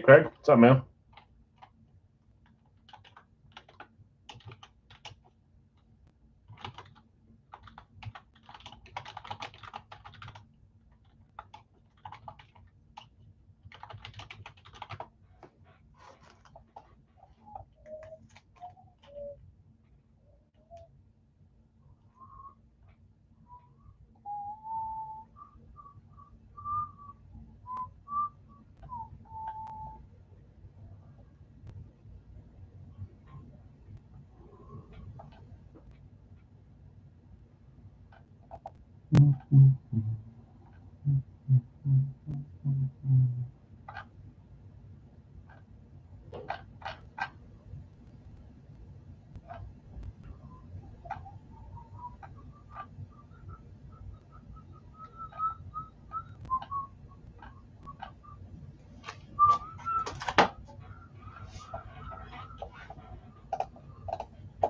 Craig. What's up, man?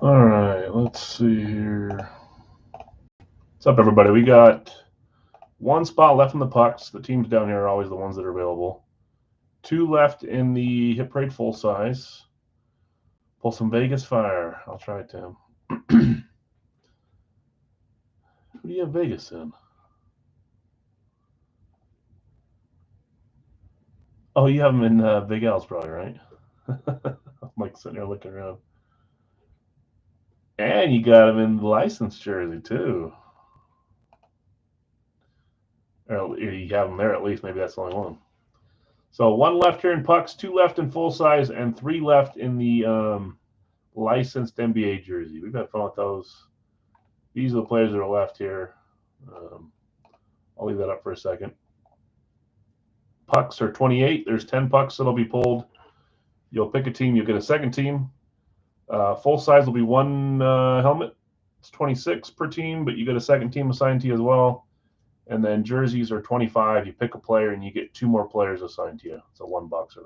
All right, let's see here. What's up, everybody? We got one spot left in the pucks. The teams down here are always the ones that are available. 2 left in the hit parade full size. Pull some Vegas fire. I'll try it, Tim. Who do you have Vegas in? Oh, you have them in Big Al's probably, right? I'm like sitting there looking around. And you got him in the license jersey, too. Or you have them there at least. Maybe that's the only one. So 1 left here in pucks, 2 left in full size, and 3 left in the licensed NBA jersey. We've had fun with those. These are the players that are left here. I'll leave that up for a second. Pucks are 28. There's 10 pucks that'll be pulled. You'll pick a team. You'll get a second team. Full size will be 1 helmet. It's 26 per team, but you get a second team assigned to you as well. And then jerseys are 25. You pick a player, and you get 2 more players assigned to you. So 1 boxer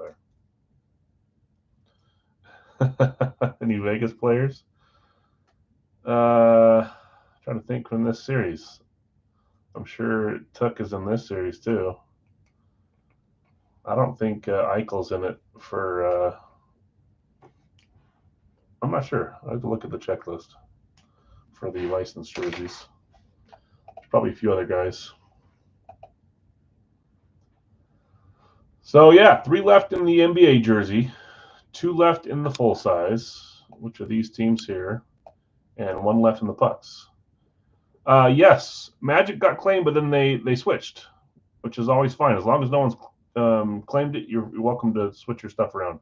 there. Any Vegas players? Trying to think from this series. I'm sure Tuck is in this series too. I don't think Eichel's in it for. I'm not sure. I have to look at the checklist for the licensed jerseys. Probably a few other guys. So yeah, 3 left in the NBA jersey, 2 left in the full size, which are these teams here, and 1 left in the pucks. Yes, Magic got claimed, but then they switched, which is always fine. As long as no one's claimed it, you're welcome to switch your stuff around.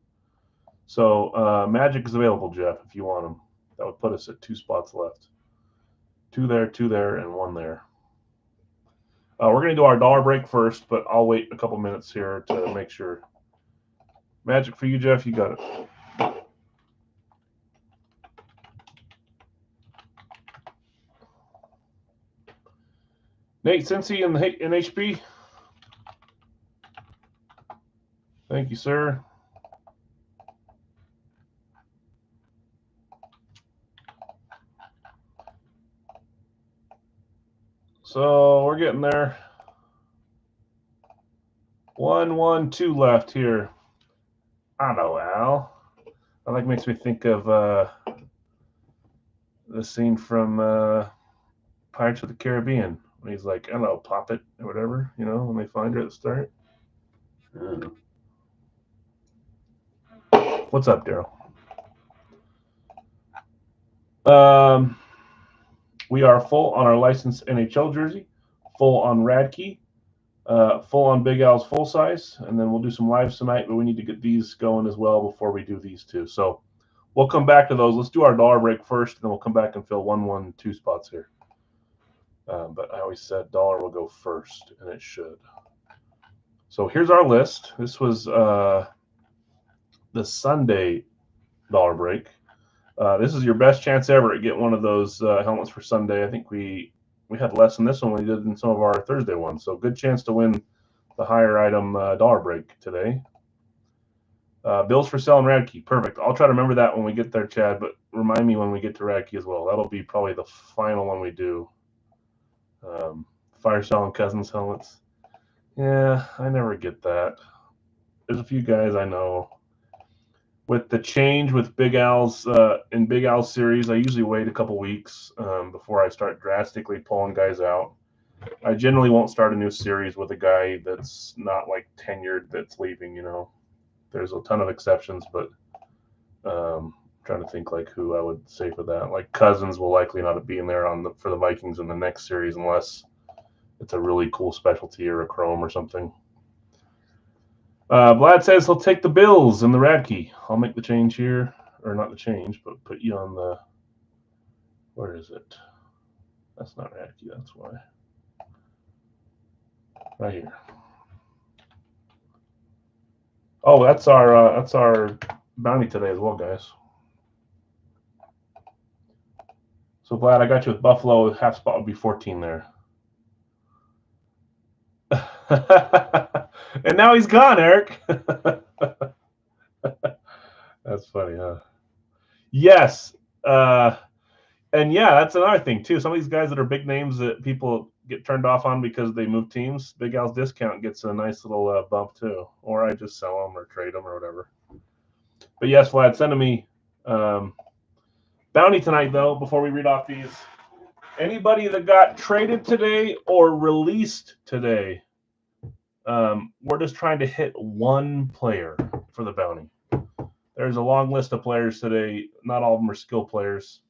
So Magic is available, Jeff, if you want them. That would put us at 2 spots left. 2 there, and 1 there. We're going to do our dollar break first, but I'll wait a couple minutes here to make sure. Magic for you, Jeff. You got it. Nate Cincy in HP. Thank you, sir. So we're getting there. 1, 1, 2 left here. I know, Al. That like makes me think of the scene from Pirates of the Caribbean when he's like, I don't know, pop it or whatever, you know, when they find her at the start. What's up, Daryl? We are full on our licensed NHL jersey, full on Radkey, full on Big Al's full size, and then we'll do some lives tonight, but we need to get these going as well before we do these 2. So we'll come back to those. Let's do our dollar break first, and then we'll come back and fill 1, 1, 2 spots here. But I always said dollar will go first, and it should. So here's our list. This was the Sunday dollar break. This is your best chance ever to get one of those helmets for Sunday. I think we had less than this one we did in some of our Thursday ones. So good chance to win the higher item dollar break today. Bills for sale and Radkey. Perfect. I'll try to remember that when we get there, Chad, but remind me when we get to Radkey as well. That'll be probably the final one we do. Fire sale and Cousins helmets. Yeah, I never get that. there's a few guys I know. With the change with Big Al's in Big Al's series, I usually wait a couple weeks before I start drastically pulling guys out. I generally won't start a new series with a guy that's not like tenured that's leaving. You know, there's a ton of exceptions, but I'm trying to think like who I would say for that. Like Cousins will likely not be in there for the Vikings in the next series unless it's a really cool specialty or a chrome or something. Vlad says he'll take the Bills and the Radkey. I'll make the change here, or not the change, but put you on the. Where is it? That's not Radkey. That's why. Right here. Oh, that's our bounty today as well, guys. So Vlad, I got you with Buffalo. Half spot would be 14 there. And now he's gone, Eric. That's funny, huh? Yes. And yeah, that's another thing too. Some of these guys that are big names that people get turned off on because they move teams, Big Al's discount gets a nice little bump too. Or I just sell them or trade them or whatever. But yes, Vlad, send to me bounty tonight though. Before we read off these, anybody that got traded today or released today, we're just trying to hit one player for the bounty. There's a long list of players today. Not all of them are skill players,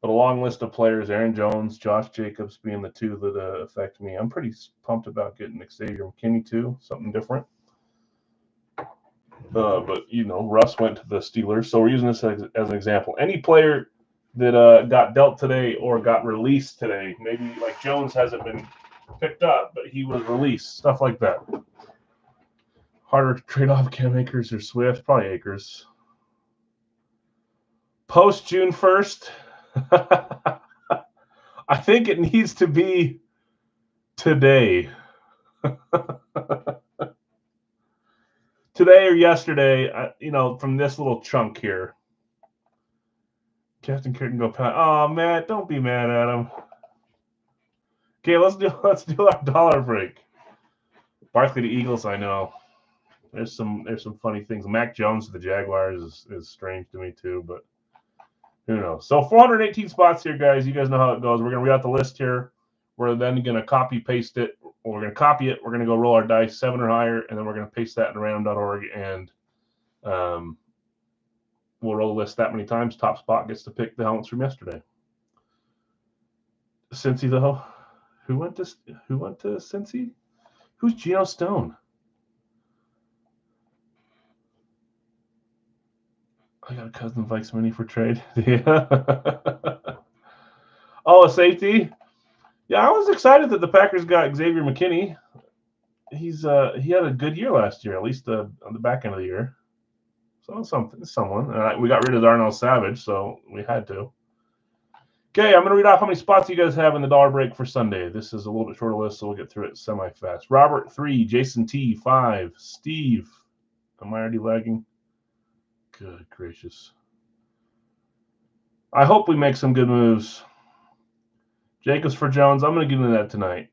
but a long list of players. Aaron Jones, Josh Jacobs being the two that affect me. I'm pretty pumped about getting Xavier McKinney too, something different. But, you know, Russ went to the Steelers, so we're using this as an example. Any player that got dealt today or got released today, maybe like Jones hasn't been picked up, but he was released, stuff like that. Harder to trade off Cam Akers or Swift, probably Akers. Post June 1st, I think it needs to be today. Today or yesterday, you know, from this little chunk here. Captain Curtin go past. Oh, Matt, don't be mad at him. Okay, let's do our dollar break. Barkley to Eagles, I know. There's some funny things. Mac Jones to the Jaguars is strange to me too, but who knows? So 418 spots here, guys. You guys know how it goes. We're gonna read out the list here. We're then gonna copy paste it. We're gonna copy it. We're gonna go roll our dice 7 or higher, and then we're gonna paste that in random.org, and we'll roll the list that many times. Top spot gets to pick the helmets from yesterday. Cincy though, who went to Cincy? Who's Geno Stone? I got a cousin Vikes mini for trade. Yeah. Oh, a safety. Yeah, I was excited that the Packers got Xavier McKinney. He had a good year last year, at least on the back end of the year. So someone. We got rid of Darnell Savage, so we had to. Okay, I'm going to read off how many spots you guys have in the dollar break for Sunday. This is a little bit shorter list, so we'll get through it semi-fast. Robert, 3. Jason T, 5. Steve. Am I already lagging? Good gracious. I hope we make some good moves. Jacobs for Jones. I'm going to get into that tonight.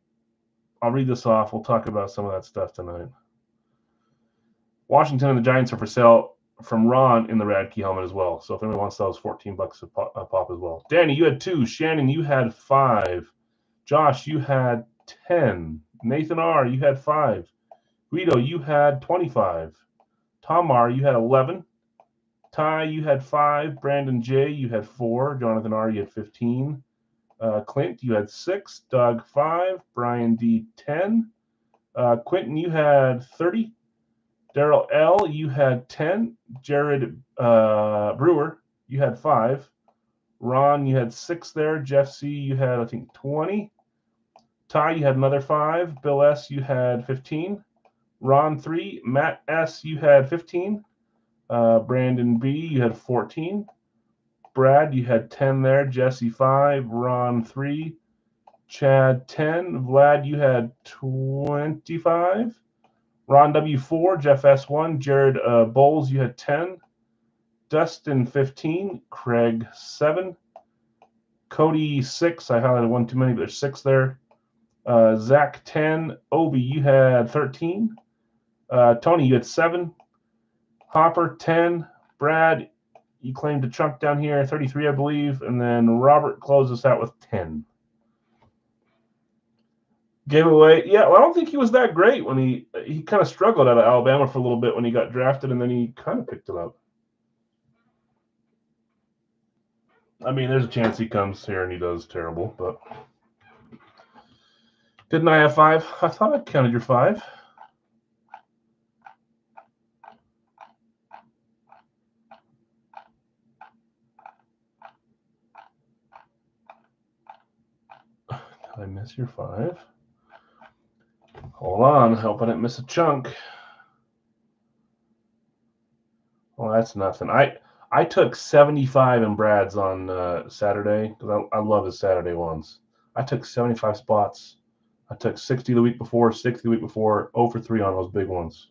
I'll read this off. We'll talk about some of that stuff tonight. Washington and the Giants are for sale from Ron in the Radkey helmet as well. So if anyone wants those, $14 a pop as well. Danny, you had 2. Shannon, you had 5. Josh, you had 10. Nathan R, you had 5. Guido, you had 25. Tom R, you had 11. Ty, you had 5. Brandon J, you had 4. Jonathan R, you had 15. Clint, you had 6. Doug, 5. Brian D, 10. Quentin, you had 30. Daryl L, you had 10. Jared Brewer, you had 5. Ron, you had 6 there. Jeff C, you had, I think, 20. Ty, you had another 5. Bill S, you had 15. Ron, 3. Matt S, you had 15. Brandon B, you had 14. Brad, you had 10 there. Jesse, 5. Ron, 3. Chad, 10. Vlad, you had 25. Ron W, 4. Jeff S, 1. Jared Bowles, you had 10. Dustin, 15. Craig, 7. Cody, 6. I highlighted 1 too many, but there's 6 there. Zach, 10. Obi, you had 13. Tony, you had 7. Hopper, 10. Brad, you claimed a chunk down here, 33, I believe. And then Robert closed us out with 10. Giveaway. Yeah, well, I don't think he was that great when he kind of struggled out of Alabama for a little bit when he got drafted, and then he kind of picked it up. I mean, there's a chance he comes here and he does terrible, but didn't I have 5? I thought I counted your 5. Did I miss your 5? Hold on, I hope I didn't miss a chunk. Well, that's nothing. I took 75 in Brad's on Saturday because I love his Saturday ones. I took 75 spots. I took 60 the week before, 60 the week before, 0 for 3 on those big ones.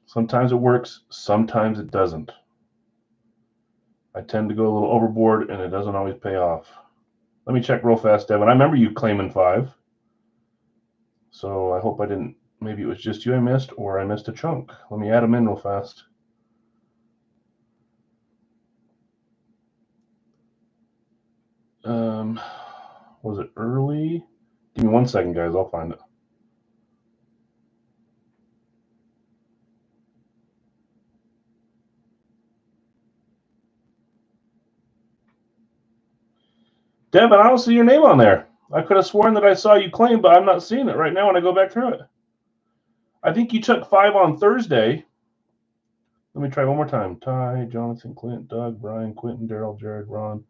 Sometimes it works, sometimes it doesn't. I tend to go a little overboard, and it doesn't always pay off. Let me check real fast, Devin. I remember you claiming 5. So I hope I didn't. Maybe it was just you I missed, or I missed a chunk. Let me add them in real fast. Was it early? Give me 1 second, guys. I'll find it. Devin, I don't see your name on there. I could have sworn that I saw you claim, but I'm not seeing it right now when I go back through it. I think you took 5 on Thursday. Let me try one more time. Ty, Jonathan, Clint, Doug, Brian, Quentin, Daryl, Jared, Ron,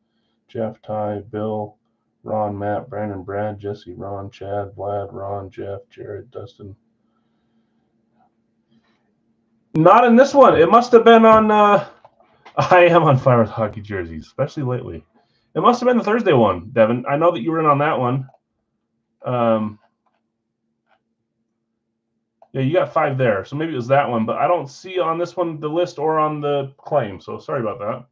Jeff, Ty, Bill, Ron, Matt, Brandon, Brad, Jesse, Ron, Chad, Vlad, Ron, Jeff, Jared, Dustin. Not in this one. It must have been on. I am on fire with hockey jerseys, especially lately. It must have been the Thursday one, Devin. I know that you were in on that one. Yeah, you got 5 there, so maybe it was that one, but I don't see on this one the list or on the claim, so sorry about that.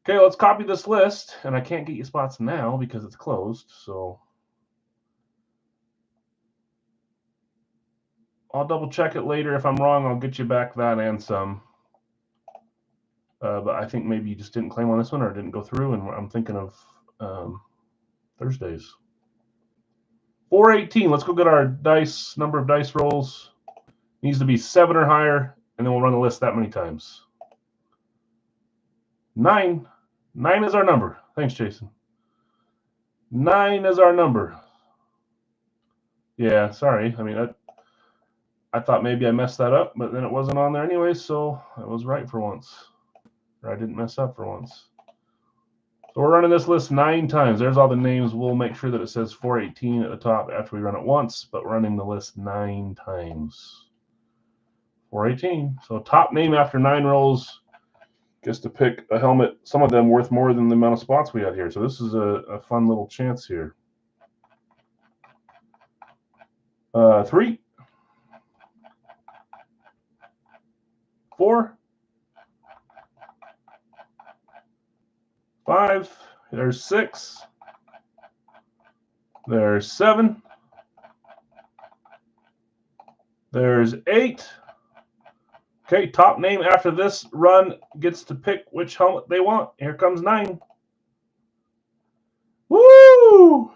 Okay, let's copy this list, and I can't get you spots now because it's closed, so I'll double check it later. If I'm wrong, I'll get you back that and some. But I think maybe you just didn't claim on this one or it didn't go through, and I'm thinking of Thursdays. 418. Let's go get our dice, number of dice rolls. Needs to be 7 or higher, and then we'll run the list that many times. 9. 9 is our number. Thanks, Jason. 9 is our number. Yeah, sorry. I mean, I thought maybe I messed that up, but then it wasn't on there anyway, so I was right for once. Or I didn't mess up for once. So we're running this list 9 times. There's all the names. We'll make sure that it says 418 at the top after we run it once, but running the list 9 times. 418. So top name after 9 rolls gets to pick a helmet, some of them worth more than the amount of spots we had here. So this is a fun little chance here. 3. 4. 5. There's 6. There's 7. There's 8. Okay, top name after this run gets to pick which helmet they want. Here comes 9. Woo!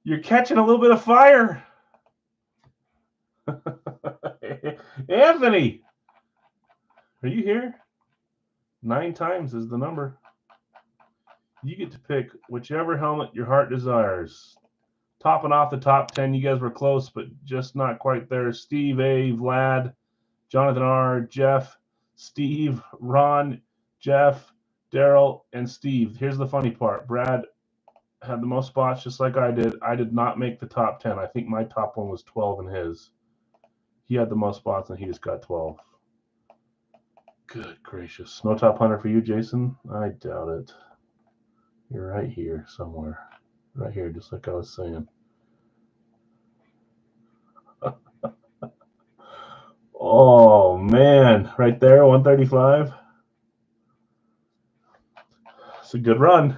You're catching a little bit of fire. Anthony, are you here? 9 times is the number. You get to pick whichever helmet your heart desires. Topping off the top 10, you guys were close, but just not quite there. Steve A, Vlad, Jonathan R, Jeff, Steve, Ron, Jeff, Daryl, and Steve. Here's the funny part. Brad had the most spots just like I did. I did not make the top 10. I think my top one was 12 in his. He had the most spots, and he just got 12. Good gracious. No top 100 for you, Jason? I doubt it. You're right here somewhere. Right here, just like I was saying. Oh, man. Right there, 135. It's a good run.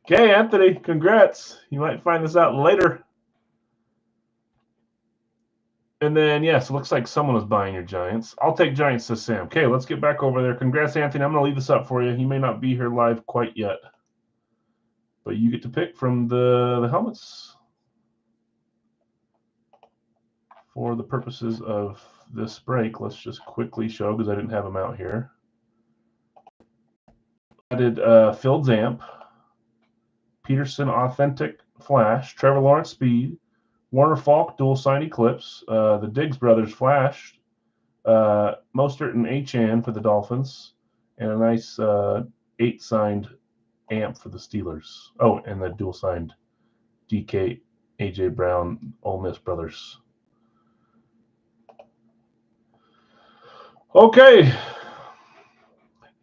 Okay, Anthony, congrats. You might find this out later. And then, yes, it looks like someone was buying your Giants. I'll take Giants, says Sam. Okay, let's get back over there. Congrats, Anthony. I'm going to leave this up for you. He may not be here live quite yet, but you get to pick from the helmets for the purposes of this break. Let's just quickly show, because I didn't have them out here. Added Phil Zamp, Peterson Authentic Flash, Trevor Lawrence Speed, Warner Falk Dual Sign Eclipse, the Diggs Brothers Flash, Mostert and Achane for the Dolphins, and a nice 8-signed amp for the Steelers. Oh, and the dual signed DK AJ Brown Ole Miss Brothers. Okay,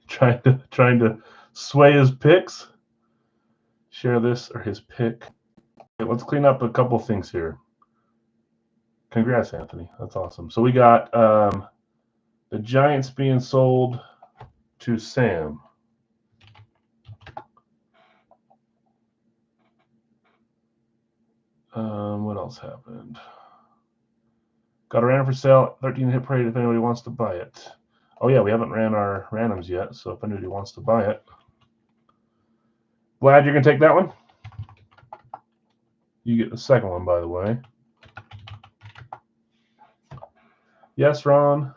trying to sway his picks. Share this or his pick. Okay, let's clean up a couple things here. Congrats, Anthony. That's awesome. So we got the Giants being sold to Sam. What else happened? Got a random for sale, 13 hit parade if anybody wants to buy it. Oh yeah, we haven't ran our randoms yet, so if anybody wants to buy it. Vlad, you're going to take that one? You get the second one, by the way. Yes, Ron.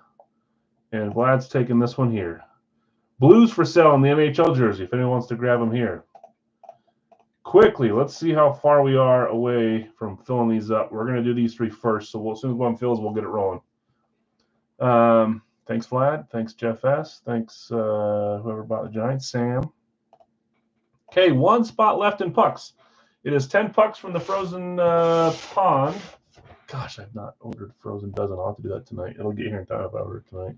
And Vlad's taking this one here. Blues for sale in the NHL jersey, if anyone wants to grab them here. Quickly, let's see how far we are away from filling these up. We're going to do these three first, so as soon as one fills, we'll get it rolling. Thanks, Vlad. Thanks, Jeff S. Thanks, whoever bought the Giants. Sam. Okay, one spot left in pucks. It is 10 pucks from the frozen pond. Gosh, I've not ordered frozen dozen. I'll have to do that tonight. It'll get here in time if I order it tonight.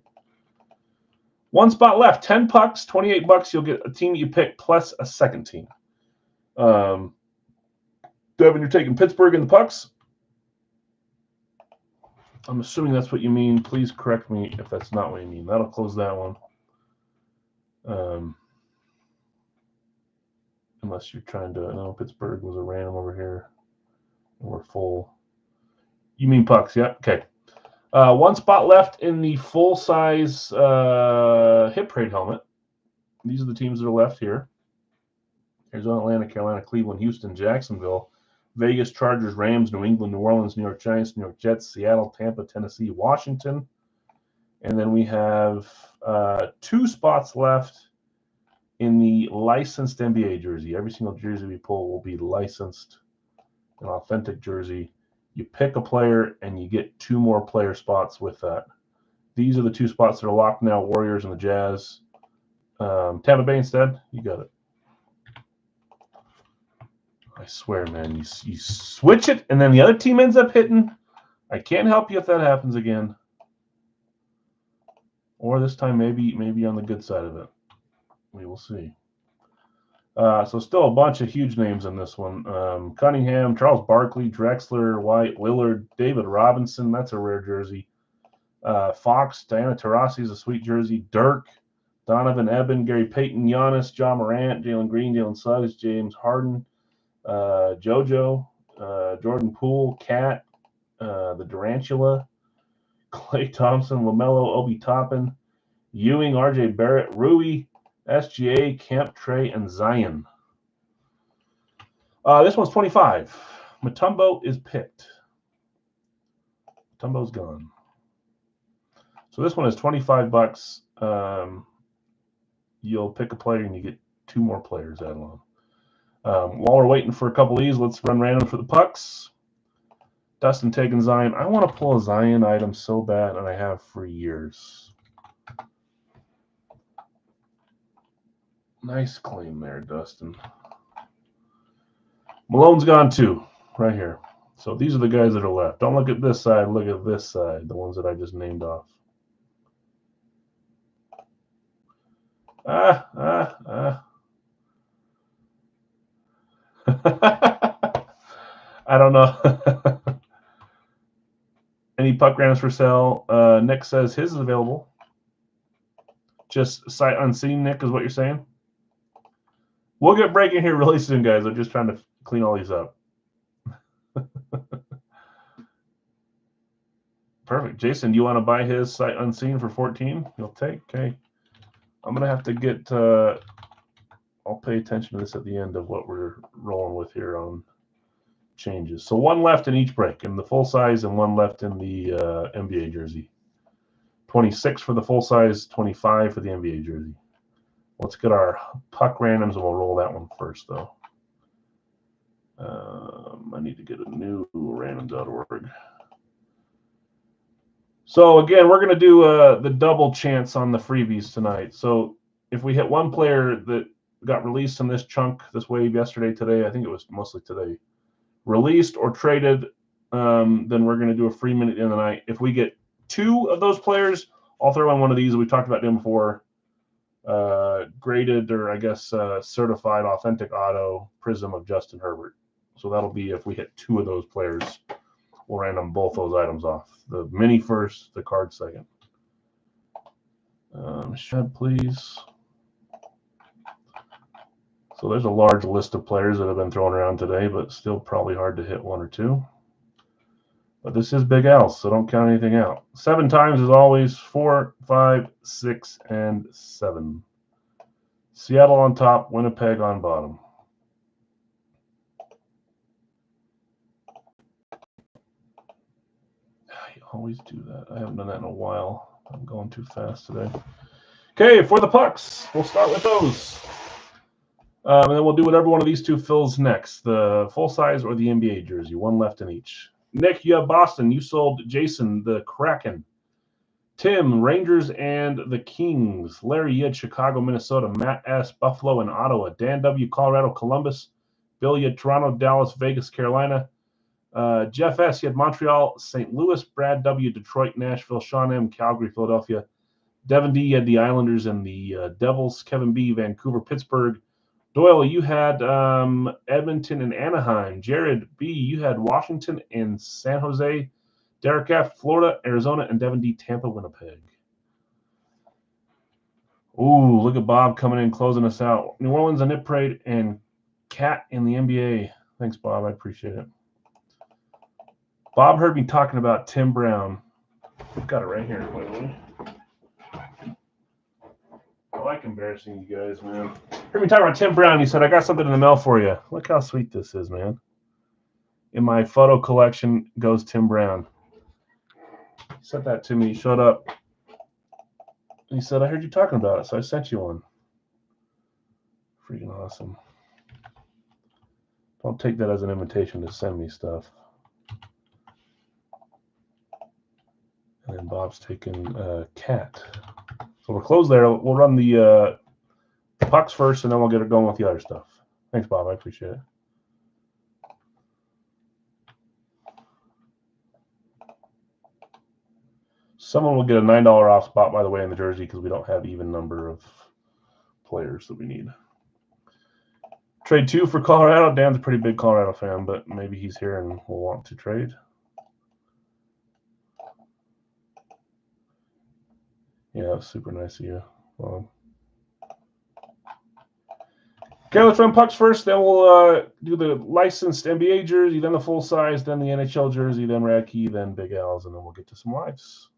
One spot left. 10 pucks, $28. You'll get a team that you pick plus a second team. Devin, you're taking Pittsburgh in the pucks? I'm assuming that's what you mean. Please correct me if that's not what you mean. That'll close that one. Unless you're trying to, no, Pittsburgh was a random over here. And we're full. You mean pucks, yeah? Okay. One spot left in the full-size hit parade helmet. These are the teams that are left here. Arizona, Atlanta, Carolina, Cleveland, Houston, Jacksonville, Vegas, Chargers, Rams, New England, New Orleans, New York Giants, New York Jets, Seattle, Tampa, Tennessee, Washington. And then we have 2 spots left in the licensed NBA jersey. Every single jersey we pull will be licensed, an authentic jersey. You pick a player, and you get 2 more player spots with that. These are the 2 spots that are locked now, Warriors and the Jazz. Tampa Bay instead, you got it. I swear, man, you switch it, and then the other team ends up hitting. I can't help you if that happens again. Or this time, maybe on the good side of it. We will see. So still a bunch of huge names in this one. Cunningham, Charles Barkley, Drexler, White, Lillard, David Robinson. That's a rare jersey. Fox, Diana Taurasi is a sweet jersey. Dirk, Donovan Eben, Gary Payton, Giannis, John Morant, Jalen Green, Jalen Suggs, James Harden, JoJo, Jordan Poole, Cat, the Durantula, Klay Thompson, LaMelo, Obi Toppin, Ewing, RJ Barrett, Rui, SGA, Kemp, Trey, and Zion. This one's 25. Mutombo is picked. Mutombo's gone. So this one is $25. You'll pick a player and you get 2 more players added on. While we're waiting for a couple of these, let's run random for the pucks. Dustin taking Zion. I want to pull a Zion item so bad, and I have for years. Nice claim there, Dustin. Malone's gone too, right here. So these are the guys that are left. Don't look at this side. Look at this side, the ones that I just named off. I don't know. Any puck randoms for sale? Nick says his is available. Just sight unseen, Nick, is what you're saying? We'll get breaking here really soon, guys. I'm just trying to clean all these up. Jason, do you want to buy his sight unseen for 14? You'll take? Okay. I'm going to have to get, I'll pay attention to this at the end of what we're rolling with here on changes. So 1 left in each break, in the full size, and 1 left in the NBA jersey. 26 for the full size, 25 for the NBA jersey. Let's get our puck randoms, and we'll roll that one first, though. I need to get a new randoms.org. So again, we're going to do the double chance on the freebies tonight. So if we hit one player that got released in this chunk, this wave yesterday, today, I think it was mostly today, released or traded, then we're going to do a free minute in the night. If we get 2 of those players, I'll throw in one of these. We talked about them before. Graded, or I guess certified authentic auto prism of Justin Herbert. So that'll be if we hit 2 of those players. We'll random both those items off. The mini first, the card second. Shed, please. So there's a large list of players that have been thrown around today, but still probably hard to hit 1 or 2. But this is Big Al, so don't count anything out. 7 times as always, 4, 5, 6, and 7. Seattle on top, Winnipeg on bottom. Always do that. I haven't done that in a while. I'm going too fast today. Okay, for the pucks, we'll start with those. And then we'll do whatever one of these 2 fills next, the full size or the NBA jersey, 1 left in each. Nick, you have Boston. You sold Jason, the Kraken. Tim, Rangers and the Kings. Larry, you had Chicago, Minnesota. Matt S, Buffalo and Ottawa. Dan W, Colorado, Columbus. Bill, you had Toronto, Dallas, Vegas, Carolina. Jeff S, you had Montreal, St. Louis. Brad W, Detroit, Nashville. Sean M, Calgary, Philadelphia. Devin D, you had the Islanders and the Devils. Kevin B, Vancouver, Pittsburgh. Doyle, you had Edmonton and Anaheim. Jared B, you had Washington and San Jose. Derek F, Florida, Arizona, and Devin D, Tampa, Winnipeg. Ooh, look at Bob coming in, closing us out. New Orleans, a Nip Parade, and Cat in the NBA. Thanks, Bob. I appreciate it. Bob heard me talking about Tim Brown. I've got it right here, by the way. I like embarrassing you guys, man. Heard me talking about Tim Brown. He said, I got something in the mail for you. Look how sweet this is, man. In my photo collection goes Tim Brown. He sent that to me. He showed up. He said, I heard you talking about it, so I sent you one. Freaking awesome. Don't take that as an invitation to send me stuff. And then Bob's taking Cat. So we're closed there. We'll run the pucks first, and then we'll get it going with the other stuff. Thanks, Bob. I appreciate it. Someone will get a $9 off spot, by the way, in the jersey because we don't have even number of players that we need. Trade 2 for Colorado. Dan's a pretty big Colorado fan, but maybe he's here and will want to trade. Yeah, super nice of you. Well, okay, let's run pucks first. Then we'll do the licensed NBA jersey, then the full size, then the NHL jersey, then Radkey, then Big Al's, and then we'll get to some lives.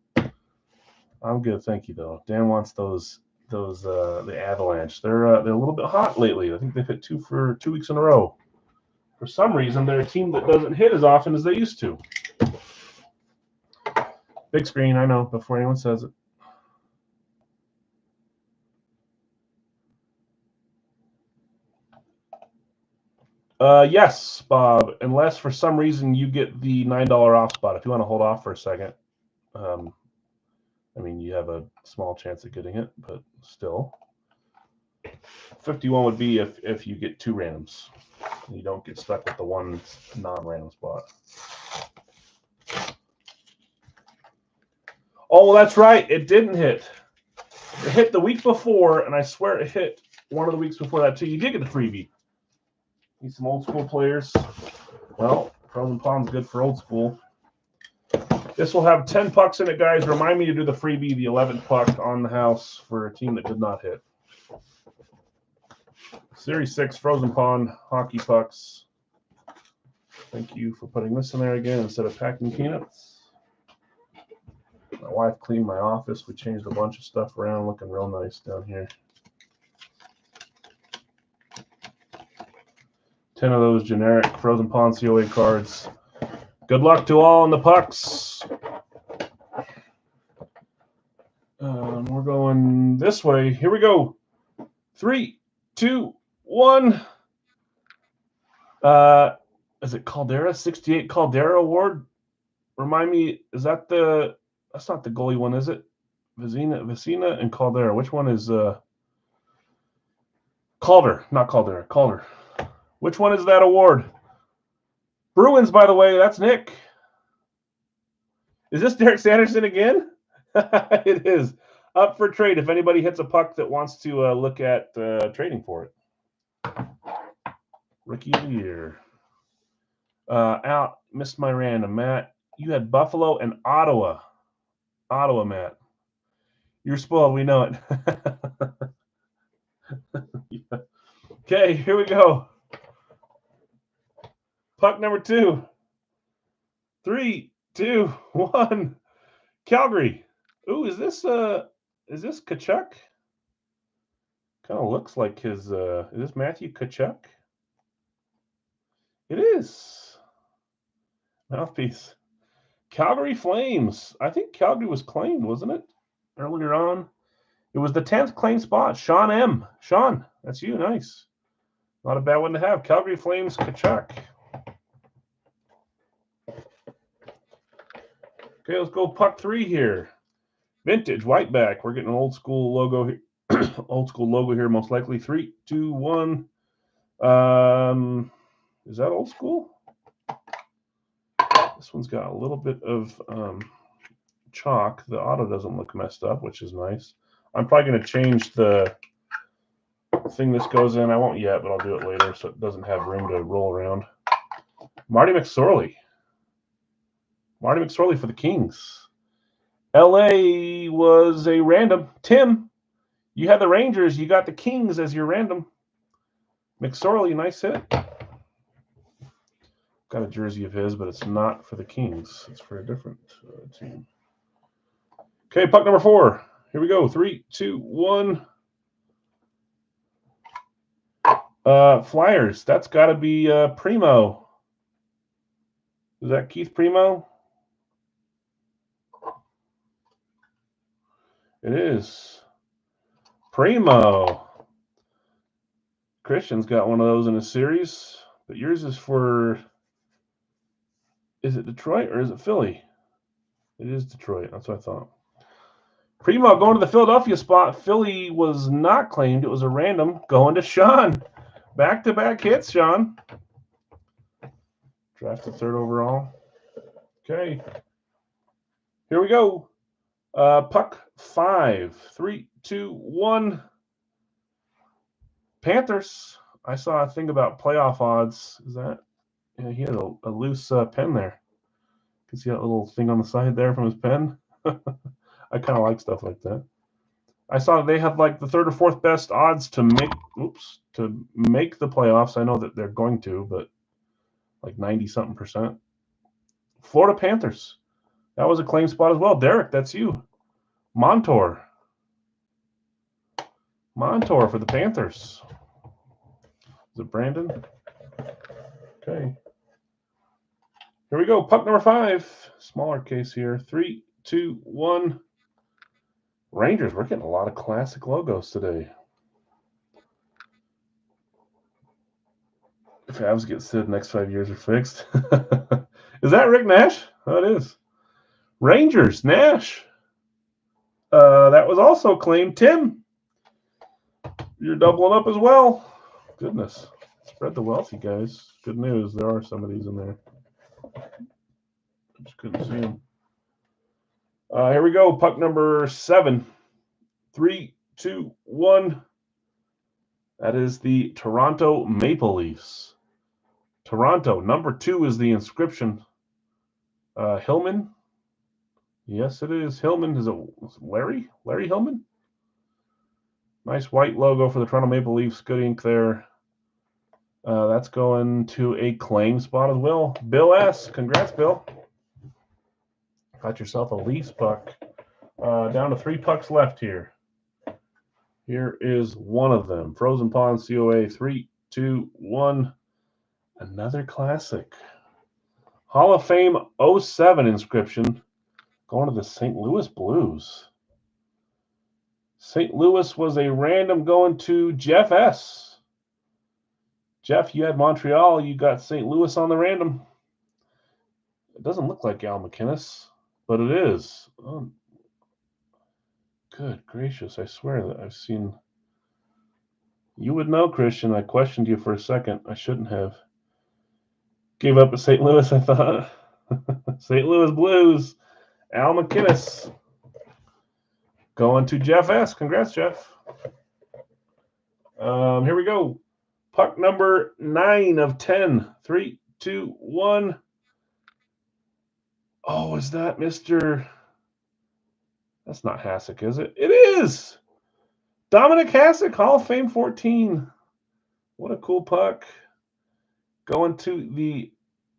I'm good, thank you though. Dan wants those the Avalanche. They're a little bit hot lately. I think they've hit 2 for 2 weeks in a row. For some reason, they're a team that doesn't hit as often as they used to. Big screen, I know. Before anyone says it. Yes, Bob, unless for some reason you get the $9 off spot. If you want to hold off for a second, I mean, you have a small chance of getting it, but still. 51 would be if you get 2 randoms. You don't get stuck with the 1 non-random spot. Oh, that's right. It didn't hit. It hit the week before, and I swear it hit one of the weeks before that, too. You did get the freebie. Need some old school players. Well, Frozen Pond's good for old school. This will have 10 pucks in it, guys. Remind me to do the freebie, the 11th puck on the house for a team that did not hit. Series 6 Frozen Pond hockey pucks. Thank you for putting this in there again instead of packing peanuts. My wife cleaned my office. We changed a bunch of stuff around, looking real nice down here. 10 of those generic Frozen Pond COA cards. Good luck to all in the pucks. We're going this way. Here we go. 3, 2, 1. Is it Caldera? 68 Caldera Award? Remind me, is that the... That's not the goalie one, is it? Vecina and Caldera. Which one is... Calder, not Caldera. Calder. Which one is that award? Bruins, by the way. That's Nick. Is this Derek Sanderson again? It is. Up for trade if anybody hits a puck that wants to look at trading for it. Rookie of the year. Out. Missed my random. Matt, you had Buffalo and Ottawa. Ottawa, Matt. You're spoiled. We know it. Yeah. Okay, here we go. Puck number 2. 3, 2, 1. Calgary. Ooh, is this Tkachuk? Kind of looks like his is this Matthew Tkachuk? It is. Mouthpiece. Calgary Flames. I think Calgary was claimed, wasn't it? Earlier on. It was the 10th claim spot. Sean M. Sean, that's you. Nice. Not a bad one to have. Calgary Flames, Tkachuk. Okay, let's go puck 3 here. Vintage Whiteback. We're getting an old school logo here. Old school logo here, most likely. 3, 2, 1. Is that old school? This one's got a little bit of chalk. The auto doesn't look messed up, which is nice. I'm probably going to change the thing this goes in. I won't yet, but I'll do it later so it doesn't have room to roll around. Marty McSorley. Marty McSorley for the Kings. LA was a random. Tim, you had the Rangers. You got the Kings as your random. McSorley, nice hit. Got a jersey of his, but it's not for the Kings. It's for a different team. Okay, puck number 4. Here we go. 3, 2, 1. Flyers. That's got to be Primo. Is that Keith Primo? It is. Primo. Christian's got one of those in his series, but yours is for... Is it Detroit or is it Philly? It is Detroit. That's what I thought. Primo going to the Philadelphia spot. Philly was not claimed. It was a random going to Sean. Back-to-back hits, Sean. Drafted 3rd overall. Okay. Here we go. Puck 5. 3, 2, 1. Panthers. I saw a thing about playoff odds. Is that? Yeah, he had a loose pen there. You can see that little thing on the side there from his pen. I kind of like stuff like that. I saw they had like the 3rd or 4th best odds to make the playoffs. I know that they're going to, but like 90-something%. Florida Panthers. That was a claim spot as well. Derek, that's you. Montour. Montour for the Panthers. Is it Brandon? Okay. Here we go. Puck number 5. Smaller case here. 3, 2, 1. Rangers. We're getting a lot of classic logos today. If Avs get Sid, next 5 years are fixed. Is that Rick Nash? Oh, it is. Rangers. Nash. That was also claimed. Tim, you're doubling up as well. Goodness. Spread the wealth, you guys. Good news. There are some of these in there. I just couldn't see them. Here we go. Puck number 7. 3, 2, 1. That is the Toronto Maple Leafs. Toronto. Number 2 is the inscription. Hillman. Yes, it is. Hillman. Is it Larry? Larry Hillman? Nice white logo for the Toronto Maple Leafs. Good ink there. That's going to a claim spot as well. Bill S. Congrats, Bill. Got yourself a Leafs puck. Down to 3 pucks left here. Here is one of them. Frozen Pond COA 3, 2, 1. Another classic. Hall of Fame 07 inscription going to the St. Louis Blues. St. Louis was a random going to Jeff S. Jeff, you had Montreal. You got St. Louis on the random. It doesn't look like Al McInnes, but it is. Oh, good gracious. I swear that I've seen... You would know, Christian. I questioned you for a second. I shouldn't have. Gave up at St. Louis, I thought. St. Louis Blues. Al McInnes. Going to Jeff S. Congrats, Jeff. Here we go. Puck number 9 of 10. 3, 2, 1. Oh, is that Mr. That's not Hasek, is it? It is! Dominic Hasek, Hall of Fame 14. What a cool puck. Going to the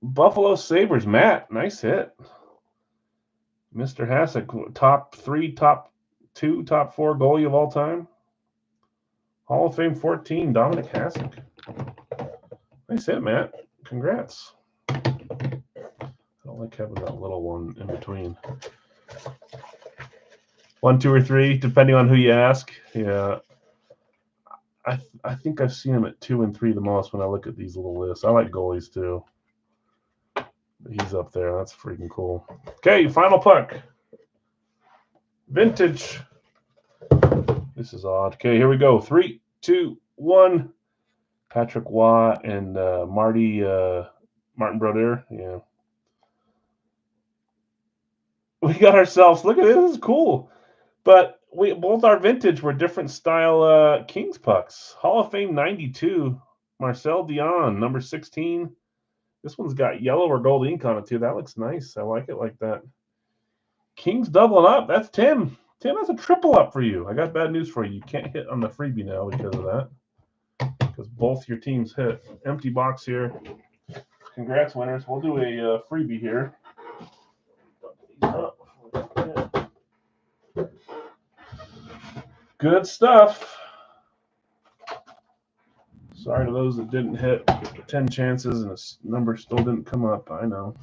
Buffalo Sabres. Matt, nice hit. Mr. Hasek, top 3, top 2, top 4 goalie of all time. Hall of Fame 14, Dominic Hasek. Nice hit, Matt. Congrats. I don't like having that little one in between. 1, 2, or 3, depending on who you ask. Yeah. I think I've seen him at 2 and 3 the most when I look at these little lists. I like goalies too. He's up there. That's freaking cool. Okay, final puck. Vintage. This is odd. Okay, here we go. 3, 2, 1. Patrick Waugh and Martin Brodeur. Yeah. We got ourselves. Look at this. This is cool. But both our vintage were different style Kings pucks. Hall of Fame 92. Marcel Dion, number 16. This one's got yellow or gold ink on it too. That looks nice. I like it like that. Kings doubling up. That's Tim. Tim, that's a triple up for you. I got bad news for you. You can't hit on the freebie now because of that. Because both your teams hit. Empty box here. Congrats, winners. We'll do a freebie here. Good stuff. Sorry to those that didn't hit 10 chances and the number still didn't come up. I know.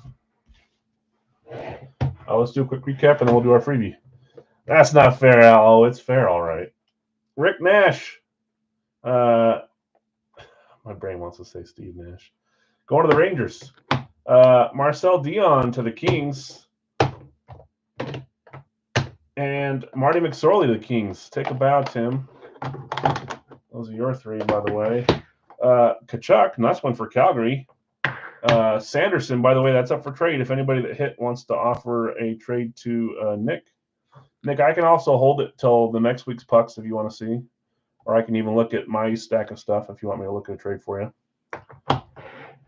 Let's do a quick recap and then we'll do our freebie. That's not fair, Al. Oh, it's fair, all right. Rick Nash. My brain wants to say Steve Nash. Going to the Rangers. Marcel Dion to the Kings. And Marty McSorley to the Kings. Take a bow, Tim. Those are your 3, by the way. Kachuk, nice one for Calgary. Sanderson, by the way, that's up for trade. If anybody that hit wants to offer a trade to Nick. Nick, I can also hold it till the next week's pucks if you want to see. Or I can even look at my stack of stuff if you want me to look at a trade for you.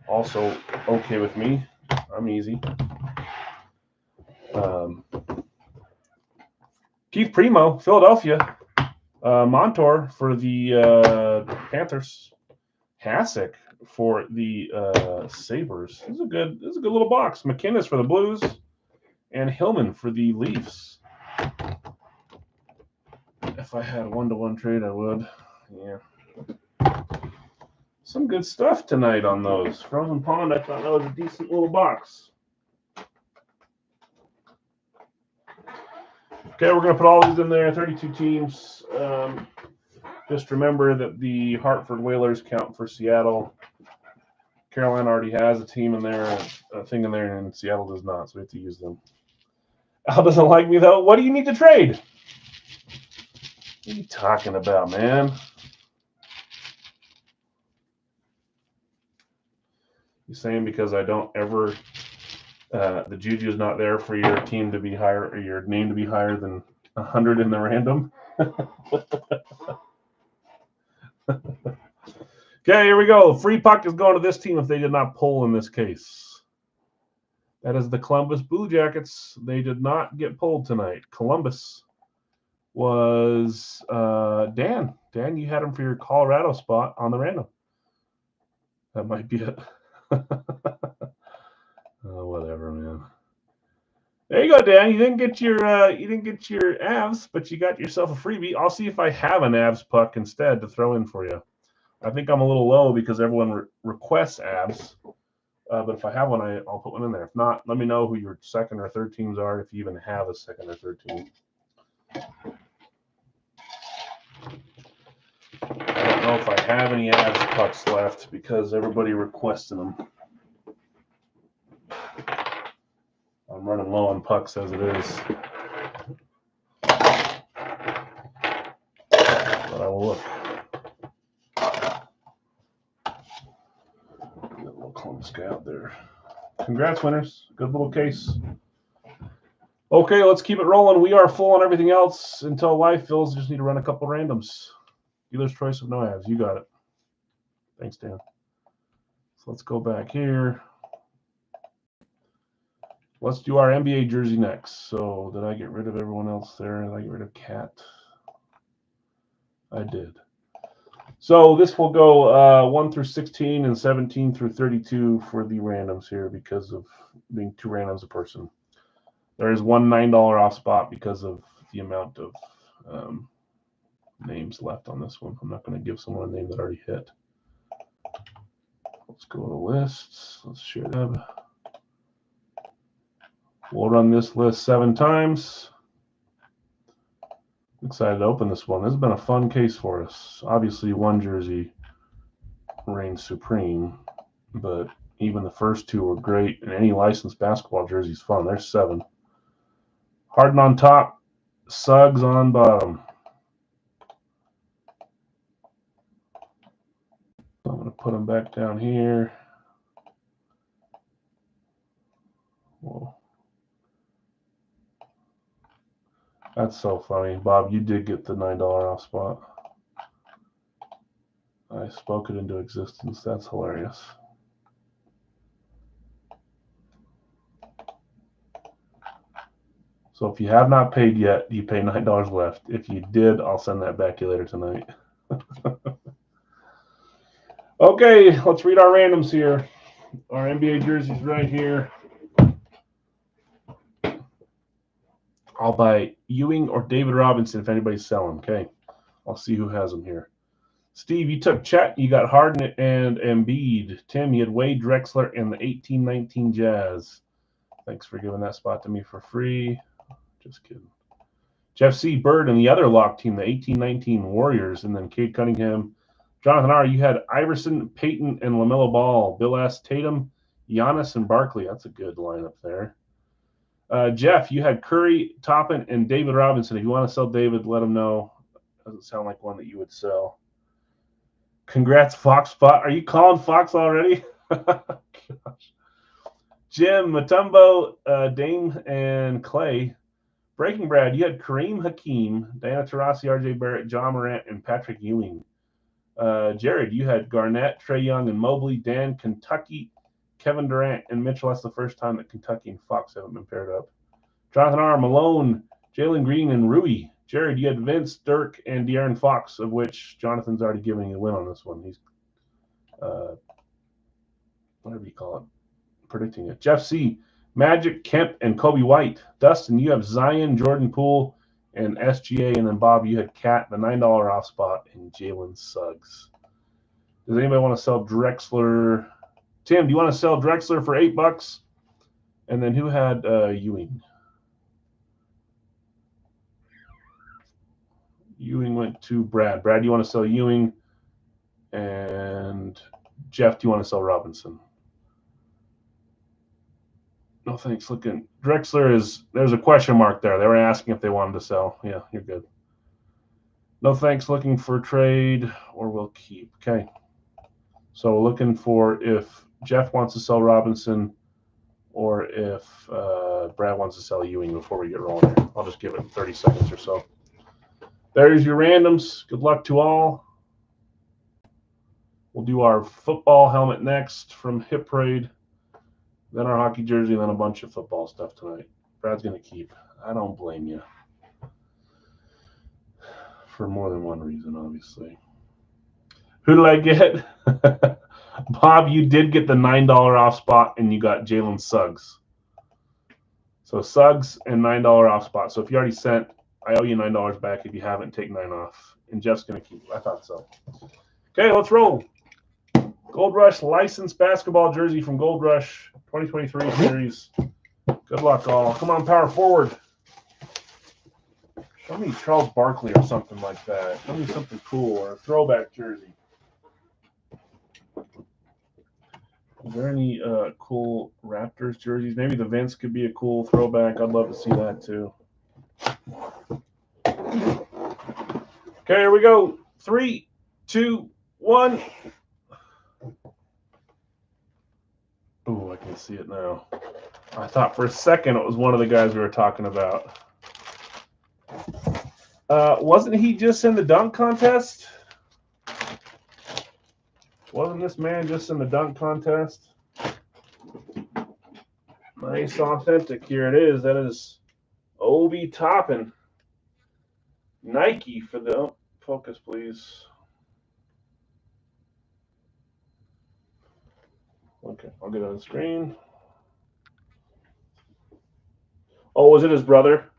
Also okay with me. I'm easy. Keith Primo, Philadelphia. Montour for the Panthers. Hasek for the Sabres. This is a good little box. McInnes for the Blues. And Hillman for the Leafs. If I had a 1-to-1 trade, I would. Yeah. Some good stuff tonight on those. Frozen Pond, I thought that was a decent little box. Okay, we're going to put all these in there, 32 teams. Just remember that the Hartford Whalers count for Seattle. Carolina already has a team in there, a thing in there, and Seattle does not, so we have to use them. Al doesn't like me, though. What do you need to trade? What are you talking about, man? You saying because I don't ever... the juju is not there for your team to be higher, or your name to be higher than 100 in the random. Okay, here we go. Free puck is going to this team if they did not pull in this case. That is the Columbus Blue Jackets. They did not get pulled tonight. Columbus was Dan. Dan, you had him for your Colorado spot on the random. That might be it. Oh, whatever, man. There you go, Dan. You didn't get your Avs, but you got yourself a freebie. I'll see if I have an Avs puck instead to throw in for you. I think I'm a little low because everyone requests Avs. But if I have one, I'll put one in there. If not, let me know who your second or third teams are, if you even have a second or third team. I don't know if I have any Avs pucks left because everybody requested them. I'm running low on pucks as it is. But I will look. Get a little Columbus guy out there. Congrats, winners. Good little case. Okay, let's keep it rolling. We are full on everything else until life fills. Just need to run a couple randoms. Dealer's choice of no Avs. You got it. Thanks, Dan. So let's go back here. Let's do our NBA jersey next. So did I get rid of everyone else there? Did I get rid of Cat? I did. So this will go 1 through 16 and 17 through 32 for the randoms here because of being 2 randoms a person. There is one $9 off spot because of the amount of names left on this one. I'm not going to give someone a name that already hit. Let's go to lists. Let's share them. We'll run this list 7 times. Excited to open this one. This has been a fun case for us. Obviously, one jersey reigns supreme, but even the first 2 were great. And any licensed basketball jersey is fun. There's 7. Harden on top, Suggs on bottom. I'm going to put them back down here. Whoa. That's so funny. Bob, you did get the $9 off spot. I spoke it into existence. That's hilarious. So if you have not paid yet, you pay $9 left. If you did, I'll send that back to you later tonight. Okay, let's read our randoms here. Our NBA jerseys right here. I'll buy Ewing or David Robinson if anybody's selling. Okay, I'll see who has them here. Steve, you took Chet. You got Harden and Embiid. Tim, you had Wade Drexler and the 1819 Jazz. Thanks for giving that spot to me for free. Just kidding. Jeff C. Bird and the other lock team, the 1819 Warriors, and then Cade Cunningham. Jonathan R., you had Iverson, Peyton, and LaMelo Ball. Bill S. Tatum, Giannis, and Barkley. That's a good lineup there. Jeff, you had Curry, Toppin, and David Robinson. If you want to sell David, let him know. Doesn't sound like one that you would sell. Congrats, Fox Spot. Are you calling Fox already? Gosh. Jim, Mutombo, Dame, and Clay. Breaking Brad, you had Kareem Hakeem, Diana Taurasi, RJ Barrett, John Morant, and Patrick Ewing. Jared, you had Garnett, Trae Young, and Mobley. Dan, Kentucky, Kevin Durant, and Mitchell. That's the first time that Kentucky and Fox haven't been paired up. Jonathan R., Malone, Jalen Green, and Rui. Jared, you had Vince, Dirk, and De'Aaron Fox, of which Jonathan's already giving you a win on this one. He's, whatever you call it, predicting it. Jeff C., Magic, Kemp, and Kobe White. Dustin, you have Zion, Jordan Poole, and SGA. And then, Bob, you had Cat, the $9 off spot, and Jalen Suggs. Does anybody want to sell Drexler? Tim, do you want to sell Drexler for $8? And then who had Ewing? Ewing went to Brad. Brad, do you want to sell Ewing? And Jeff, do you want to sell Robinson? No, thanks. Looking, Drexler is, there's a question mark there. They were asking if they wanted to sell. Yeah, you're good. No, thanks. Looking for trade or we'll keep. Okay. So looking for if Jeff wants to sell Robinson or if Brad wants to sell Ewing before we get rolling here. I'll just give it 30 seconds or so. There's your randoms. Good luck to all. We'll do our football helmet next from Hip Parade. Then our hockey jersey, and then a bunch of football stuff tonight. Brad's going to keep. I don't blame you. For more than one reason, obviously. Who did I get? Bob, you did get the $9 off spot, and you got Jalen Suggs. So So Suggs and $9 off spot. So if you already sent, I owe you $9 back. If you haven't, take $9 off. And Jeff's going to keep it. I thought so. Okay, let's roll. Gold Rush licensed basketball jersey from Gold Rush 2023 series. Good luck, all. Come on, power forward. Show me Charles Barkley or something like that. Show me something cool or a throwback jersey. Is there any cool Raptors jerseys? Maybe the Vince could be a cool throwback. I'd love to see that too. Okay, here we go. 3, 2, 1. Oh, I can see it now. I thought for a second it was one of the guys we were talking about. Wasn't he just in the dunk contest? Wasn't this man just in the dunk contest? Nice authentic. Here it is. That is Obi Toppin. Nike for the focus, please. Okay, I'll get on the screen. Oh, was it his brother?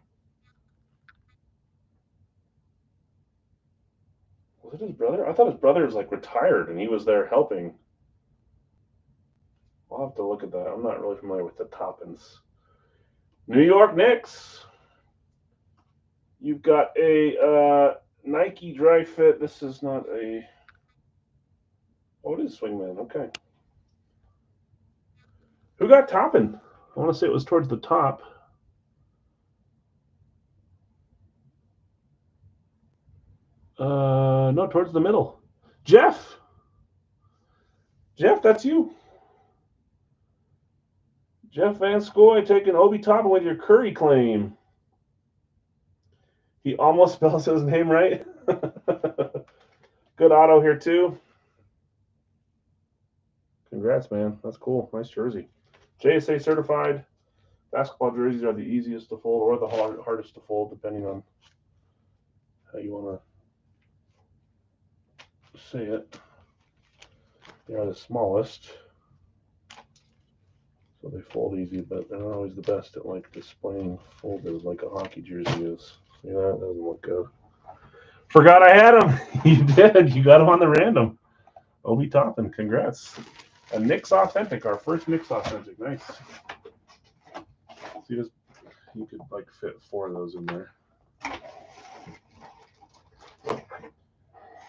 Was it his brother? I thought his brother was like retired and he was there helping. I'll have to look at that. I'm not really familiar with the Toppins. New York Knicks. You've got a Nike dry fit. This is not a... Oh, it is Swingman. Okay. Who got Toppin? I want to say it was towards the top. No, towards the middle. Jeff. Jeff, that's you. Jeff Van Scoy taking Obi Toppin with your Curry claim. He almost spells his name right. Good auto here, too. Congrats, man. That's cool. Nice jersey. JSA certified. Basketball jerseys are the easiest to fold or the hardest to fold, depending on how you want to say it. They are the smallest, so they fold easy, but they're not always the best at like displaying folded like a hockey jersey is. See that? That doesn't look good. Forgot I had him. You did. You got him on the random. Obi Toppin. Congrats. A Knicks Authentic. Our first Knicks Authentic. Nice. See this? You could like fit 4 of those in there.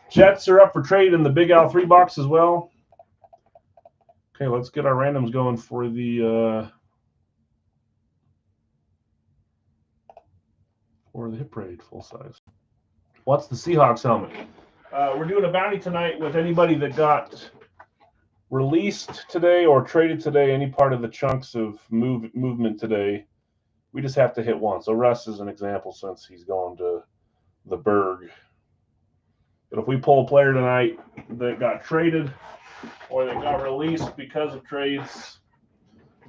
Jets are up for trade in the Big Al 3 box as well. Okay, let's get our randoms going for the hit parade full size. What's the Seahawks helmet? We're doing a bounty tonight with anybody that got released today or traded today, any part of the chunks of movement today. We just have to hit one. So Russ is an example since he's going to the Berg. But if we pull a player tonight that got traded or that got released because of trades,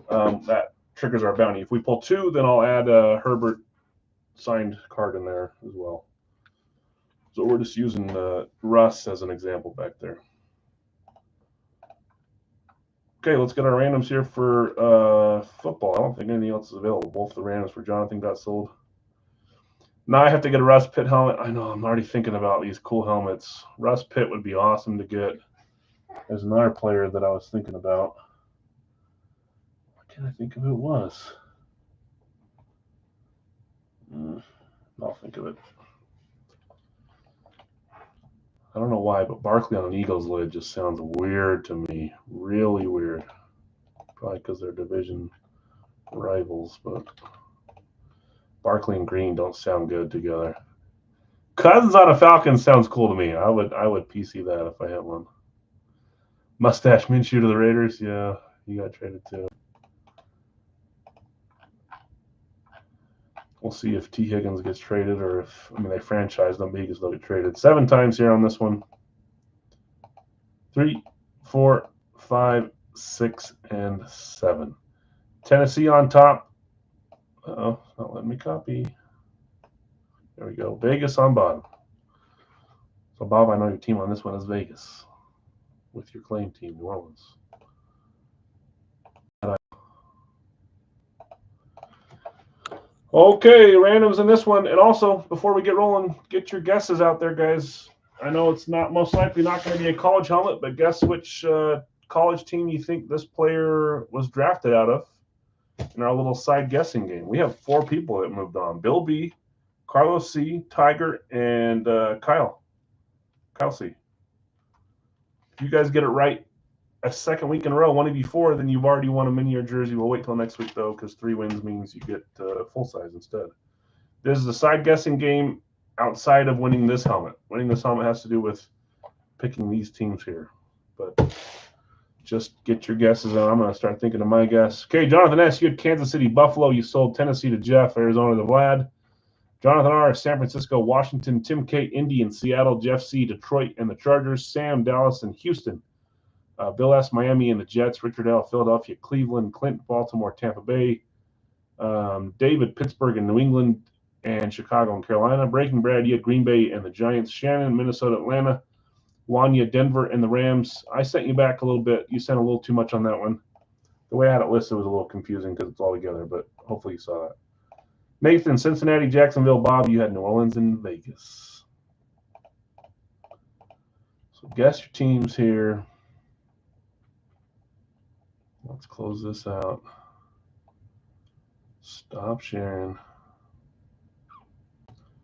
that triggers our bounty. If we pull 2, then I'll add a Herbert signed card in there as well. So we're just using Russ as an example back there. Okay, let's get our randoms here for football. I don't think anything else is available. Both the randoms for Jonathan got sold. Now I have to get a Russ Pitt helmet. I know, I'm already thinking about these cool helmets. Russ Pitt would be awesome to get. There's another player that I was thinking about. Why can't I think of who it was? I'll think of it. I don't know why, but Barkley on an Eagles lid just sounds weird to me. Really weird. Probably because they're division rivals, but Barkley and Green don't sound good together. Cousins on a Falcons sounds cool to me. I would PC that if I had one. Mustache Minshew to the Raiders. Yeah, he got traded too. We'll see if T. Higgins gets traded or if, I mean, they franchised him, but he can still get traded. 7 times here on this one. 3, 4, 5, 6, and 7. Tennessee on top. Uh-oh, not letting me copy. There we go. Vegas on bottom. So, Bob, I know your team on this one is Vegas with your claim team, New Orleans. Okay, randoms in this one. And also, before we get rolling, get your guesses out there, guys. I know it's not most likely not going to be a college helmet, but guess which college team you think this player was drafted out of in our little side guessing game. We have 4 people that moved on. Bill B, Carlos C, Tiger, and Kyle C. If you guys get it right a second week in a row, one of you 4, then you've already won a mini-year jersey. We'll wait till next week, though, because 3 wins means you get full size instead. This is a side guessing game outside of winning this helmet. Winning this helmet has to do with picking these teams here. But just get your guesses on. I'm going to start thinking of my guess. Okay, Jonathan S., you had Kansas City, Buffalo. You sold Tennessee to Jeff, Arizona to Vlad. Jonathan R., San Francisco, Washington. Tim K., Indy and Seattle. Jeff C., Detroit and the Chargers. Sam, Dallas and Houston. Bill S., Miami and the Jets. Richard L., Philadelphia, Cleveland. Clint, Baltimore, Tampa Bay. David, Pittsburgh and New England and Chicago and Carolina. Breaking Brad, you had Green Bay and the Giants. Shannon, Minnesota, Atlanta. Wanya, Denver and the Rams. I sent you back a little bit. You sent a little too much on that one. The way I had it listed was a little confusing because it's all together, but hopefully you saw that. Nathan, Cincinnati, Jacksonville. Bob, you had New Orleans and Vegas. So guess your teams here. Let's close this out. Stop sharing.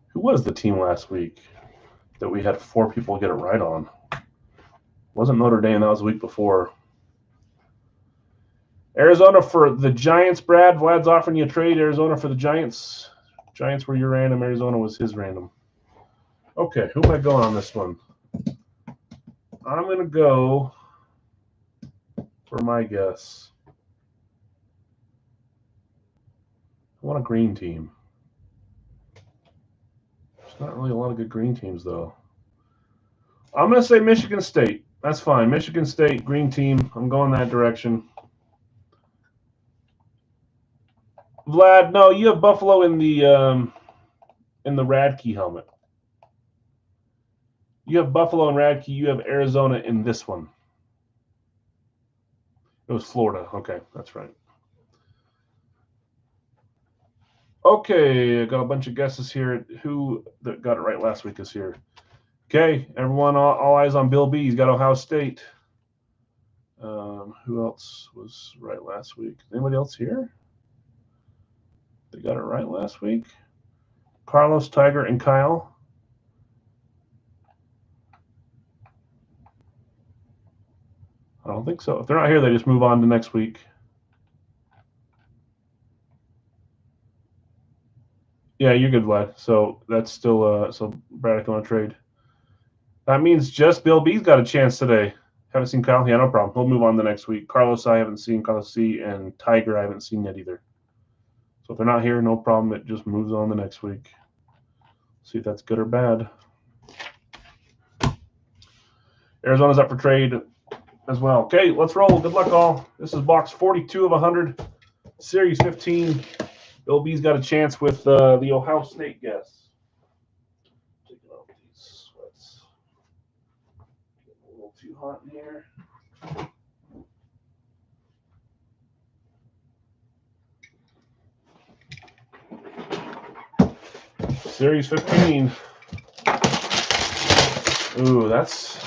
Who was the team last week that we had 4 people get it right on? It wasn't Notre Dame. That was the week before. Arizona for the Giants, Brad. Vlad's offering you a trade. Arizona for the Giants. Giants were your random. Arizona was his random. Okay, who am I going on this one? I'm going to go for my guess. I want a green team. There's not really a lot of good green teams, though. I'm going to say Michigan State. That's fine. Michigan State, green team. I'm going that direction. Vlad, no, you have Buffalo in the Radke helmet. You have Buffalo and Radke. You have Arizona in this one. It was Florida. Okay, that's right. Okay, I got a bunch of guesses here. Who that got it right last week is here. Okay, everyone, all eyes on Bill B. He's got Ohio State. Who else was right last week? Anybody else here? They got it right last week. Carlos, Tiger, and Kyle. I don't think so. If they're not here, they just move on to next week. Yeah, you're good, Vlad. So that's still so Braddock on a trade. That means just Bill B's got a chance today. Haven't seen Kyle? Yeah, no problem. We'll move on to next week. Carlos, I haven't seen. Carlos C. and Tiger, I haven't seen yet either. So if they're not here, no problem. It just moves on the next week. See if that's good or bad. Arizona's up for trade as well. Okay, let's roll. Good luck, all. This is box 42 of 100, Series 15. Bill B's got a chance with the Ohio State guess. Taking off these sweats. Getting a little too hot in here. Series 15. Ooh, that's...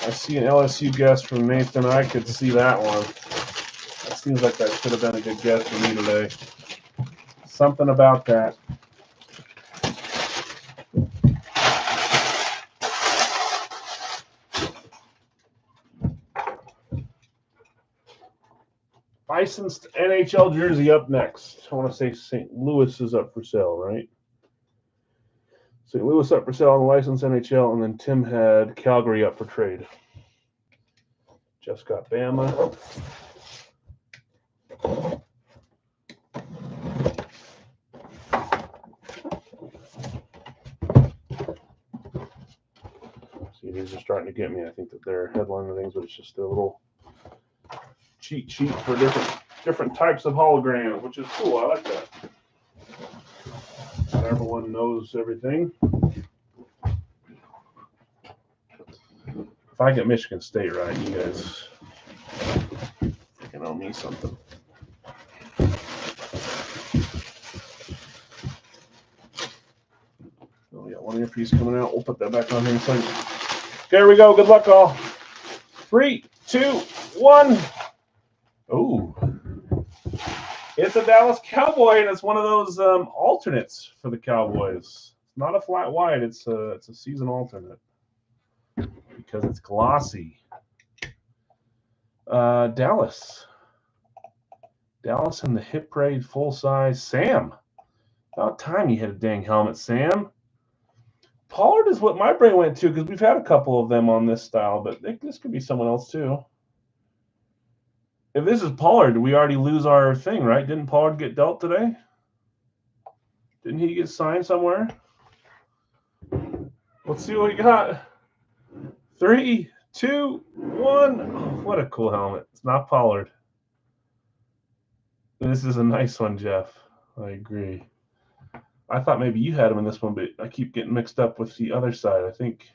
I see an LSU guess from Nathan. I could see that one. That seems like that should have been a good guess for me today. Something about that. Licensed NHL jersey up next. I want to say St. Louis is up for sale, right? St. Louis up for sale on the licensed NHL, and then Tim had Calgary up for trade. Jeff's got Bama. See, these are starting to get me. I think that they're headlining things, but it's just a little cheat sheet for different types of holograms, which is cool. I like that. Not everyone knows everything. If I get Michigan State right, you guys freaking owe me something. piece coming out. We'll put that back on here in a second. Here we go. Good luck, all. 3, 2, 1. Oh, it's a Dallas Cowboy, and it's one of those alternates for the Cowboys. It's not a flat white. It's a season alternate because it's glossy. Dallas in the hip parade, full size. Sam, about time you had a dang helmet, Sam. Pollard is what my brain went to because we've had a couple of them on this style, but this could be someone else too. If this is Pollard, we already lose our thing, right? Didn't Pollard get dealt today? Didn't he get signed somewhere? Let's see what we got. 3, 2, 1. Oh, what a cool helmet. It's not Pollard. This is a nice one, Jeff. I agree. I thought maybe you had him in this one, but I keep getting mixed up with the other side. I think.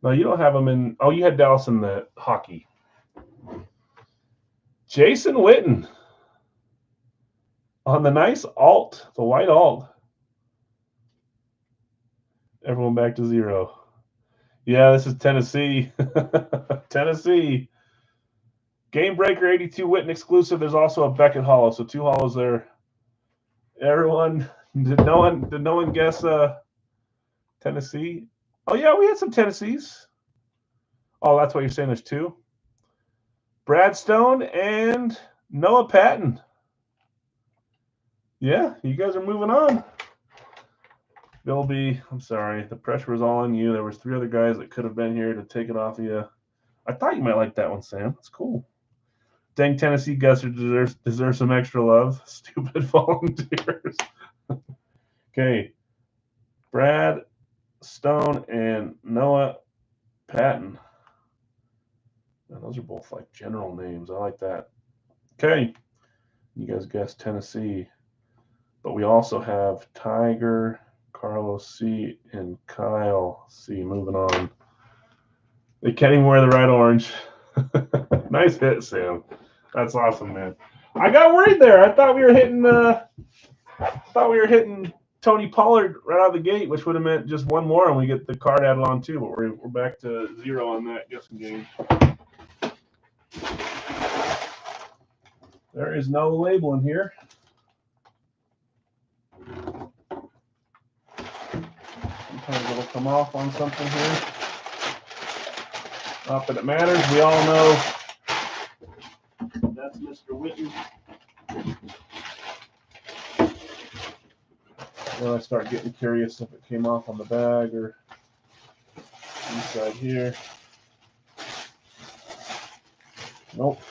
No, you don't have him in. Oh, you had Dallas in the hockey. Jason Witten on the nice alt, the white alt. Everyone back to 0. Yeah, this is Tennessee. Tennessee. Game Breaker 82 Witten exclusive. There's also a Beckett Hollow, so 2 hollows there. Everyone, did no one guess Tennessee? Oh yeah, we had some Tennessees. Oh, that's what you're saying. There's 2. Brad Stone and Noah Patton. Yeah, you guys are moving on. Bilby, I'm sorry. The pressure was all on you. There was 3 other guys that could have been here to take it off of you. I thought you might like that one, Sam. That's cool. Dang, Tennessee Gusser deserves some extra love. Stupid volunteers. Okay. Brad Stone and Noah Patton. Now, those are both like general names. I like that. Okay. You guys guessed Tennessee. But we also have Tiger, Carlos C, and Kyle C. Moving on. They can't even wear the right orange. Nice hit, Sam. That's awesome, man. I got worried there. I thought we were hitting Tony Pollard right out of the gate, which would have meant just one more and we get the card added on too, but we're back to 0 on that guessing game. There is no label in here. Sometimes it'll come off on something here. Not that it matters. We all know that's Mr. Witten. Then I start getting curious if it came off on the bag or inside here. Nope.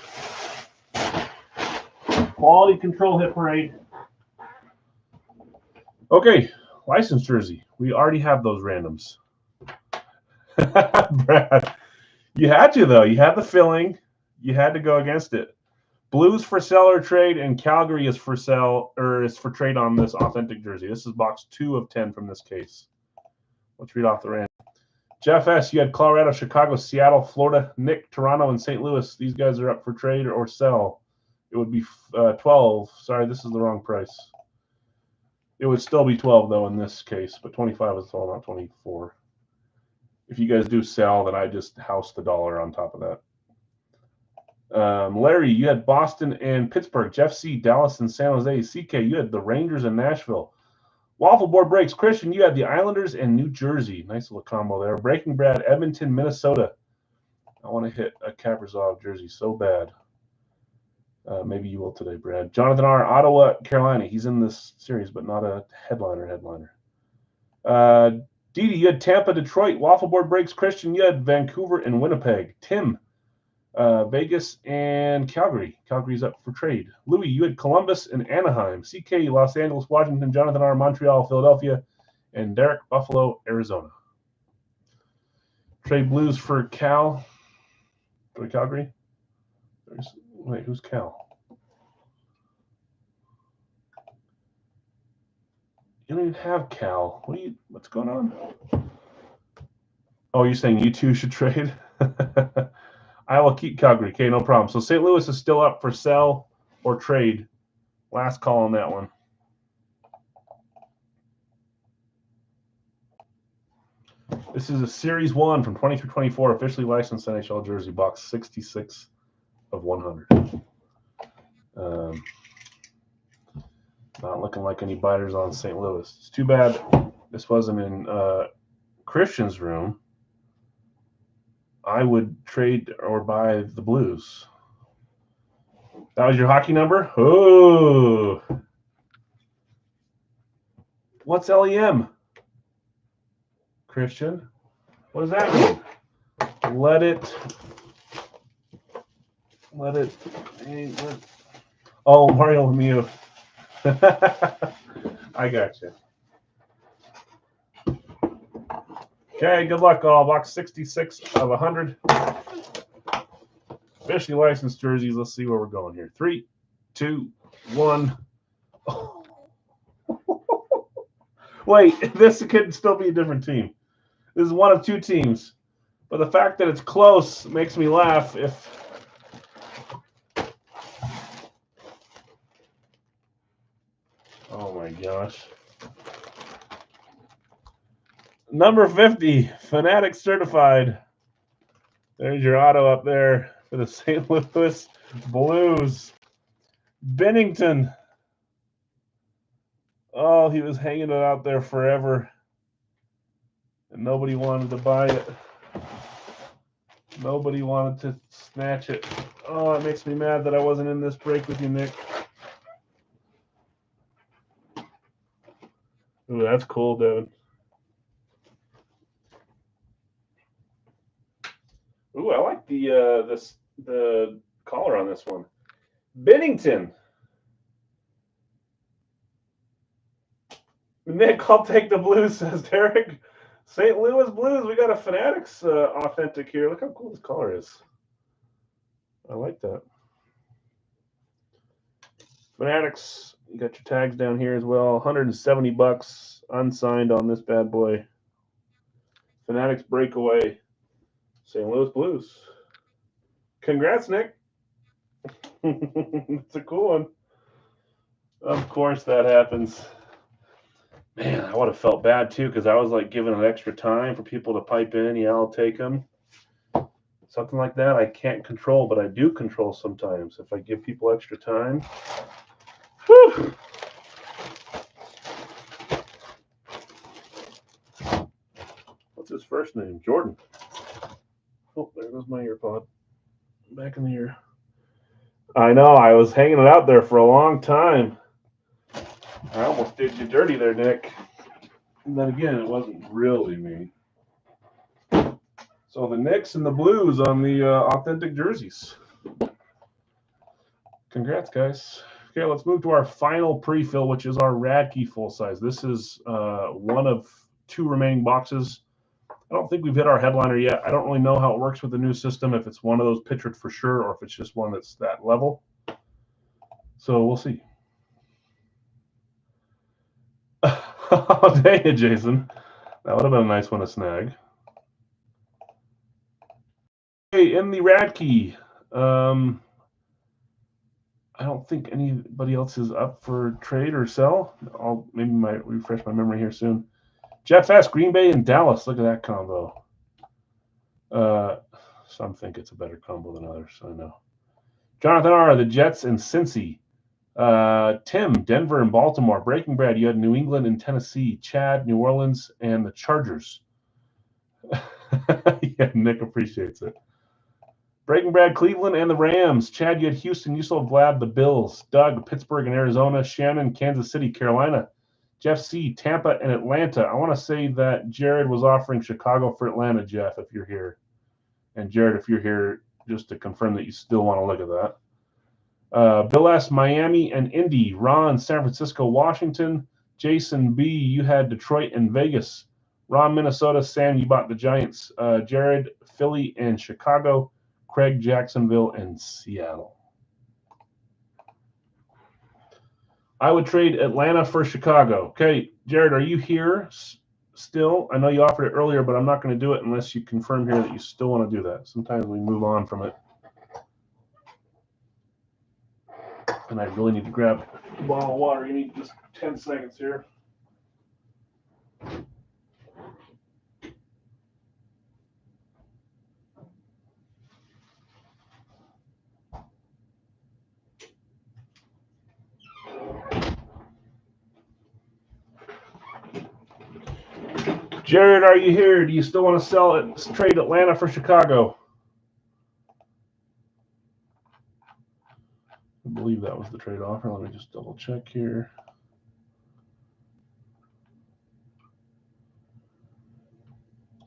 Quality control hit parade. Okay, license jersey. We already have those randoms. Brad, you had to though. You had the filling. You had to go against it. Blues for sell or trade, and Calgary is for sell or is for trade on this authentic jersey. This is box 2 of 10 from this case. Let's read off the random. Jeff S., you had Colorado, Chicago, Seattle, Florida, Nick, Toronto, and St. Louis. These guys are up for trade or sell. It would be 12. Sorry, this is the wrong price. It would still be 12, though, in this case, but 25 is all, not 24. If you guys do sell, then I just house the dollar on top of that. Larry, you had Boston and Pittsburgh. Jeff C., Dallas and San Jose. CK, you had the Rangers and Nashville. Waffle Board Breaks. Christian, you had the Islanders and New Jersey. Nice little combo there. Breaking Brad, Edmonton, Minnesota. I want to hit a Kaprizov jersey so bad. Maybe you will today, Brad. Jonathan R., Ottawa, Carolina. He's in this series, but not a headliner. Didi, you had Tampa, Detroit. Waffle Board Breaks. Christian, you had Vancouver and Winnipeg. Tim, Vegas and Calgary. Calgary's up for trade. Louis, you had Columbus and Anaheim. CK, Los Angeles, Washington. Jonathan R., Montreal, Philadelphia. And Derek, Buffalo, Arizona. Trade Blues for Cal. For Calgary. Wait, who's Cal? You don't even have Cal. What's going on? Oh, you're saying you two should trade? I will keep Calgary. Okay, no problem. So St. Louis is still up for sell or trade. Last call on that one. This is a Series 1 from 23-24, officially licensed NHL jersey, box 66 of 100. Not looking like any biters on St. Louis. It's too bad this wasn't in Christian's room. I would trade or buy the Blues. That was your hockey number? Oh. What's LEM? Christian? What does that mean? Let it. Oh, Mario Lemieux. I got you. Okay, good luck all. Box 66 of 100. Officially licensed jerseys. Let's see where we're going here. 3, 2, 1. Oh. Wait, this could still be a different team. This is one of two teams. But the fact that it's close makes me laugh if... Oh my gosh. Number 50, Fanatic Certified. There's your auto up there for the St. Louis Blues. Bennington. Oh, he was hanging it out there forever. And nobody wanted to buy it. Nobody wanted to snatch it. Oh, it makes me mad that I wasn't in this break with you, Nick. Ooh, that's cool, Devin. Ooh, I like the collar on this one. Bennington. Nick, I'll take the Blues, says Derek. St. Louis Blues. We got a Fanatics authentic here. Look how cool this collar is. I like that. Fanatics. You got your tags down here as well. $170 unsigned on this bad boy. Fanatics breakaway. St. Louis Blues. Congrats, Nick. It's a cool one. Of course that happens. Man, I would have felt bad too because I was like giving an extra time for people to pipe in. Yeah, I'll take them. Something like that I can't control, but I do control sometimes. If I give people extra time. Whew. What's his first name? Jordan. Oh, there goes my earpod. Back in the ear. I know. I was hanging it out there for a long time. I almost did you dirty there, Nick. And then again, it wasn't really me. So the Knicks and the Blues on the authentic jerseys. Congrats, guys. Okay, let's move to our final pre-fill, which is our Radke full size. This is one of two remaining boxes. I don't think we've hit our headliner yet. I don't really know how it works with the new system, if it's one of those pictured for sure or if it's just one that's that level. So we'll see. Oh, dang it, Jason. That would have been a nice one to snag. Okay, in the Radke, I don't think anybody else is up for trade or sell. I'll maybe refresh my memory here soon. Jeff S., Green Bay and Dallas. Look at that combo. Some think it's a better combo than others. I know. Jonathan R., the Jets and Cincy. Tim, Denver and Baltimore. Breaking Brad, you had New England and Tennessee. Chad, New Orleans, and the Chargers. Yeah, Nick appreciates it. Breaking Brad, Cleveland and the Rams. Chad, you had Houston. You still have Vlad, the Bills. Doug, Pittsburgh and Arizona. Shannon, Kansas City, Carolina. Jeff C., Tampa and Atlanta. I want to say that Jared was offering Chicago for Atlanta, Jeff, if you're here. And Jared, if you're here, just to confirm that you still want to look at that. Bill S., Miami and Indy. Ron, San Francisco, Washington. Jason B., you had Detroit and Vegas. Ron, Minnesota. Sam, you bought the Giants. Jared, Philly and Chicago. Craig, Jacksonville and Seattle. I would trade Atlanta for Chicago. Okay, Jared, are you here still? I know you offered it earlier, but I'm not going to do it unless you confirm here that you still want to do that. Sometimes we move on from it. And I really need to grab a bottle of water. You need just 10 seconds here. Jared, are you here? Do you still want to sell it? Trade Atlanta for Chicago? I believe that was the trade offer. Let me just double check here.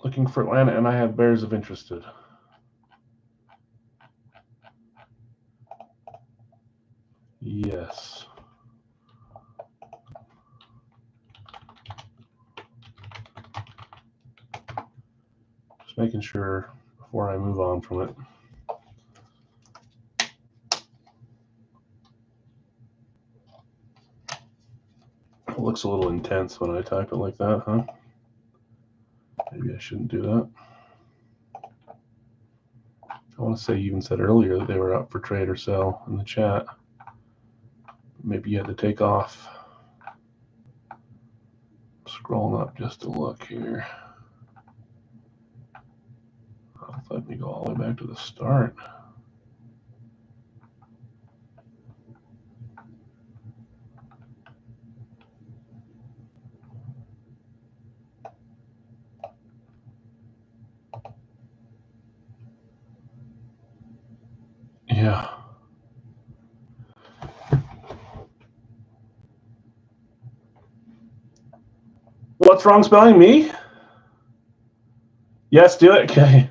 Looking for Atlanta, and I have Bears of interested. Yes. Just making sure before I move on from it. It looks a little intense when I type it like that, huh? Maybe I shouldn't do that. I want to say you even said earlier that they were up for trade or sell in the chat. Maybe you had to take off. Scrolling up just to look here. Let me go all the way back to the start. Yeah. What's wrong spelling me? Yes, do it. Okay.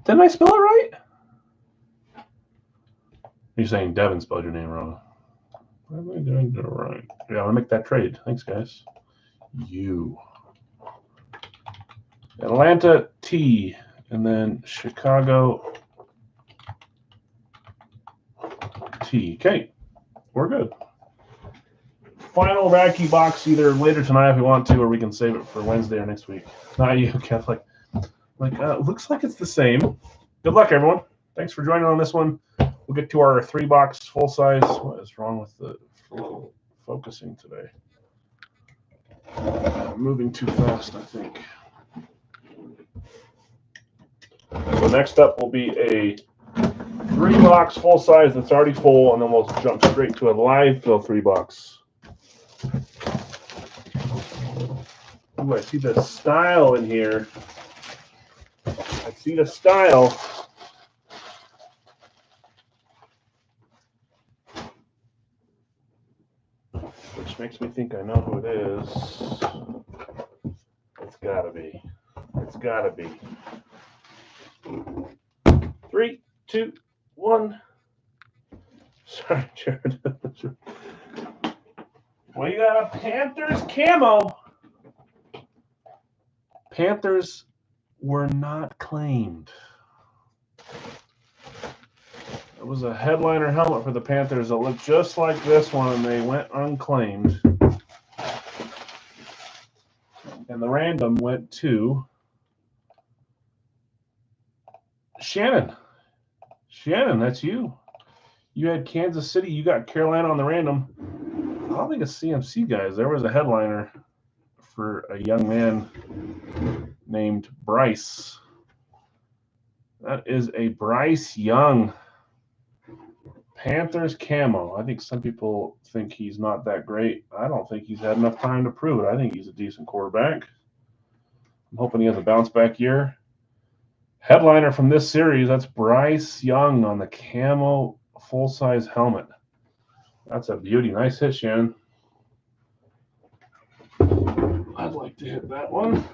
Didn't I spell it right? You're saying Devin spelled your name wrong. What am I doing it right? Yeah, I want to make that trade. Thanks, guys. You. Atlanta T. And then Chicago T. Okay. We're good. Final Racky box either later tonight if we want to, or we can save it for Wednesday or next week. Not you, Catholic. Looks like it's the same. Good luck, everyone. Thanks for joining on this one. We'll get to our 3-box full size. What is wrong with the focusing today? I'm moving too fast, I think. So next up will be a 3-box full size that's already full, and then we'll jump straight to a live fill 3-box. Ooh, I see the style in here. I see the style. Which makes me think I know who it is. It's gotta be. It's gotta be. 3, 2, 1. Sorry, Jared. We got a Panthers camo. Panthers were not claimed. It was a headliner helmet for the Panthers that looked just like this one, and they went unclaimed. And the random went to Shannon. Shannon, that's you. You had Kansas City. You got Carolina on the random. I don't think it's CMC, guys. There was a headliner for a young man named Bryce. That is a Bryce Young. Panthers camo. I think some people think he's not that great. I don't think he's had enough time to prove it. I think he's a decent quarterback. I'm hoping he has a bounce back year. Headliner from this series, that's Bryce Young on the camo full-size helmet. That's a beauty. Nice hit, Shannon. I'd like to hit that one.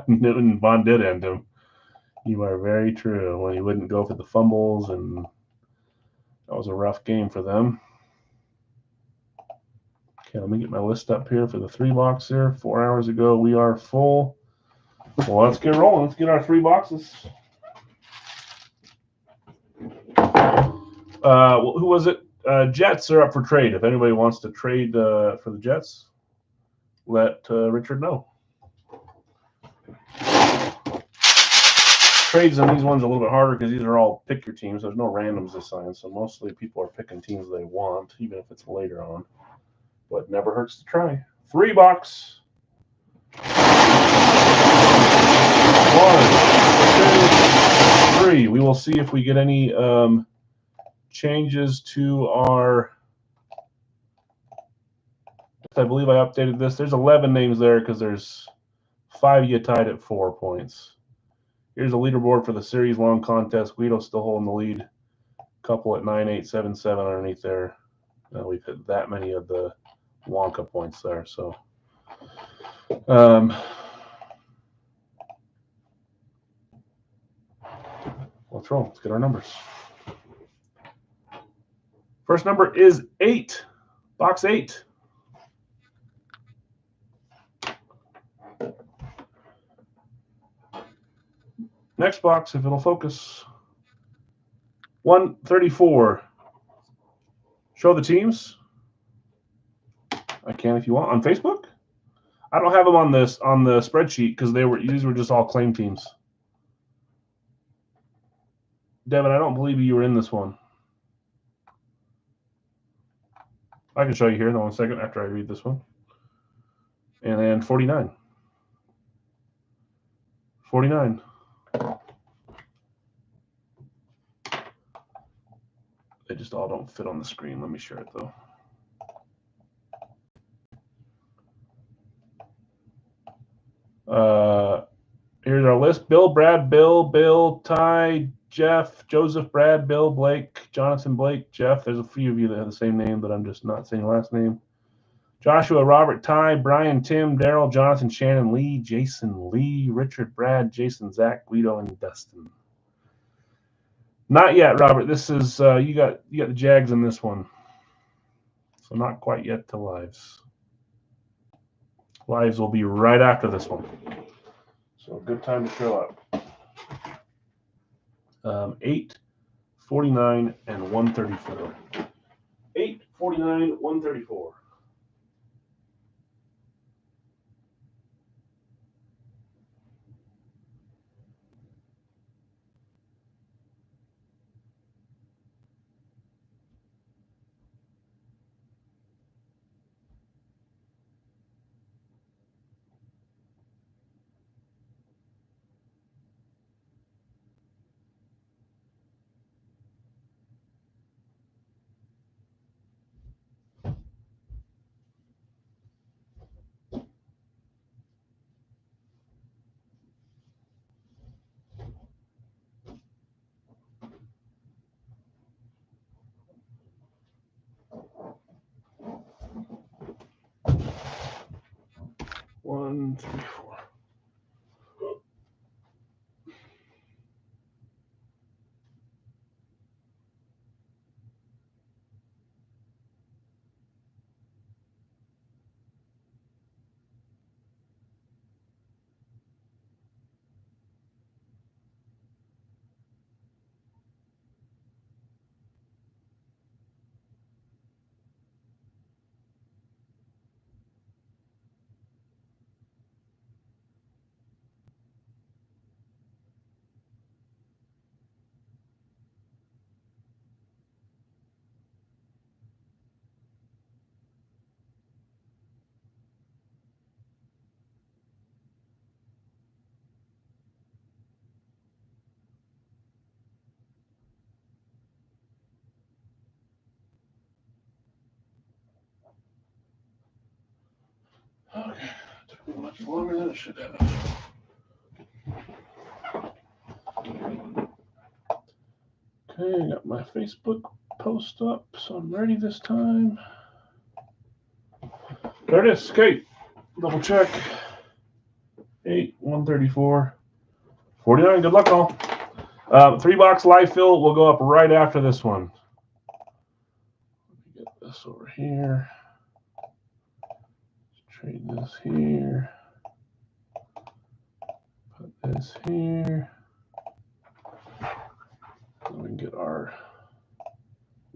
Newton Vaughn did end him. You are very true. When he wouldn't go for the fumbles, and that was a rough game for them. Okay, let me get my list up here for the 3-box here. 4 hours ago, we are full. Well, let's get rolling. Let's get our 3 boxes. Who was it? Jets are up for trade. If anybody wants to trade for the Jets, let Richard know. Trades on these ones are a little bit harder because these are all pick your teams. There's no randoms assigned, so mostly people are picking teams they want, even if it's later on. But it never hurts to try. 3-box. 1, 2, 3. We will see if we get any changes to our I believe I updated this. There's 11 names there because there's 5 of you tied at 4 points. Here's a leaderboard for the series-long contest. Guido's still holding the lead. Couple at 9, 8, 7, 7 underneath there. We've hit that many of the Wonka points there. So, let's roll. Let's get our numbers. First number is 8. Box 8. Next box, if it'll focus. 134. Show the teams. I can if you want. On Facebook? I don't have them on the spreadsheet because these were just all claim teams. Devin, I don't believe you were in this one. I can show you here in 1 second after I read this one. And then 49. 49. They just all don't fit on the screen. Let me share it, though. Here's our list. Bill, Brad, Bill, Ty, Jeff, Joseph, Brad, Bill, Blake, Jonathan, Blake, Jeff. There's a few of you that have the same name, but I'm just not saying your last name. Joshua, Robert, Ty, Brian, Tim, Daryl, Jonathan, Shannon, Lee, Jason, Lee, Richard, Brad, Jason, Zach, Guido, and Dustin. Not yet, Robert. This is you got the Jags in this one, so not quite yet to lives. Lives will be right after this one, so good time to show up. 8, 49, and 134. 8, 49, 134. One, 3, 4. Okay, took me much longer than it should have. Okay, I got my Facebook post up, so I'm ready this time. There it is. Okay, double check. 8, 134, 49. Good luck, all. 3-box live fill will go up right after this one. Let me get this over here. Trade this here. Put this here. And we can get our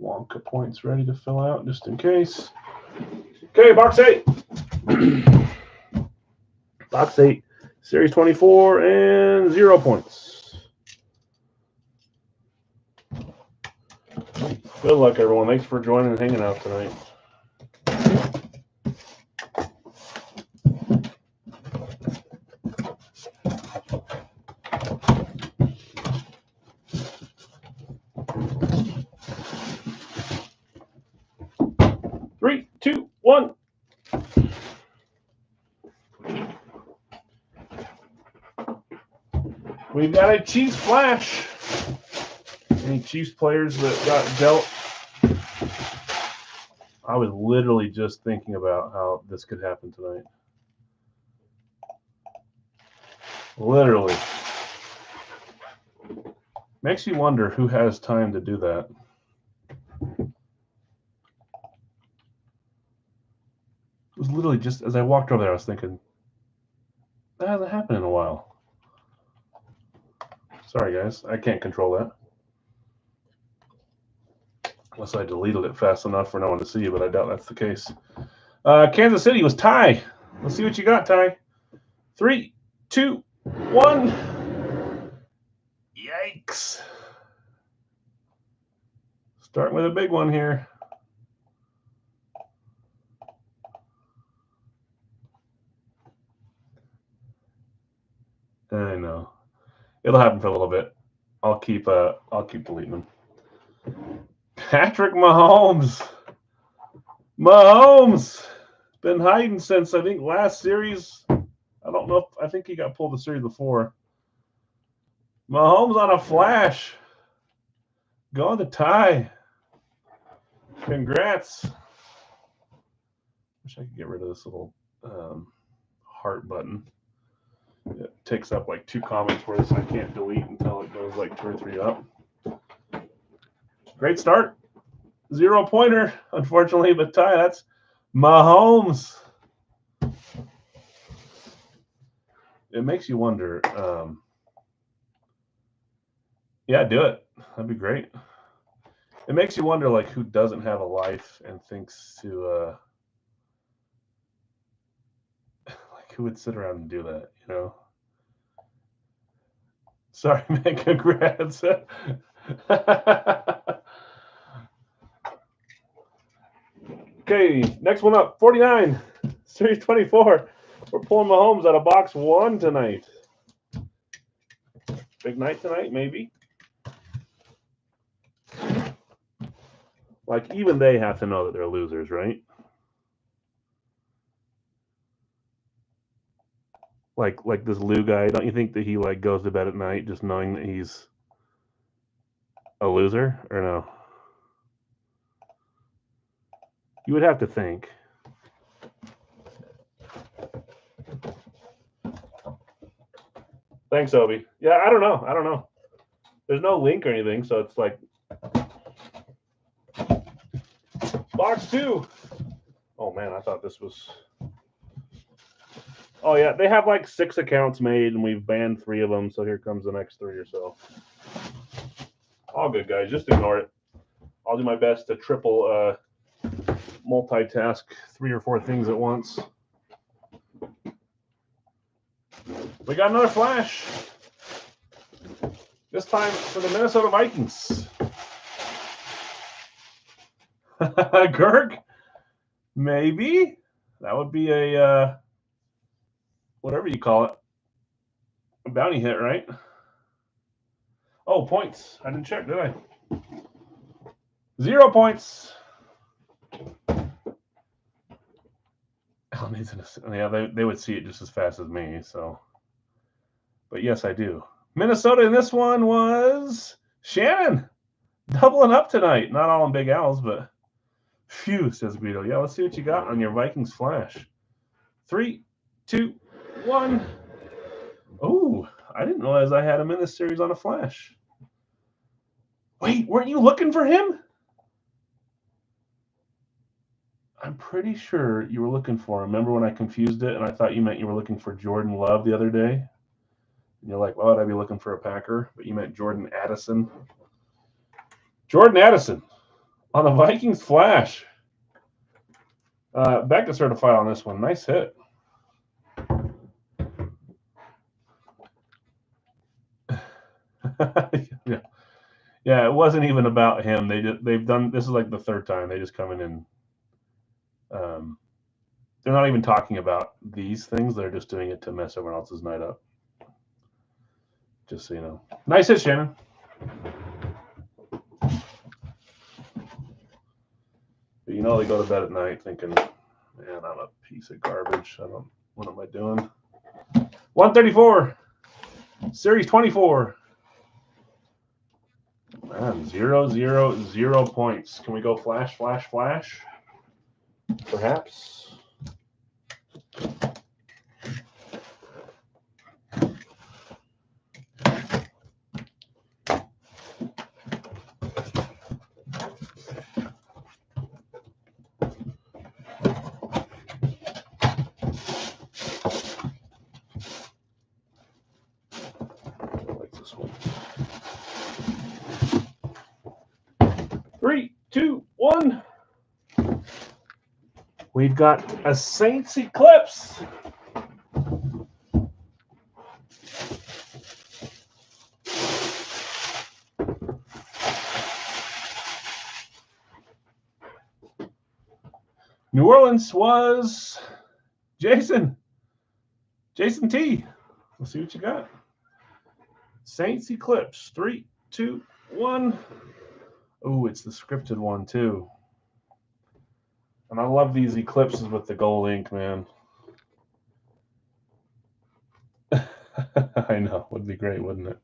Wonka points ready to fill out just in case. Okay, box 8. Box 8, Series 24 and 0 points. Good luck, everyone. Thanks for joining and hanging out tonight. Three, two, one. We've got a Chiefs flash. Any Chiefs players that got dealt? I was literally just thinking about how this could happen tonight. Literally. Makes you wonder who has time to do that. It was literally just as I walked over there, I was thinking, that hasn't happened in a while. Sorry, guys. I can't control that. Unless I deleted it fast enough for no one to see, but I doubt that's the case. Kansas City was Ty. Let's see what you got, Ty. 3, 2, 1. Yikes. Starting with a big one here. I know. It'll happen for a little bit. I'll keep deleting them. Patrick Mahomes. Mahomes been hiding since I think last series. I don't know if I think he got pulled the series before. Mahomes on a flash. Going to Ty. Congrats. Wish I could get rid of this little heart button. It takes up like 2 comments worth, so I can't delete until it goes like 2 or 3 up. Great start. 0-pointer, unfortunately, but Ty, that's Mahomes. It makes you wonder. Yeah, do it. That'd be great. It makes you wonder, like, who doesn't have a life and thinks to, like, who would sit around and do that, you know? Sorry, man. Congrats. Okay, next one up, 49, Series 24. We're pulling Mahomes out of box 1 tonight. Big night tonight, maybe. Like, even they have to know that they're losers, right? Like this Lou guy, don't you think that he, like, goes to bed at night just knowing that he's a loser, or no? You would have to think. Thanks, Obi. Yeah, I don't know. There's no link or anything, so it's like box 2. Oh man, I thought this was. Oh yeah, they have like 6 accounts made, and we've banned 3 of them. So here comes the next 3 or so. All good, guys. Just ignore it. I'll do my best to triple multitask 3 or 4 things at once. We got another flash. This time for the Minnesota Vikings. Kirk? Maybe. That would be a, whatever you call it, a bounty hit, right? Oh, points. I didn't check, did I? 0 points. Yeah, they would see it just as fast as me, so. But yes, I do. Minnesota in this one was Shannon. Doubling up tonight. Not all in Big Al's, but phew, says Guido. Yeah, let's see what you got on your Vikings flash. 3, 2, 1. Oh, I didn't realize I had him in this series on a flash. Wait, weren't you looking for him? I'm pretty sure you were looking for him. Remember when I confused it and I thought you meant you were looking for Jordan Love the other day? And you're like, why would I be looking for a Packer? But you meant Jordan Addison. Jordan Addison on the Vikings flash. Back to certified on this one. Nice hit. Yeah, it wasn't even about him. They've done this is like the 3rd time they just come in and they're not even talking about these things. They're just doing it to mess everyone else's night up. Just so you know. Nice hit, Shannon. But you know they go to bed at night thinking, man, I'm a piece of garbage. What am I doing? 134. Series 24. Man, 0, 0, 0 points. Can we go flash, flash, flash? Perhaps. I like this one. 3, 2, 1. We've got a Saints Eclipse. New Orleans was Jason T. Let's see what you got. Saints Eclipse. 3, 2, 1. Oh, it's the scripted one too. And I love these eclipses with the gold ink, man. I know. Would be great, wouldn't it?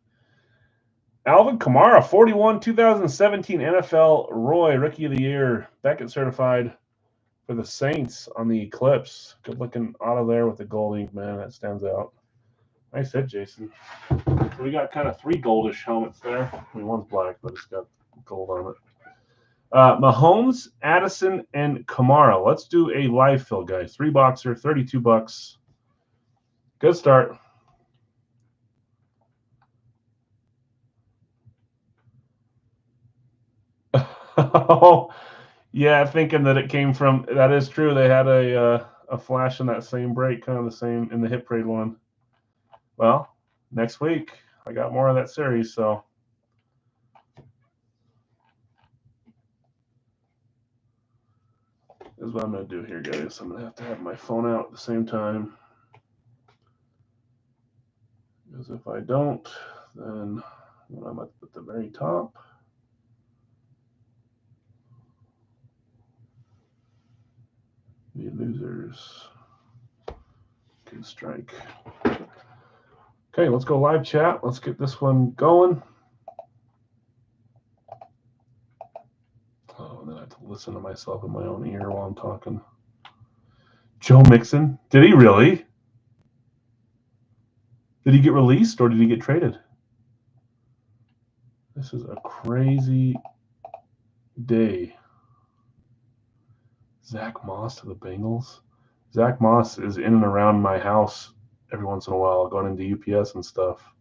Alvin Kamara, 41, 2017 NFL Roy, Rookie of the Year. Beckett certified for the Saints on the Eclipse. Good looking auto there with the gold ink, man. That stands out. Nice hit, Jason. So we got kind of 3 goldish helmets there. I mean, one's black, but it's got gold on it. Mahomes, Addison, and Kamara. Let's do a live fill, guys. 3-boxer, $32. Good start. Oh, yeah, thinking that it came from. That is true. They had a flash in that same break, kind of the same in the hit parade one. Well, next week I got more of that series, so. This is what I'm going to do here, guys. I'm going to have my phone out at the same time. Because if I don't, then I'm at the very top. The losers can strike. Okay, let's go live chat. Let's get this one going. Oh, and then I have to listen to myself in my own ear while I'm talking. Joe Mixon? Did he really? Did he get released or did he get traded? This is a crazy day. Zach Moss to the Bengals. Zach Moss is in and around my house every once in a while, going into UPS and stuff.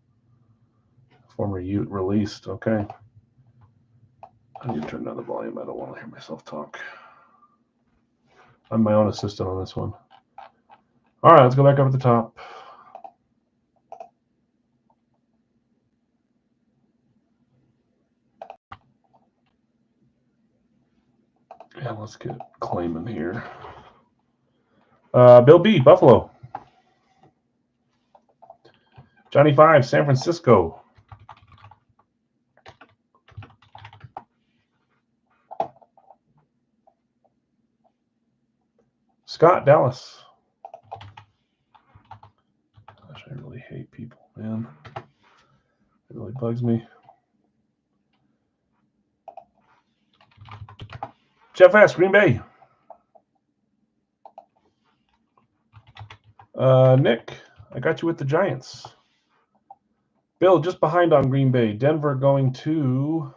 Former Ute released. Okay. I need to turn down the volume. I don't want to hear myself talk. I'm my own assistant on this one. All right, let's go back up at the top. Yeah, let's get claiming here. Bill B, Buffalo. Johnny 5, San Francisco. Scott, Dallas. Gosh, I really hate people, man. It really bugs me. Jeff S, Green Bay. Nick, I got you with the Giants. Bill, just behind on Green Bay. Denver going to,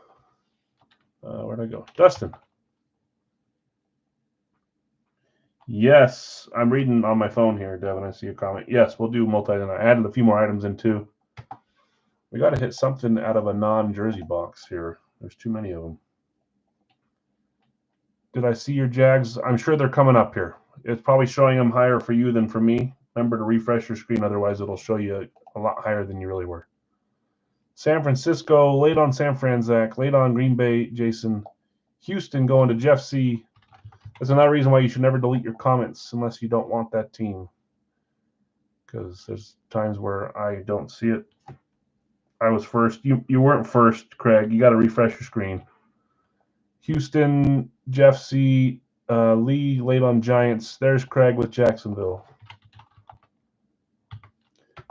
where'd I go? Dustin. Yes, I'm reading on my phone here, Devin. I see a comment. Yes, we'll do multi. I added a few more items in too. We got to hit something out of a non-jersey box here. There's too many of them. Did I see your Jags? I'm sure they're coming up here. It's probably showing them higher for you than for me. Remember to refresh your screen, otherwise it'll show you a lot higher than you really were. San Francisco, late on San Fran, Zach. Late on Green Bay, Jason. Houston going to Jeff C. That's another reason why you should never delete your comments unless you don't want that team. Because there's times where I don't see it. I was first. You weren't first, Craig. You got to refresh your screen. Houston, Jeff C. Lee, late on Giants. There's Craig with Jacksonville.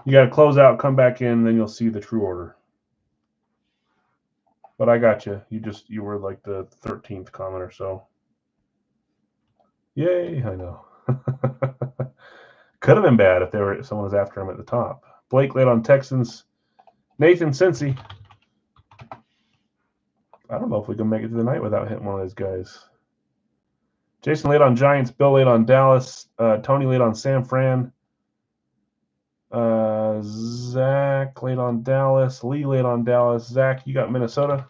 You got to close out, come back in, then you'll see the true order. But I got you. You were like the 13th commenter, so. Yay, I know. Could have been bad if someone was after him at the top. Blake laid on Texans. Nathan Cincy. I don't know if we can make it to the night without hitting one of those guys. Jason laid on Giants. Bill laid on Dallas. Tony laid on San Fran. Zach laid on Dallas. Lee laid on Dallas. Zach, you got Minnesota.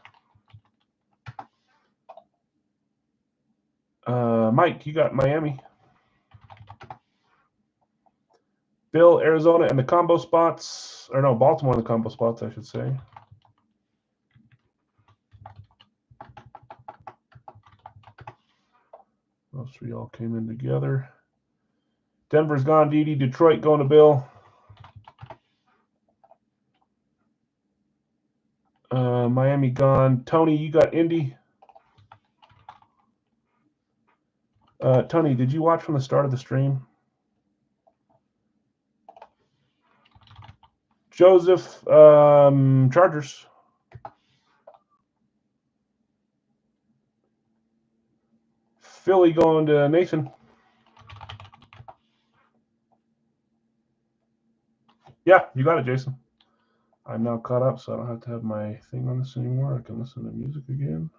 Mike, you got Miami. Bill, Arizona, and the combo spots. Or no, Baltimore in the combo spots, I should say. Those three all came in together. Denver's gone, Didi. Detroit going to Bill. Miami gone. Tony, you got Indy. Tony, did you watch from the start of the stream? Joseph, Chargers. Philly going to Nathan. Yeah, you got it, Jason. I'm now caught up, so I don't have to have my thing on this anymore. I can listen to music again.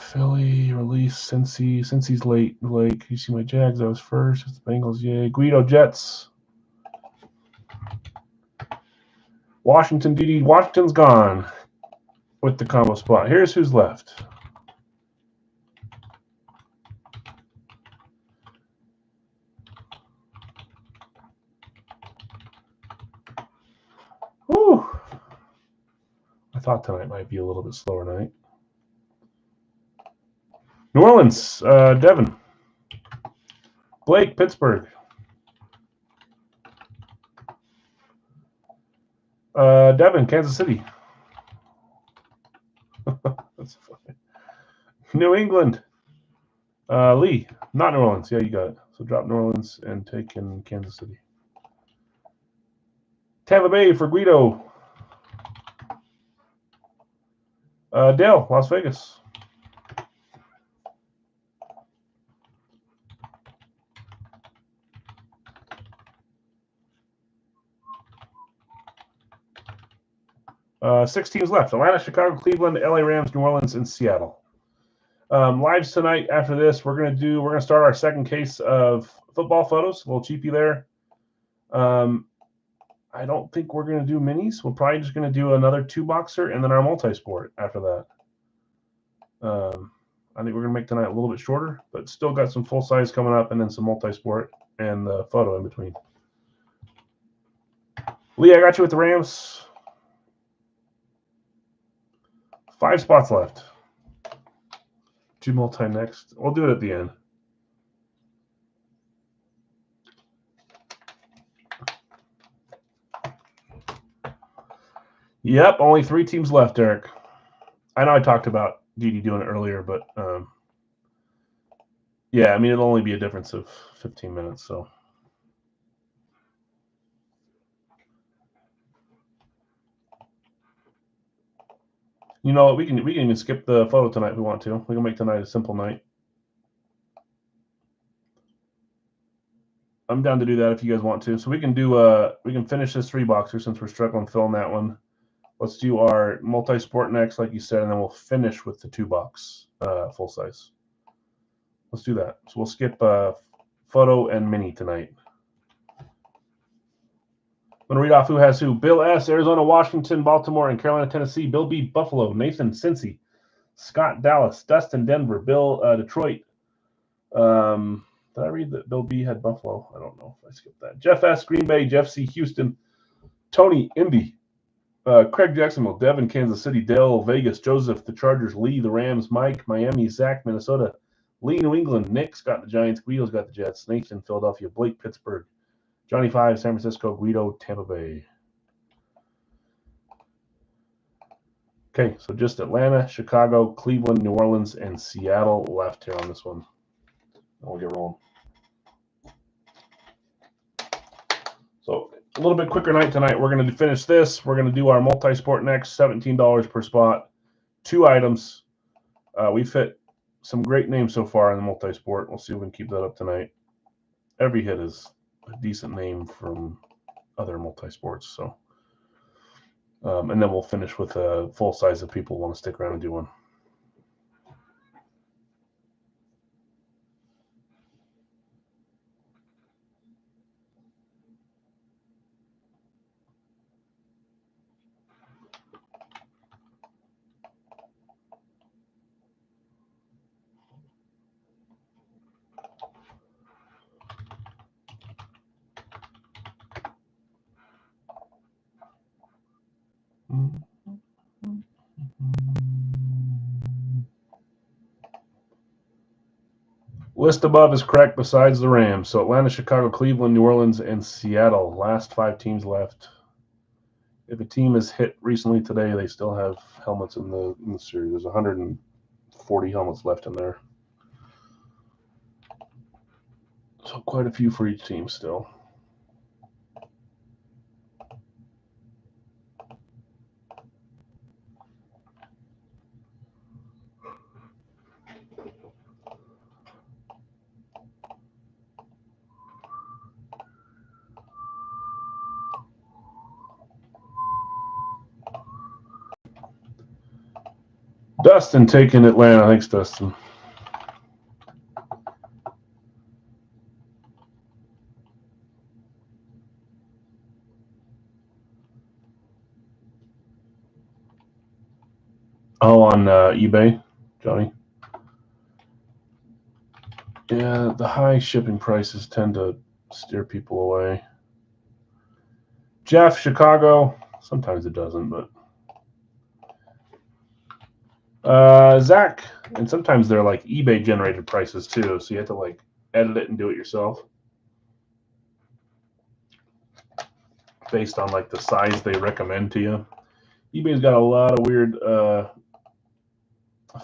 Philly release Cincy. Cincy's late. Blake, you see my Jags? I was first. It's the Bengals. Yay. Guido Jets. Washington DD. Washington's gone with the combo spot. Here's who's left. Whew. I thought tonight might be a little bit slower night. New Orleans, Devin. Blake, Pittsburgh. Devin, Kansas City. That's funny. New England. Lee, not New Orleans. Yeah, you got it. So drop New Orleans and take in Kansas City. Tampa Bay for Guido. Dale, Las Vegas. Six teams left. Atlanta, Chicago, Cleveland, LA Rams, New Orleans, and Seattle. Lives tonight after this, we're gonna start our second case of football photos. A little cheapy there. I don't think we're gonna do minis. We're probably just gonna do another 2-boxer and then our multisport after that. I think we're gonna make tonight a little bit shorter, but still got some full size coming up and then some multisport and the photo in between. Lee, I got you with the Rams. 5 spots left. 2 multi next. We'll do it at the end. Yep, only 3 teams left, Eric. I know I talked about Didi doing it earlier, but yeah, I mean, it'll only be a difference of 15 minutes, so. You know what? We can even skip the photo tonight if we want to. We can make tonight a simple night. I'm down to do that if you guys want to. So we can do we can finish this 3-boxer since we're struggling filling that one. Let's do our multi-sport next, like you said, and then we'll finish with the 2-box full size. Let's do that. So we'll skip photo and mini tonight. I'm going to read off who has who. Bill S., Arizona, Washington, Baltimore, and Carolina, Tennessee. Bill B., Buffalo. Nathan, Cincy. Scott, Dallas. Dustin, Denver. Bill, Detroit. Did I read that Bill B. had Buffalo? I don't know if I skipped that. Jeff S., Green Bay. Jeff C., Houston. Tony, Indy. Craig, Jacksonville. Devin, Kansas City. Dale, Vegas. Joseph, the Chargers. Lee, the Rams. Mike, Miami. Zach, Minnesota. Lee, New England. Nick's got the Giants. Guido's got the Jets. Nathan, Philadelphia. Blake, Pittsburgh. Johnny 5, San Francisco. Guido, Tampa Bay. Okay, so just Atlanta, Chicago, Cleveland, New Orleans, and Seattle left here on this one. And we'll get rolling. So a little bit quicker night tonight. We're going to finish this. We're going to do our multi-sport next, $17 per spot, 2 items. We've hit some great names so far in the multi-sport. We'll see if we can keep that up tonight. Every hit is a decent name from other multi-sports. So, and then we'll finish with a full size if people want to stick around and do one. List above is correct besides the Rams. So Atlanta, Chicago, Cleveland, New Orleans, and Seattle. Last 5 teams left. If a team has hit recently today, they still have helmets in the series. There's 140 helmets left in there. So quite a few for each team still. Dustin taking Atlanta. Thanks, Dustin. Oh, on eBay, Johnny? Yeah, the high shipping prices tend to steer people away. Jeff, Chicago. Sometimes it doesn't, but Zach, and sometimes they're like eBay generated prices too, so you have to like edit it and do it yourself based on like the size they recommend to you. eBay's got a lot of weird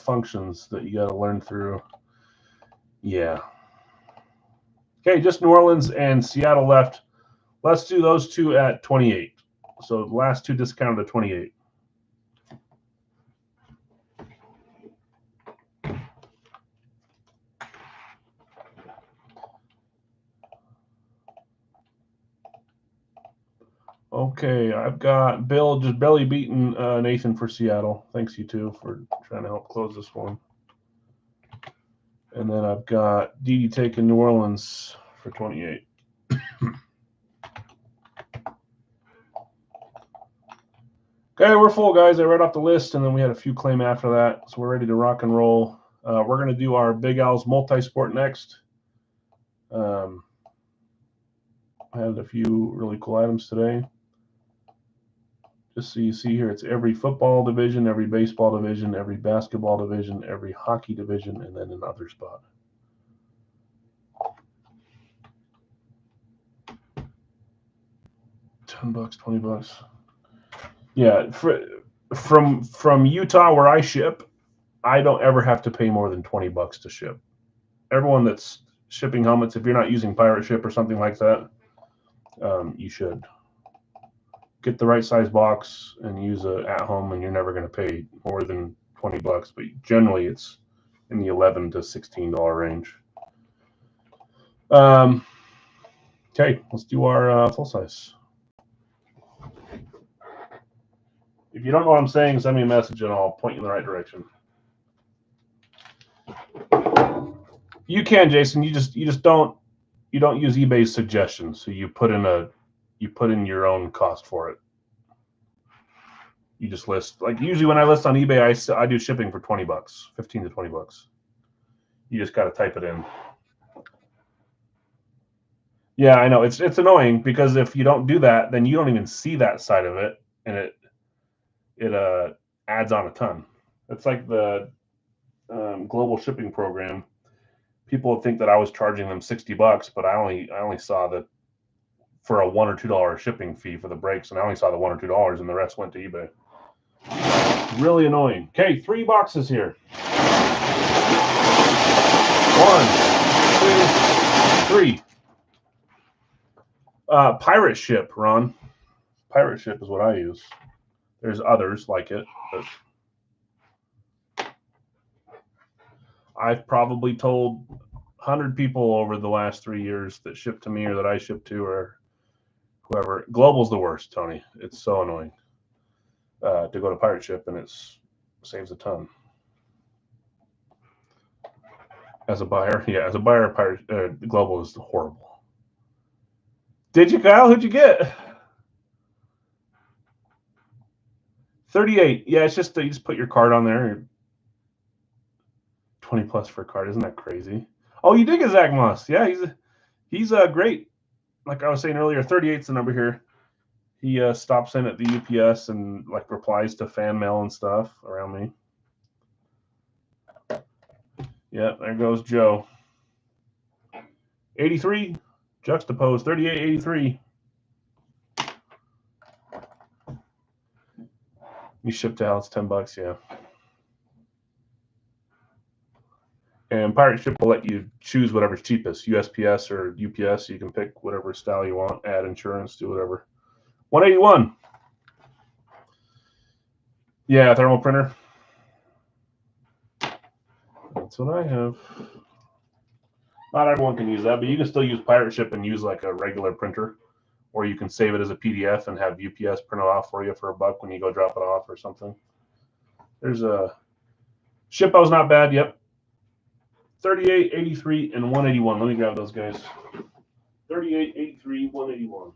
functions that you got to learn through. Yeah. Okay, just New Orleans and Seattle left. Let's do those 2 at 28. So the last 2 discounted at 28. Okay, I've got Bill just barely beating Nathan for Seattle. Thanks, you two, for trying to help close this one. And then I've got Dee taking New Orleans for 28. Okay, we're full, guys. I read off the list, and then we had a few claim after that, so we're ready to rock and roll. We're going to do our Big Al's multi-sport next. I had a few really cool items today. Just so you see here, it's every football division, every baseball division, every basketball division, every hockey division, and then another spot. $10, $20. Yeah, from Utah where I ship, I don't ever have to pay more than $20 to ship. Everyone that's shipping helmets, if you're not using Pirate Ship or something like that, you should get the right size box and use it at home, and you're never going to pay more than $20. But generally, it's in the $11 to $16 range. Okay, let's do our full size. If you don't know what I'm saying, send me a message and I'll point you in the right direction. You can, Jason. You just don't use eBay's suggestions. So you put in your own cost for it. You just list, like usually when I list on eBay, I do shipping for $20, $15 to $20. You just got to type it in. Yeah, I know it's annoying because if you don't do that, then you don't even see that side of it, and it adds on a ton. It's like the global shipping program. People would think that I was charging them $60, but I only saw that for a $1 or $2 shipping fee for the breaks, and I only saw the $1 or $2, and the rest went to eBay. Really annoying. Okay, 3 boxes here. 1, 2, 3. Pirate ship, Ron. Pirate ship is what I use. There's others like it, but I've probably told 100 people over the last 3 years that ship to me or that I ship to or whoever. Global's the worst, Tony. It's so annoying to go to pirate ship, and it saves a ton. As a buyer, yeah, as a buyer, pirate Global is horrible. Did you, Kyle? Who'd you get? 38. Yeah, it's just you just put your card on there. 20 plus for a card. Isn't that crazy? Oh, you did get Zach Moss. Yeah, he's great. Like I was saying earlier, 38's the number here. He stops in at the UPS and like replies to fan mail and stuff around me. Yeah, there goes Joe. 83, juxtaposed, 38, 83. You ship to Al, it's $10, yeah. And Pirate Ship will let you choose whatever's cheapest, USPS or UPS. You can pick whatever style you want, add insurance, do whatever. 181. Yeah, thermal printer. That's what I have. Not everyone can use that, but you can still use Pirate Ship and use like a regular printer. Or you can save it as a PDF and have UPS print it off for you for $1 when you go drop it off or something. There's a Shippo's not bad. Yep. 38, 83, and 181. Let me grab those guys. 38, 83, 181.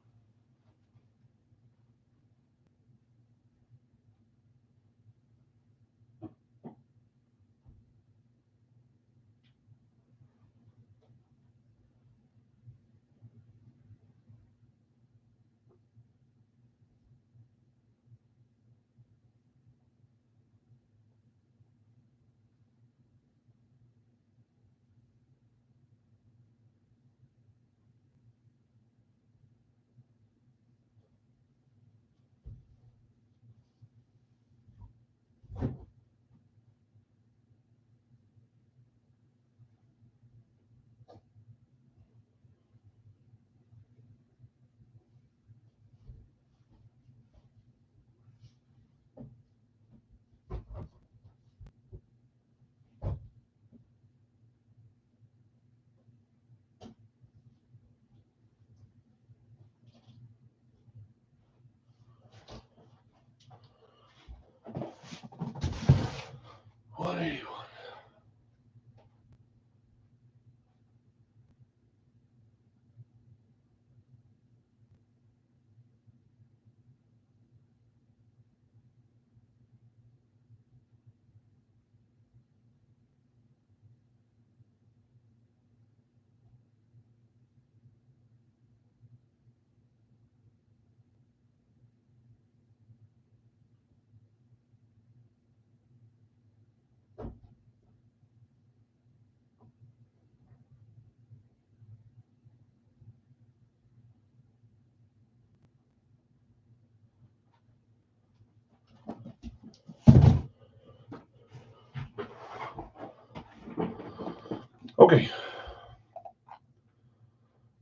Okay.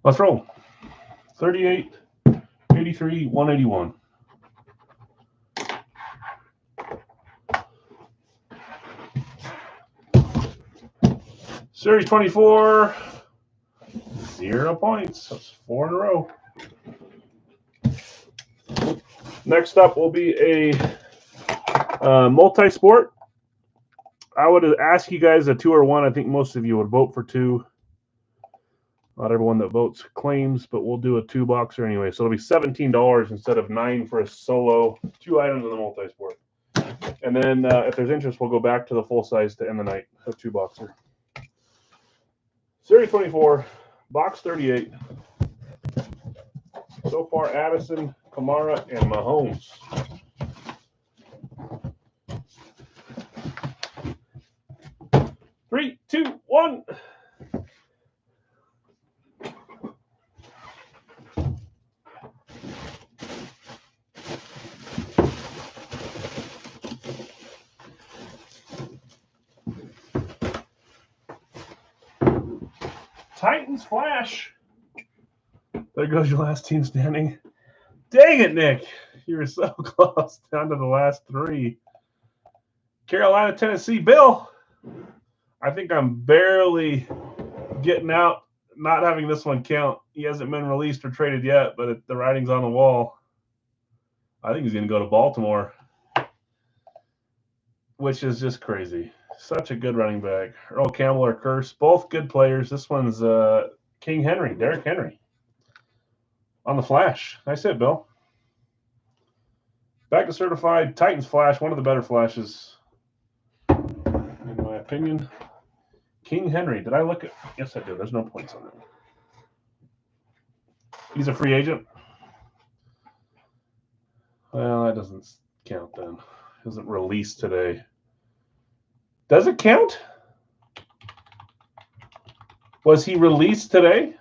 Let's roll. 38, 83, 181. Series 24, 0 points. That's 4 in a row. Next up will be a Multisport. I would ask you guys a 2 or 1. I think most of you would vote for 2. Not everyone that votes claims, but we'll do a 2 boxer anyway. So it'll be $17 instead of $9 for a solo. 2 items in the Multisport. And then if there's interest, we'll go back to the full size to end the night. A 2 boxer. Series 24, box 38. So far, Addison, Kamara, and Mahomes. Three, two, one. Titans flash. There goes your last team standing. Dang it, Nick. You were so close, down to the last 3. Carolina, Tennessee, Bill. I think I'm barely getting out, not having this one count. He hasn't been released or traded yet, but the writing's on the wall. I think he's going to go to Baltimore, which is just crazy. Such a good running back. Earl Campbell or Curse, both good players. This one's King Henry, Derrick Henry. On the flash. Nice hit, Bill. Back to certified Titans flash, one of the better flashes, in my opinion. King Henry. Did I look at? Yes, I did. There's no points on that. He's a free agent. Well, that doesn't count then. He wasn't released today. Does it count? Was he released today?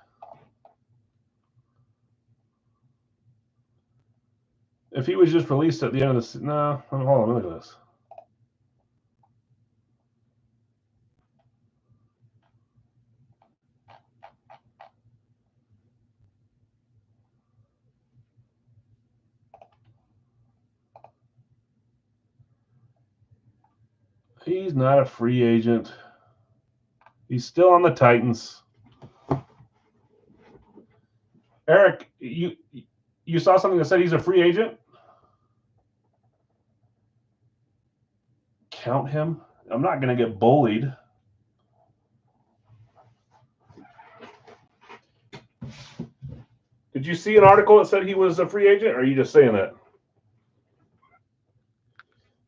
If he was just released at the end of this, no. Hold on, look at this. He's not a free agent. He's still on the Titans. Eric, you saw something that said he's a free agent? Count him? I'm not going to get bullied. Did you see an article that said he was a free agent, or are you just saying that?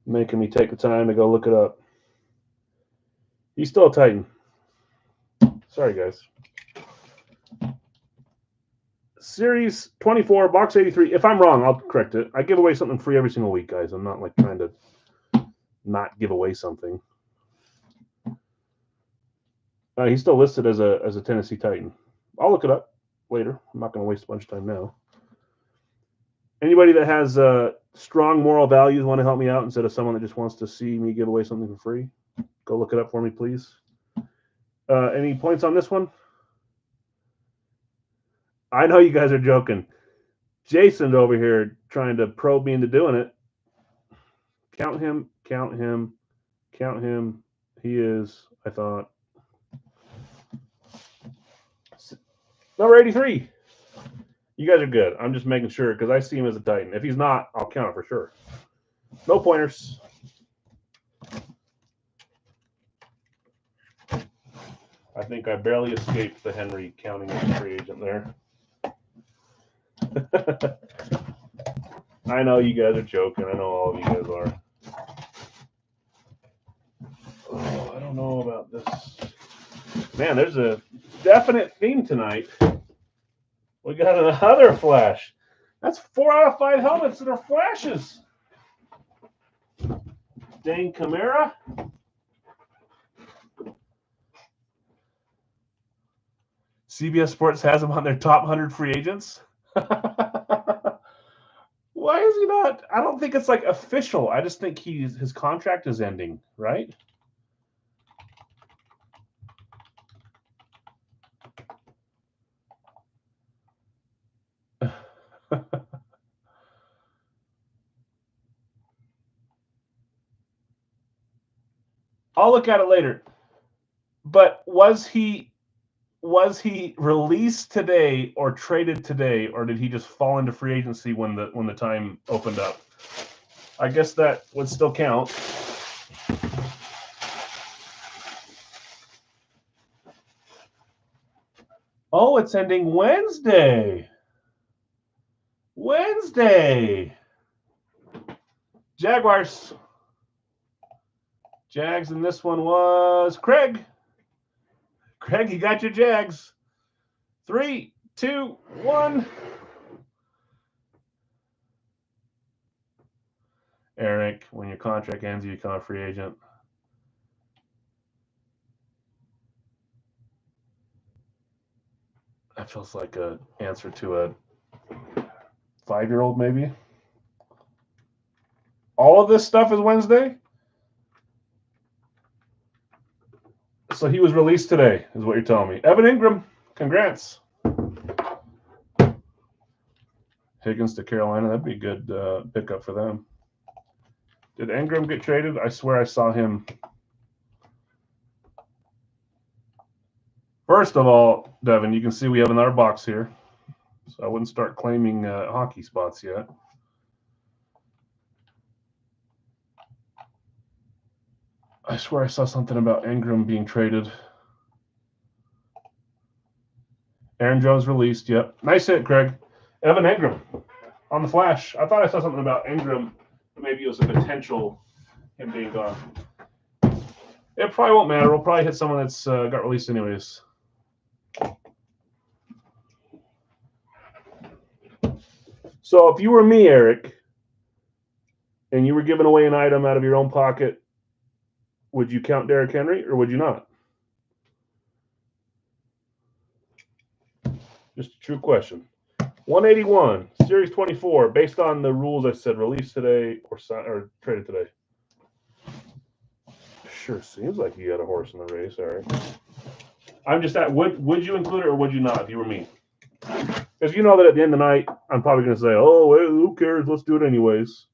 Making me take the time to go look it up. He's still a Titan. Sorry, guys. Series 24, box 83. If I'm wrong, I'll correct it. I give away something free every single week, guys. I'm not like trying to not give away something. He's still listed as a Tennessee Titan. I'll look it up later. I'm not going to waste a bunch of time now. Anybody that has strong moral values want to help me out instead of someone that just wants to see me give away something for free? Go look it up for me, please. Any points on this one? I know you guys are joking. Jason's over here trying to probe me into doing it. Count him, count him, count him. He is, I thought. Number 83. You guys are good. I'm just making sure because I see him as a Titan. If he's not, I'll count it for sure. No pointers. I think I barely escaped the Henry counting as a free agent there. I know you guys are joking. I know all of you guys are. Oh, I don't know about this. Man, there's a definite theme tonight. We got another flash. That's 4 out of 5 helmets that are flashes. Dane Kamara. CBS Sports has him on their top 100 free agents. Why is he not? I don't think it's like official. I just think his contract is ending, right? I'll look at it later. But was he released today or traded today, or did he just fall into free agency when the time opened up? I guess that would still count. Oh, it's ending Wednesday. Wednesday. Jaguars. Jags, and this one was Craig. Craig, you got your Jags. 3, 2, 1. Eric, when your contract ends, you become a free agent. That feels like an answer to a 5-year-old, maybe. All of this stuff is Wednesday? So he was released today, is what you're telling me. Evan Ingram, Congrats. Higgins to Carolina. That'd be a good pickup for them. Did Ingram get traded? I swear I saw him. First of all, Devin, you can see we have another box here. So I wouldn't start claiming hockey spots yet. I swear I saw something about Ingram being traded. Aaron Jones released. Yep. Nice hit, Craig. Evan Ingram on the flash. I thought I saw something about Ingram. Maybe it was a potential him being gone. It probably won't matter. We'll probably hit someone that's got released anyways. So if you were me, Eric, and you were giving away an item out of your own pocket, would you count Derrick Henry or would you not? Just a true question. 181, Series 24, based on the rules I said, released today or traded today. Sure seems like you got a horse in the race, Eric. I'm just at, would you include it or would you not if you were me? Because you know that at the end of the night, I'm probably going to say, oh, well, who cares? Let's do it anyways.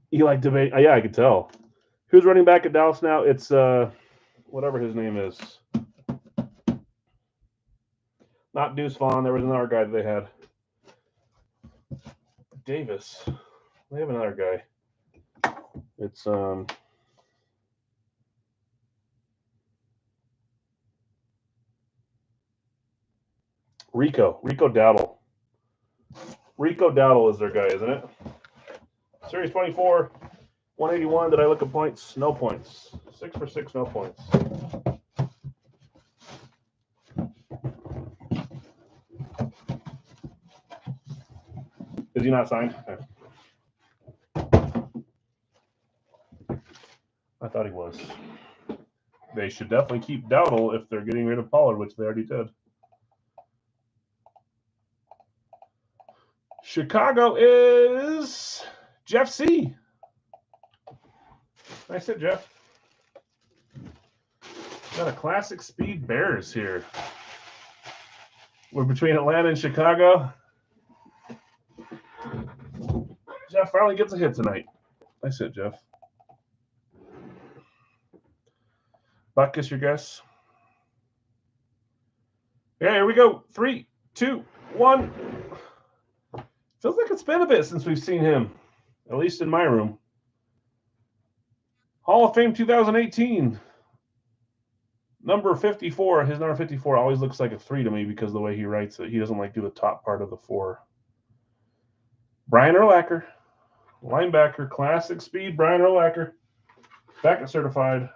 You like debate? Yeah, I could tell. Who's running back at Dallas now? It's whatever his name is. Not Deuce Vaughn. There was another guy that they had. Davis. They have another guy. It's Rico Dowdle. Rico Dowdle is their guy, isn't it? Series 24, 181. Did I look at points? No points. 6 for 6, no points. Is he not signed? Okay. I thought he was. They should definitely keep Dowdle if they're getting rid of Pollard, which they already did. Chicago is Jeff C. Nice hit, Jeff. Got a classic speed Bears here. We're between Atlanta and Chicago. Jeff finally gets a hit tonight. Nice hit, Jeff. Buckus, your guess? Yeah, here we go. 3, 2, 1. Feels like it's been a bit since we've seen him, at least in my room. Hall of Fame 2018. Number 54. His number 54 always looks like a 3 to me because of the way he writes it. He doesn't like do the top part of the 4. Brian Urlacher. Linebacker. Classic speed. Brian Urlacher. Back certified.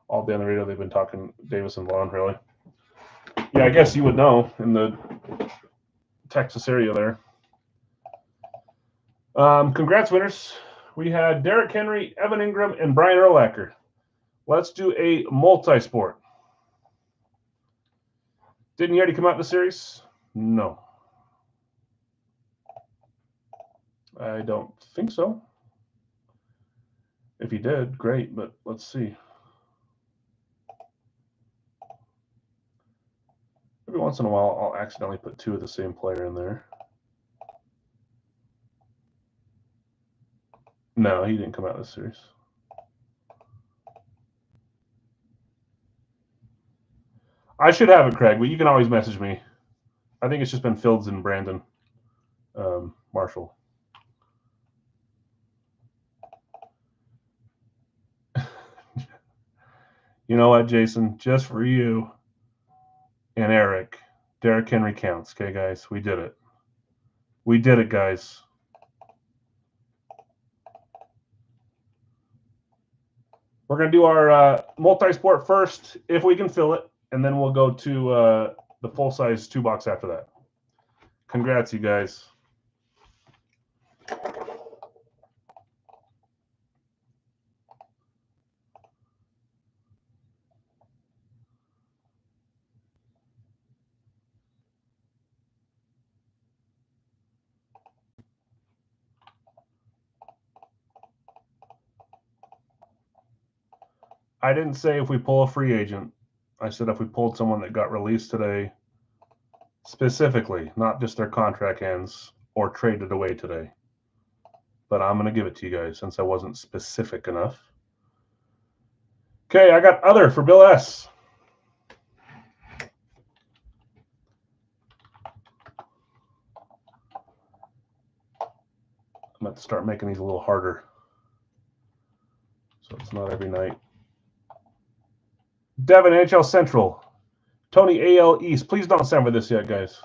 All day on the radio, they've been talking Davis and Vaughn, really. Yeah, I guess you would know in the Texas area there. Congrats, winners. We had Derrick Henry, Evan Ingram, and Brian Urlacher. Let's do a multi-sport. Didn't he already come out in the series? No. I don't think so. If he did, great, but let's see. Every once in a while, I'll accidentally put 2 of the same player in there. No, he didn't come out of the series. I should have it, Craig, but you can always message me. I think it's just been Fields and Brandon Marshall. You know what, Jason? Just for you and Eric, Derrick Henry counts. Okay, guys? We did it. We did it, guys. We're going to do our multi-sport first, if we can fill it, and then we'll go to the full-size 2-box after that. Congrats, you guys. I didn't say if we pull a free agent. I said if we pulled someone that got released today, specifically, not just their contract ends or traded away today. But I'm going to give it to you guys since I wasn't specific enough. Okay, I got other for Bill S. I'm going to start making these a little harder, so it's not every night. Devin, NHL Central. Tony, AL East. Please don't send for this yet, guys.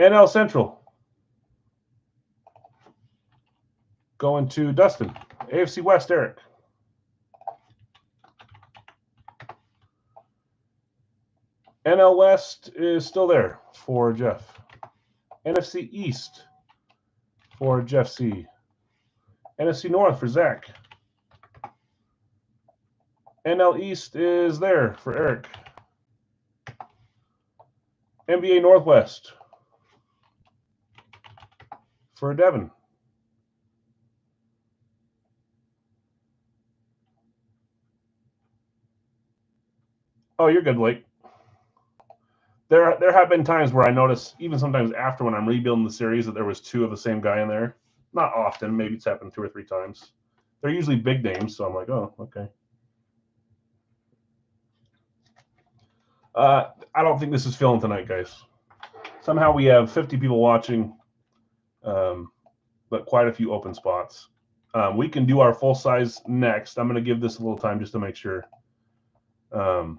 NL Central. Going to Dustin. AFC West, Eric. NL West is still there for Jeff. NFC East for Jeff C. NFC North for Zach. NL East is there for Eric. NBA Northwest for Devin. Oh, you're good, Blake. There have been times where I notice, even sometimes after when I'm rebuilding the series, that there was two of the same guy in there. Not often. Maybe it's happened 2 or 3 times. They're usually big names, so I'm like, oh, okay. I don't think this is filling tonight, guys. Somehow we have 50 people watching, but quite a few open spots. We can do our full size next. I'm going to give this a little time just to make sure. But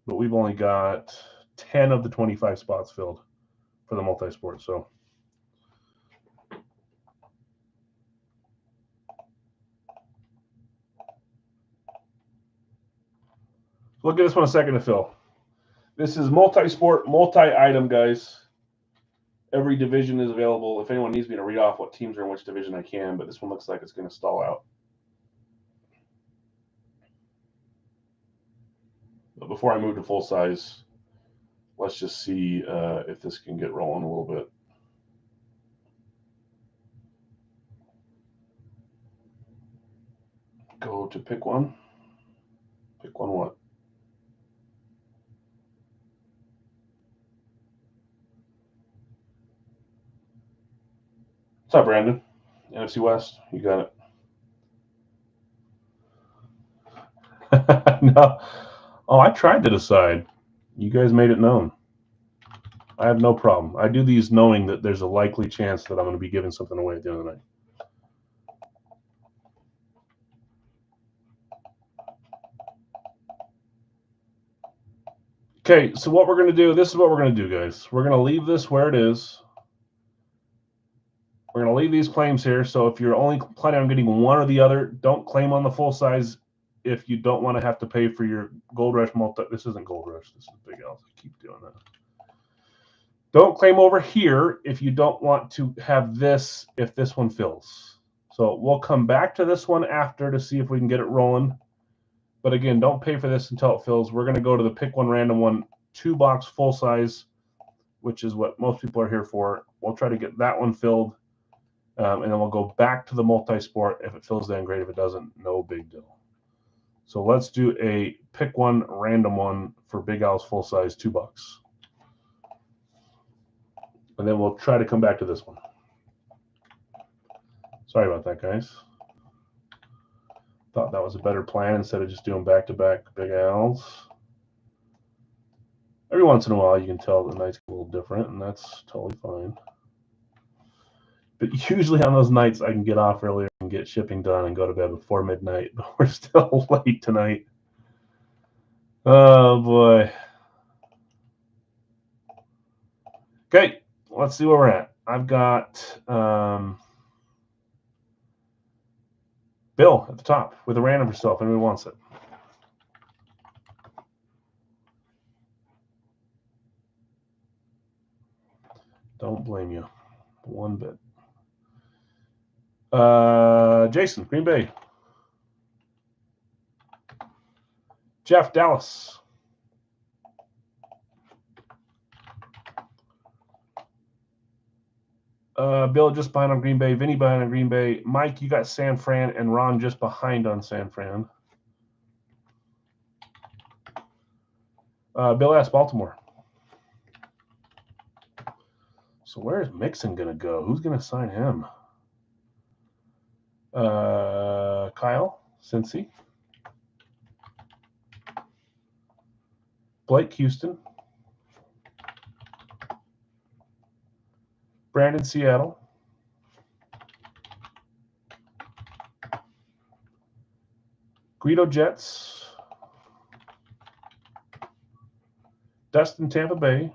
we've only got 10 of the 25 spots filled for the multisport. So we'll give this one a second to fill. This is multisport, multi-item, guys. Every division is available. If anyone needs me to read off what teams are in which division, I can, but this one looks like it's going to stall out. But before I move to full size, let's just see if this can get rolling a little bit. Go to pick one. Pick one what? What's up, Brandon? NFC West, you got it. No. Oh, I tried to decide. You guys made it known. I have no problem. I do these knowing that there's a likely chance that I'm going to be giving something away at the end of the night. Okay, so what we're going to do, this is what we're going to do, guys. We're going to leave this where it is. We're going to leave these claims here. So if you're only planning on getting one or the other, don't claim on the full size if you don't want to have to pay for your Gold Rush multi. This isn't Gold Rush. This is Big Al's. I keep doing that. Don't claim over here if you don't want to have this if this one fills. So we'll come back to this one after to see if we can get it rolling. But again, don't pay for this until it fills. We're going to go to the pick one random one, 2-box full size, which is what most people are here for. We'll try to get that one filled. And then we'll go back to the multi-sport. If it fills, then great. If it doesn't, no big deal. So let's do a pick one random one for Big Al's full size, $2. And then we'll try to come back to this one. Sorry about that, guys. Thought that was a better plan instead of just doing back-to-back Big Al's. Every once in a while, you can tell the night's a little different, and that's totally fine. But usually on those nights, I can get off earlier and get shipping done and go to bed before midnight. But we're still late tonight. Oh, boy. Okay, let's see where we're at. I've got Bill at the top with a random for self. Anyone wants it? Don't blame you one bit. Jason, Green Bay. Jeff, Dallas. Bill just behind on Green Bay. Vinny behind on Green Bay. Mike, you got San Fran, and Ron just behind on San Fran. Bill asked Baltimore. So where is Mixon going to go? Who's going to sign him? Kyle, Cincy. Blake, Houston. Brandon, Seattle. Guido, Jets. Dustin, Tampa Bay.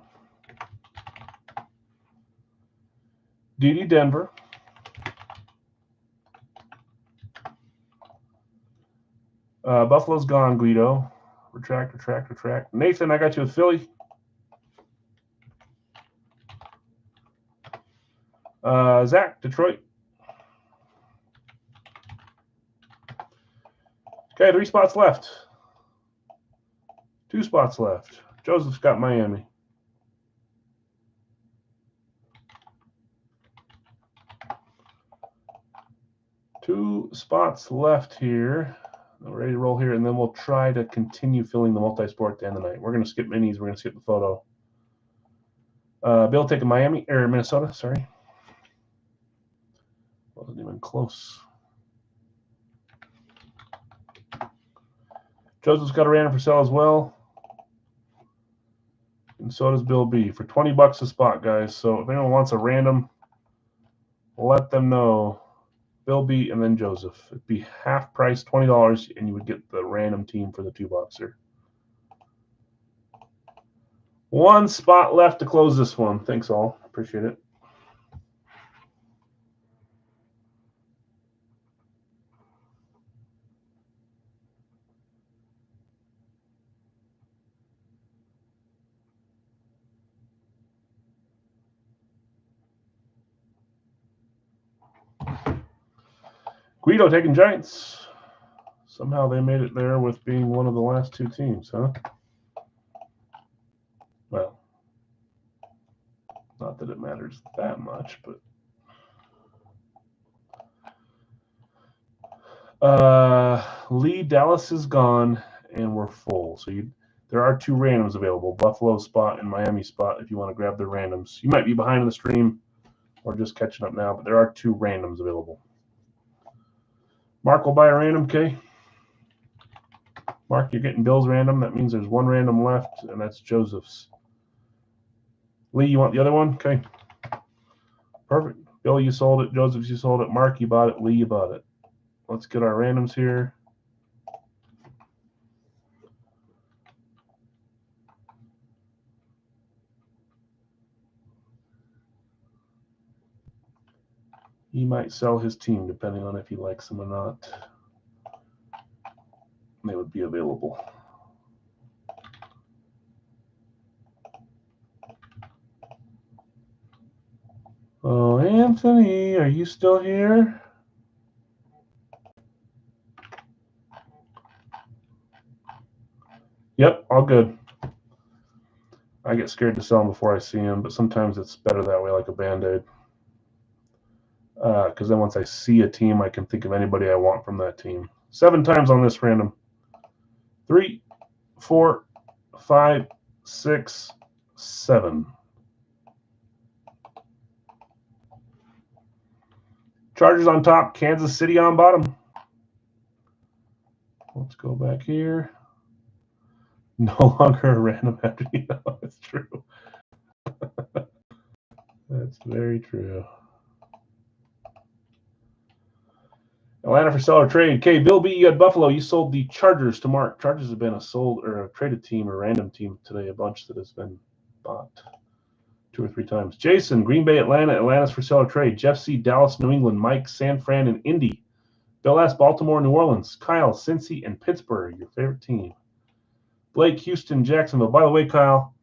Didi, Denver. Buffalo's gone, Guido. Retract. Nathan, I got you with Philly. Zach, Detroit. Okay, 3 spots left. 2 spots left. Joseph's got Miami. Two spots left here. We're ready to roll here, and then we'll try to continue filling the multi-sport at the end of the night. We're going to skip minis. We're going to skip the photo. Bill taking Miami or Minnesota. Sorry, wasn't even close. Joseph's got a random for sale as well, and so does Bill B for $20 a spot, guys. So if anyone wants a random, let them know. Bill B and then Joseph. It'd be half price, $20, and you would get the random team for the 2-boxer. 1 spot left to close this one. Thanks all. Appreciate it. Guido taking Giants. Somehow they made it there with being one of the last 2 teams, huh? Well, not that it matters that much, but Lee, Dallas is gone, and we're full. So there are 2 randoms available, Buffalo spot and Miami spot, if you want to grab the randoms. You might be behind in the stream or just catching up now, but there are 2 randoms available. Mark will buy a random, okay? Mark, you're getting Bill's random. That means there's 1 random left, and that's Joseph's. Lee, you want the other one? Okay. Perfect. Bill, you sold it. Joseph, you sold it. Mark, you bought it. Lee, you bought it. Let's get our randoms here. He might sell his team depending on if he likes them or not. They would be available. Oh, Anthony, are you still here? Yep, all good. I get scared to sell them before I see them, but sometimes it's better that way, like a Band-Aid. Because then once I see a team, I can think of anybody I want from that team. 7 times on this random. 3, 4, 5, 6, 7. Chargers on top, Kansas City on bottom. Let's go back here. No longer a random after you know it's true. That's very true. Atlanta for seller trade. Okay, Bill B, you got Buffalo. You sold the Chargers to Mark. Chargers have been a sold or a traded team or random team today, a bunch that has been bought 2 or 3 times. Jason, Green Bay, Atlanta. Atlanta's for seller trade. Jeff C, Dallas, New England. Mike, San Fran, and Indy. Bill S, Baltimore, New Orleans. Kyle, Cincy, and Pittsburgh, your favorite team. Blake, Houston, Jacksonville. By the way, Kyle,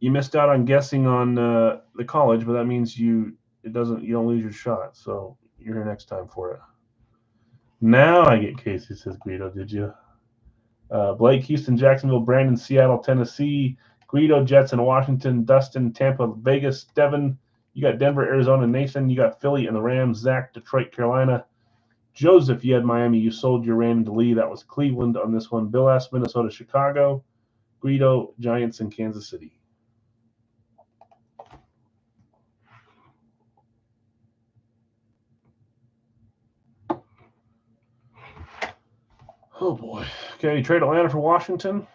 you missed out on guessing on the college, but that means you don't lose your shot. So you're here next time for it. Now I get Casey, says Guido. Did you? Blake, Houston, Jacksonville, Brandon, Seattle, Tennessee, Guido, Jets, and Washington, Dustin, Tampa, Vegas, Devin, You got Denver, Arizona, Nathan. You got Philly and the Rams. Zach, Detroit, Carolina. Joseph, you had Miami. You sold your random to Lee. That was Cleveland on this one. Bill S, Minnesota, Chicago. Guido, Giants, and Kansas City. Oh, boy. Okay, trade Atlanta for Washington.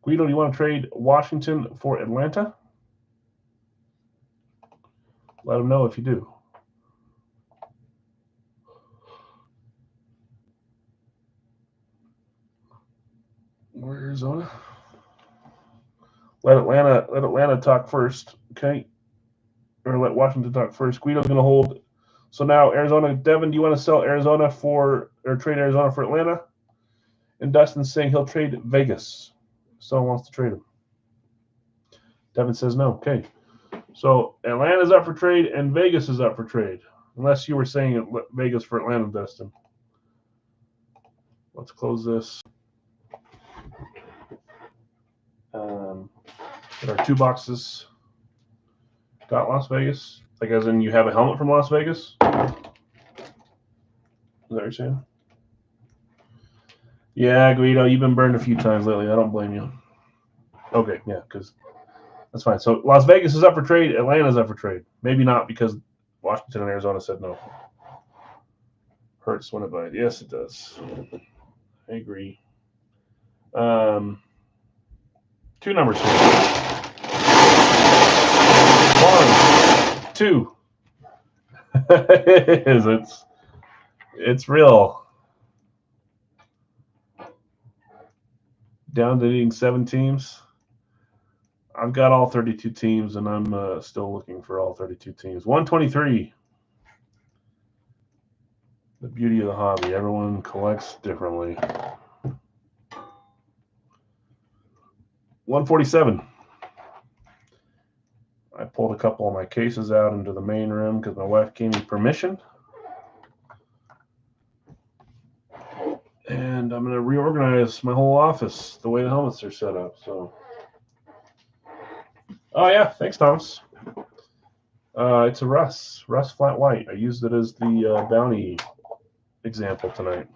Guido, do you want to trade Washington for Atlanta? Let them know if you do. Or Arizona. Let Atlanta talk first, okay? Or let Washington talk first. Guido's going to hold. So now Arizona, Devin, do you want to sell Arizona or trade Arizona for Atlanta? And Dustin's saying he'll trade Vegas. Someone wants to trade him. Devin says no. Okay. So Atlanta's up for trade and Vegas is up for trade. Unless you were saying Vegas for Atlanta, Dustin. Let's close this. Get our 2 boxes. Got Las Vegas. Like as in you have a helmet from Las Vegas? Is that what you're saying? Yeah, Guido, you've been burned a few times lately. I don't blame you. Okay, yeah, because that's fine. So Las Vegas is up for trade. Atlanta's up for trade. Maybe not because Washington and Arizona said no. Hurts when it bites. Yes, it does. I agree. 2 numbers here. 1, 2. It is. It's real. Down to needing 7 teams. I've got all 32 teams, and I'm still looking for all 32 teams. 123. The beauty of the hobby. Everyone collects differently. 147. I pulled a couple of my cases out into the main room because my wife gave me permission. And I'm going to reorganize my whole office the way the helmets are set up. So, oh yeah, thanks, Thomas. It's a Russ flat white. I used it as the bounty example tonight.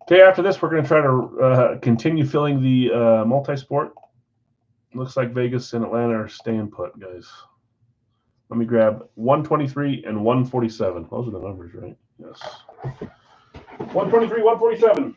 Okay, after this, we're going to try to continue filling the Multisport. Looks like Vegas and Atlanta are staying put, guys. Let me grab 123 and 147. Those are the numbers, right? Yes. 123, 147.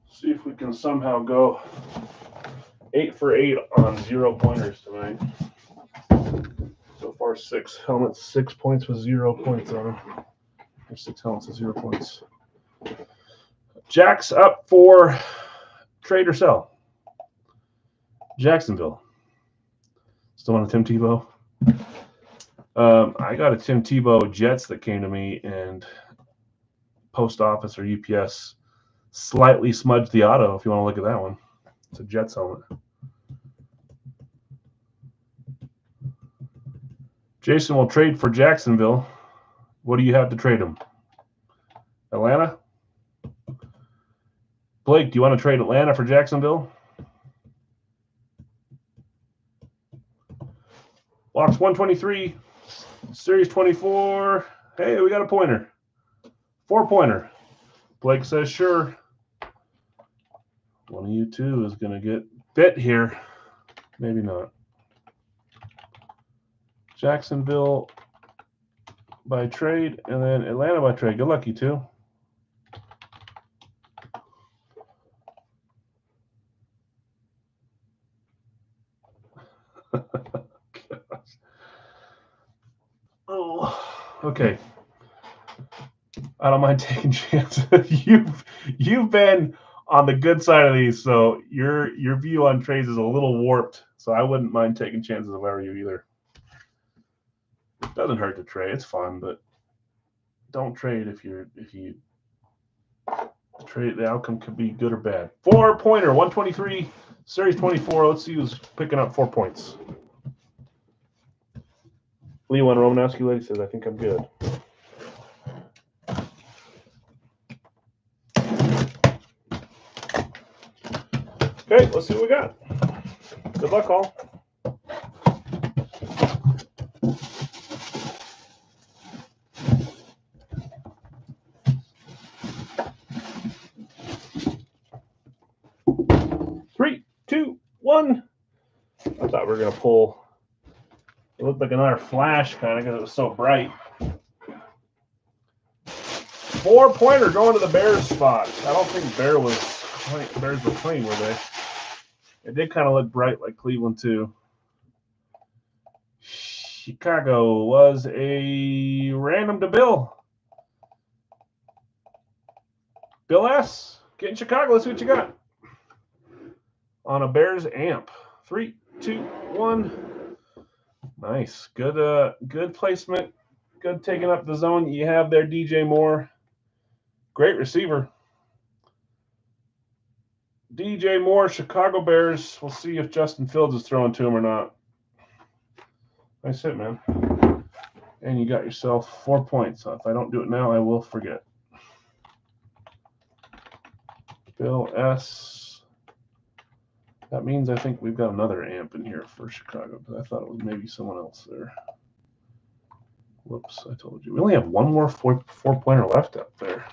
See if we can somehow go 8 for 8 on 0 pointers tonight. So far, 6 helmets, 6 points with 0 points on them. Or 6 helmets with 0 points. Jack's up for trade or sell. Jacksonville. Still want a Tim Tebow? I got a Tim Tebow Jets that came to me, and Post Office or UPS slightly smudged the auto, if you want to look at that one. It's a Jets helmet. Jason will trade for Jacksonville. What do you have to trade him? Atlanta? Blake, do you want to trade Atlanta for Jacksonville? Box 123, Series 24. Hey, we got a pointer. 4-pointer. Blake says sure. One of you two is going to get bit here. Maybe not. Jacksonville by trade, and then Atlanta by trade. Good luck, you two. Oh, okay. I don't mind taking chances. You've been on the good side of these, so your view on trades is a little warped. So I wouldn't mind taking chances if I were you either. It doesn't hurt to trade; it's fun, but don't trade if you trade. The outcome could be good or bad. 4-pointer, 123, series 24. Let's see who's picking up 4 points. Leon Romanowski lady says, "I think I'm good." Okay, let's see what we got. Good luck, all. Three, two, one. I thought we were going to pull. It looked like another flash kind of because it was so bright. 4-pointer going to the Bears spot. I don't think Bears were clean, were they? It did kind of look bright like Cleveland, too. Chicago was a random to Bill. Bill S., get in Chicago. Let's see what you got. On a Bears amp. 3, 2, 1. Nice. Good placement. Good taking up the zone you have there, DJ Moore. Great receiver. DJ Moore, Chicago Bears. We'll see if Justin Fields is throwing to him or not. Nice hit, man. And you got yourself 4 points. So if I don't do it now, I will forget. Bill S. That means I think we've got another amp in here for Chicago, because I thought it was maybe someone else there. Whoops, I told you. We only have one more four-pointer left up there.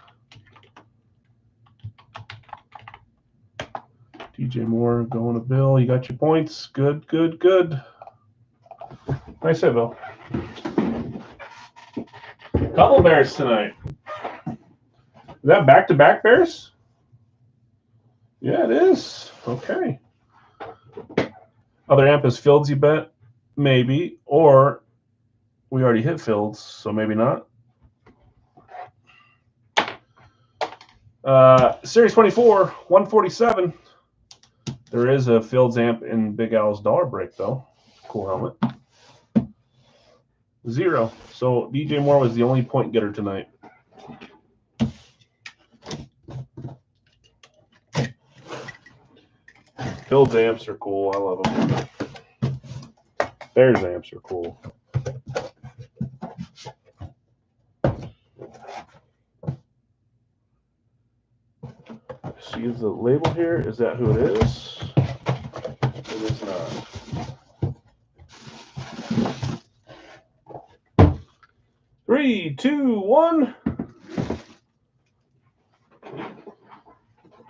DJ Moore going to Bill. You got your points. Good, good, good. Nice hit, Bill. Couple Bears tonight. Is that back-to-back Bears? Yeah, it is. Okay. Other amp is Fields, you bet? Maybe. Or we already hit Fields, so maybe not. Series 24, 147. There is a Fields amp in Big Al's dollar break, though. Cool helmet. 0. So DJ Moore was the only point getter tonight. Fields amps are cool. I love them. Bears amps are cool. See the label here? Is that who it is? It is not. 3, 2, 1.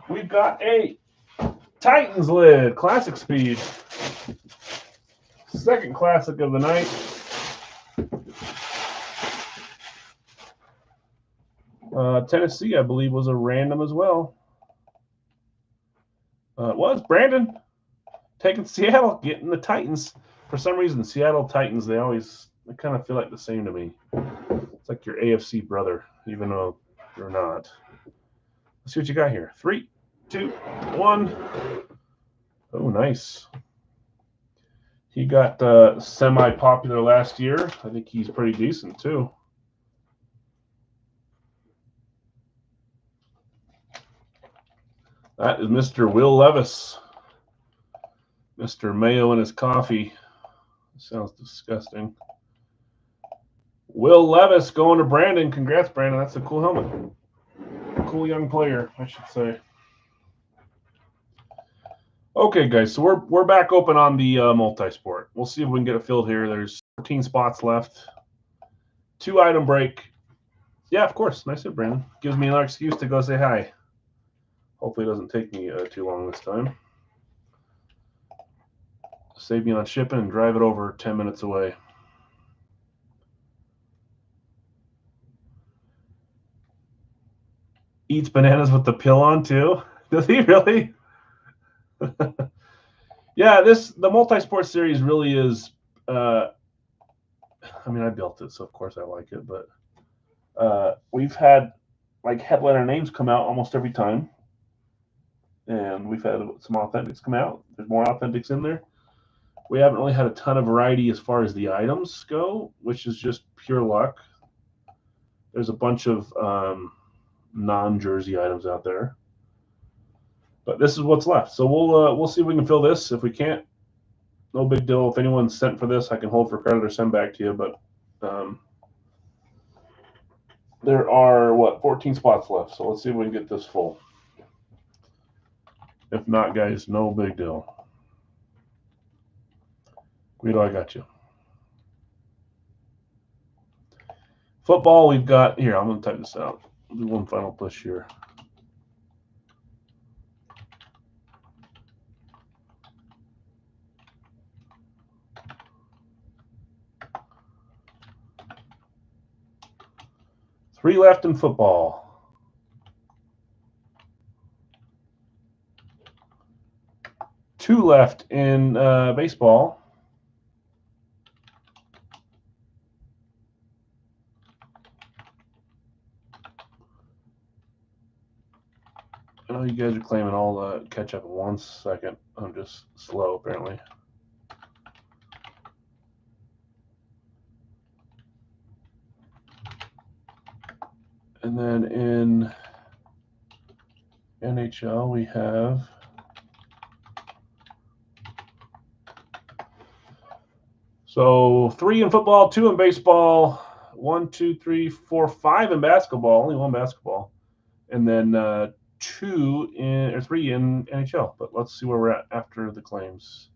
We've got a Titans lid, classic speed. Second classic of the night. Tennessee, I believe, was a random as well. It was Brandon taking Seattle, getting the Titans. For some reason, Seattle Titans, they kind of feel like the same to me. It's like your AFC brother, even though you're not. Let's see what you got here. 3, 2, 1. Oh, nice. He got semi-popular last year. I think he's pretty decent, too. That is Mr. Will Levis. Mr. Mayo and his coffee. Sounds disgusting. Will Levis going to Brandon. Congrats, Brandon. That's a cool helmet. Cool young player, I should say. Okay, guys, so we're back open on the Multisport. We'll see if we can get a field here. There's 14 spots left. 2-item break. Yeah, of course. Nice hit, Brandon. Gives me another excuse to go say hi. Hopefully it doesn't take me too long this time. Save me on shipping and drive it over 10 minutes away. Eats bananas with the pill on too. Does he really? Yeah, the Multisport series really is. I mean, I built it, so of course I like it. But we've had like headliner names come out almost every time, and we've had some authentics come out. There's more authentics in there. We haven't really had a ton of variety as far as the items go, which is just pure luck. There's a bunch of non-jersey items out there, but this is what's left. So we'll see if we can fill this. If we can't, no big deal. If anyone's sent for this, I can hold for credit or send back to you. But there are 14 spots left. So let's see if we can get this full. If not, guys, no big deal. Guido, I got you. Football, we've got here. I'm going to type this out. We'll do one final push here. Three left in football. Two left in baseball. I know you guys are claiming all the catch up in 1 second. I'm just slow, apparently. And then in NHL, we have so 3 in football, 2 in baseball, 1, 2, 3, 4, 5 in basketball, only 1 basketball, and then 3 in NHL. But let's see where we're at after the claims.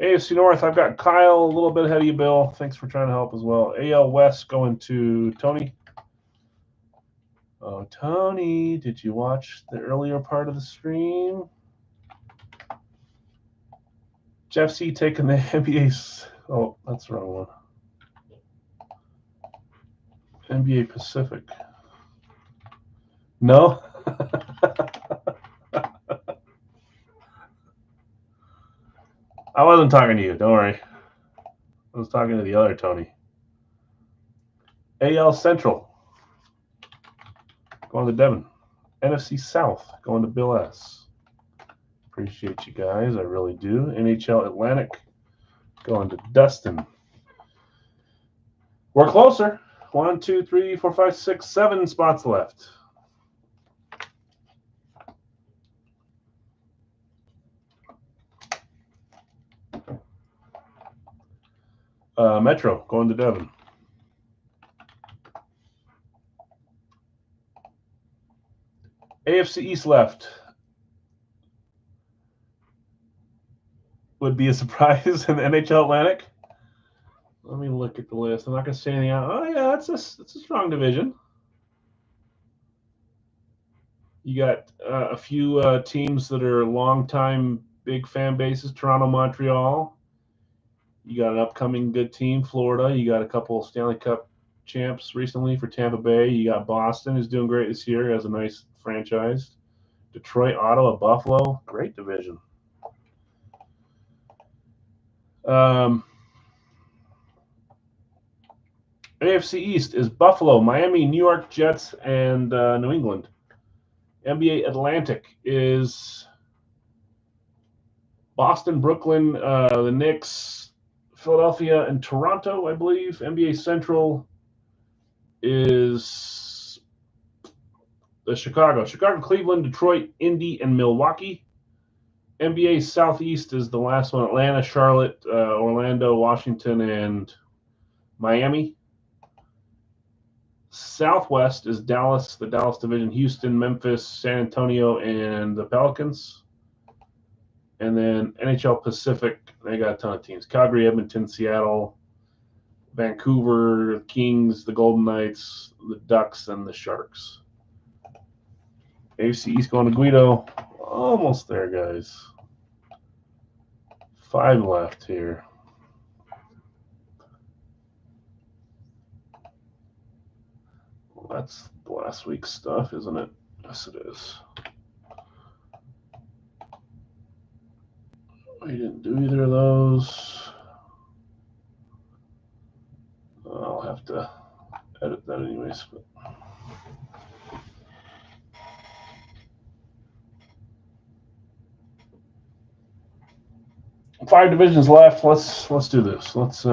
AFC North, I've got Kyle a little bit ahead of you, Bill. Thanks for trying to help as well. AL West going to Tony. Oh, Tony, did you watch the earlier part of the stream? Jeff C. taking the NBA's. Oh, that's the wrong one. NBA Pacific. No? I wasn't talking to you. Don't worry. I was talking to the other Tony. AL Central going to Devin. NFC South going to Bill S. Appreciate you guys. I really do. NHL Atlantic going to Dustin. We're closer. 1, 2, 3, 4, 5, 6, 7 spots left. Metro going to Devin. AFC East left. Would be a surprise in the NHL Atlantic. Let me look at the list. I'm not going to say anything out. Oh, yeah, it's a strong division. You got a few teams that are long-time big fan bases, Toronto, Montreal. You got an upcoming good team, Florida. You got a couple Stanley Cup champs recently for Tampa Bay. You got Boston, who's doing great this year, has a nice franchise. Detroit, Ottawa, Buffalo, great division. AFC East is Buffalo, Miami, New York Jets, and New England. NBA Atlantic is Boston, Brooklyn, the Knicks, Philadelphia, and Toronto, I believe. NBA Central is the Chicago, Cleveland, Detroit, Indy, and Milwaukee. NBA Southeast is the last one: Atlanta, Charlotte, Orlando, Washington, and Miami. Southwest is Dallas, the Dallas division, Houston, Memphis, San Antonio, and the Pelicans. And then NHL Pacific, they got a ton of teams: Calgary, Edmonton, Seattle, Vancouver, the Kings, the Golden Knights, the Ducks, and the Sharks. AFC East going to Guido. Almost there, guys. 5 left here. Well, that's last week's stuff, isn't it? Yes, it is. We didn't do either of those. I'll have to edit that anyways. But. Five divisions left. Let's do this. Let's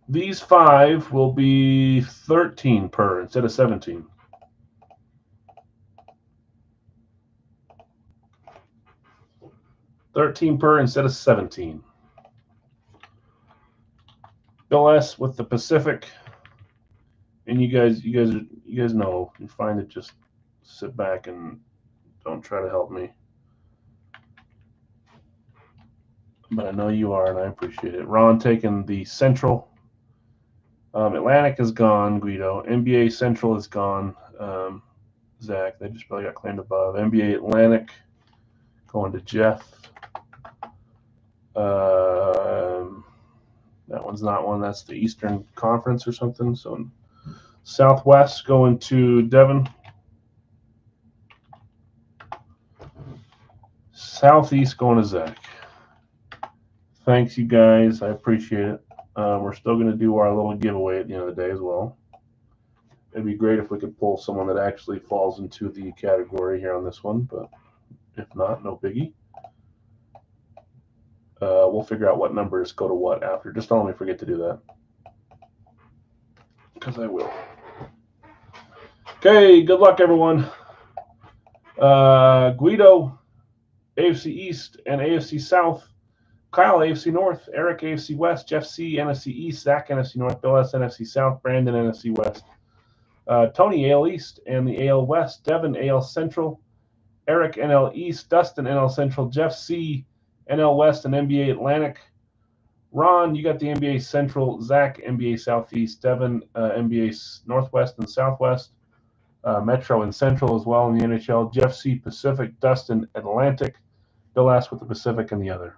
these 5 will be 13 per instead of 17. $13 per instead of 17. Bill S with the Pacific, and you guys know, you find it, just sit back and don't try to help me. But I know you are, and I appreciate it. Ron taking the Central. Atlantic is gone, Guido. NBA Central is gone. Zach, they just probably got claimed above. NBA Atlantic going to Jeff. That one's not one. That's the Eastern Conference or something. So Southwest going to Devin. Southeast going to Zach. Thanks, you guys. I appreciate it. We're still going to do our little giveaway at the end of the day as well. It'd be great if we could pull someone that actually falls into the category here on this one, but if not, no biggie. We'll figure out what numbers go to what after. Just don't let me forget to do that, because I will. Okay, good luck, everyone. Guido, AFC East and AFC South. Kyle, AFC North. Eric, AFC West. Jeff C, NFC East. Zach, NFC North. Bill S, NFC South. Brandon, NFC West. Tony, AL East and the AL West. Devin, AL Central. Eric, NL East. Dustin, NL Central. Jeff C, NL West and NBA Atlantic. Ron, you got the NBA Central. Zach, NBA Southeast. Devin, NBA Northwest and Southwest. Metro and Central as well in the NHL. Jeff C, Pacific. Dustin, Atlantic. Bill S with the Pacific and the other.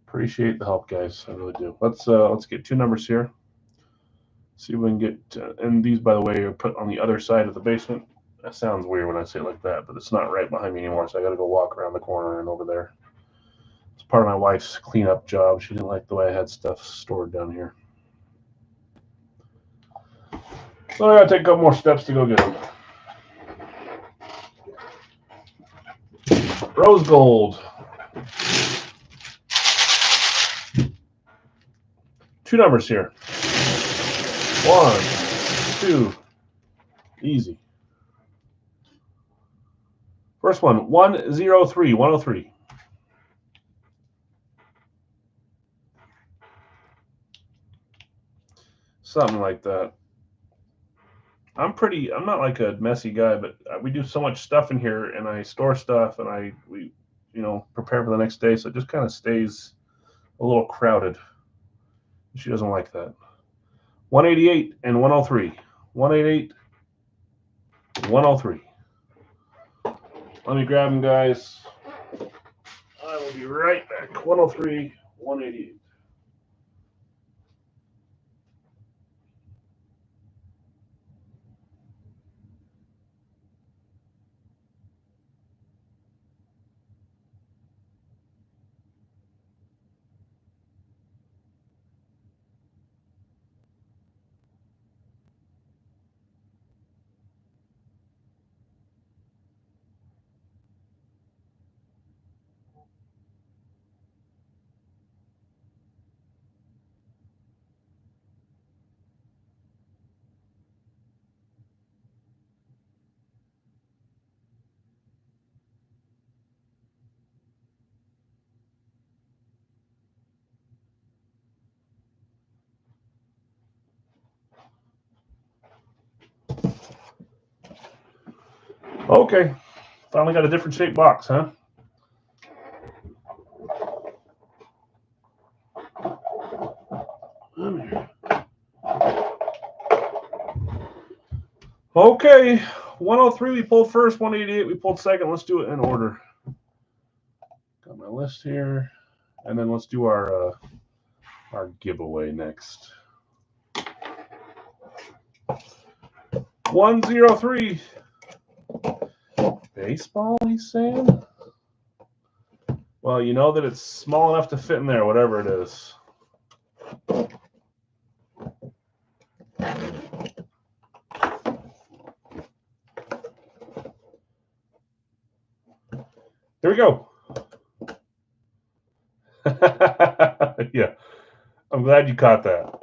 Appreciate the help, guys. I really do. Let's get 2 numbers here. See if we can get. And these, by the way, are put on the other side of the basement. That sounds weird when I say it like that, but it's not right behind me anymore, so I got to go walk around the corner and over there. It's part of my wife's cleanup job. She didn't like the way I had stuff stored down here. So I got to take a couple more steps to go get them. Rose gold. 2 numbers here. 1, 2. Easy. First one, 103. 103. Something like that. I'm not like a messy guy, but we do so much stuff in here, and I store stuff, and we prepare for the next day, so it just kind of stays a little crowded. She doesn't like that. 188 and 103. 188, 103. Let me grab them, guys. I will be right back. 103, 188. Okay, finally got a different shaped box, huh? Okay, 103 we pulled first, 188 we pulled second. Let's do it in order. Got my list here, and then let's do our giveaway next. 103. Baseball, he's saying? Well, you know that it's small enough to fit in there, whatever it is. Here we go. Yeah, I'm glad you caught that.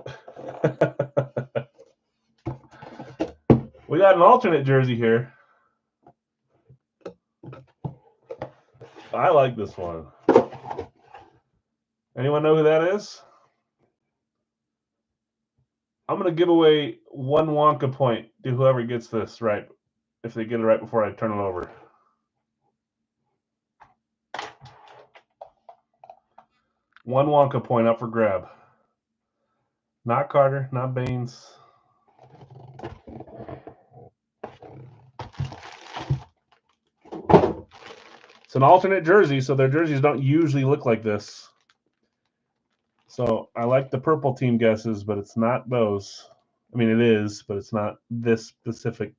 We got an alternate jersey here. I like this one. Anyone know who that is? I'm going to give away 1 Wonka point to whoever gets this right, if they get it right before I turn it over. One Wonka point up for grab. Not Carter, not Baines. It's an alternate jersey, so their jerseys don't usually look like this. So I like the purple team guesses, but it's not those. I mean, it is, but it's not this specific.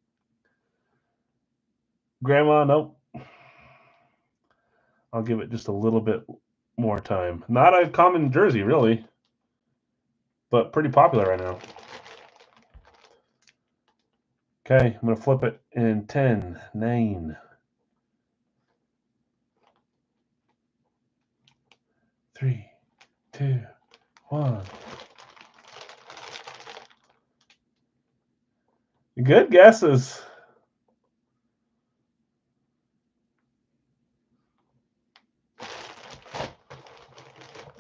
Grandma, nope. I'll give it just a little bit more time. Not a common jersey, really, but pretty popular right now. Okay, I'm going to flip it in 10, 9, 3, 2, 1. Good guesses.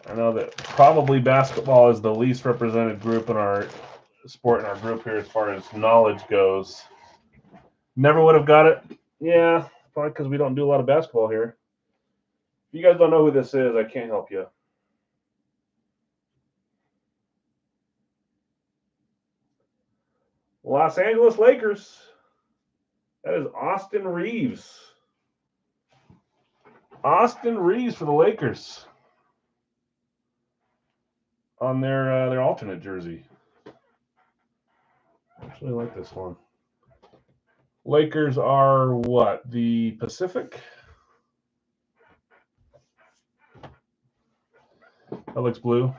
I know that probably basketball is the least represented group in our sport in our group here as far as knowledge goes. Never would have got it. Yeah, probably because we don't do a lot of basketball here. If you guys don't know who this is, I can't help you. Los Angeles Lakers. That is Austin Reeves. Austin Reeves for the Lakers on their alternate jersey. I actually like this one. Lakers are what? The Pacific? That looks blue.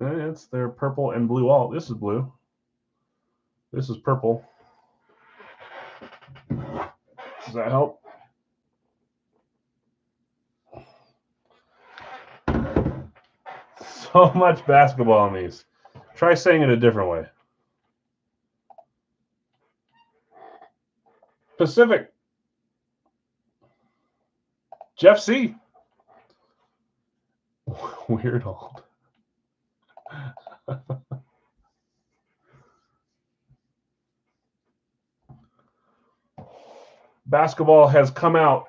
It's their purple and blue all. This is blue. This is purple. Does that help? So much basketball in these. Try saying it a different way. Pacific. Jeff C. Weird old. Basketball has come out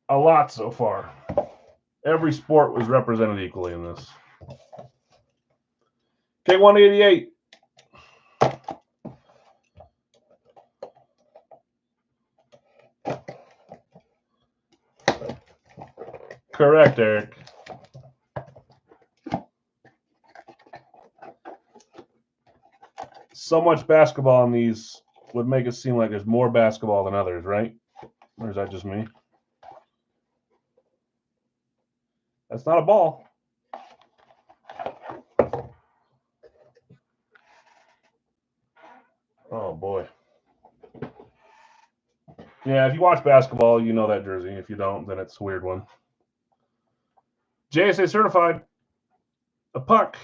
a lot so far. Every sport was represented equally in this. K188. Correct, Eric. So much basketball in these would make it seem like there's more basketball than others, right? Or is that just me? That's not a ball. Oh, boy. Yeah, if you watch basketball, you know that jersey. If you don't, then it's a weird one. JSA certified. A puck.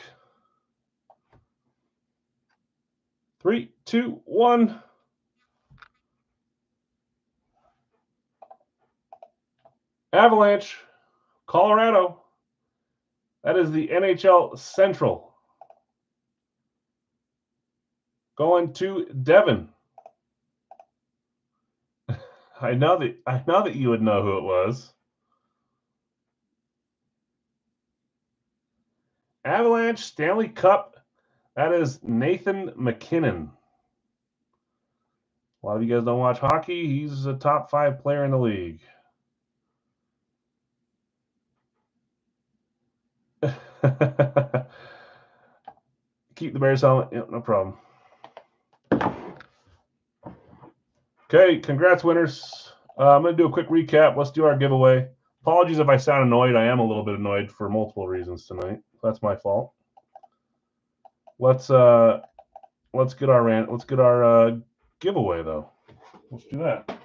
3, 2, 1. Avalanche, Colorado. That is the NHL Central. Going to Devin. I know that you would know who it was. Avalanche Stanley Cup. That is Nathan McKinnon. A lot of you guys don't watch hockey. He's a top 5 player in the league. Keep the Bears helmet. Yep, no problem. Okay, congrats, winners. I'm going to do a quick recap. Let's do our giveaway. Apologies if I sound annoyed. I am a little bit annoyed for multiple reasons tonight. That's my fault. Let's get our giveaway though. Let's do that.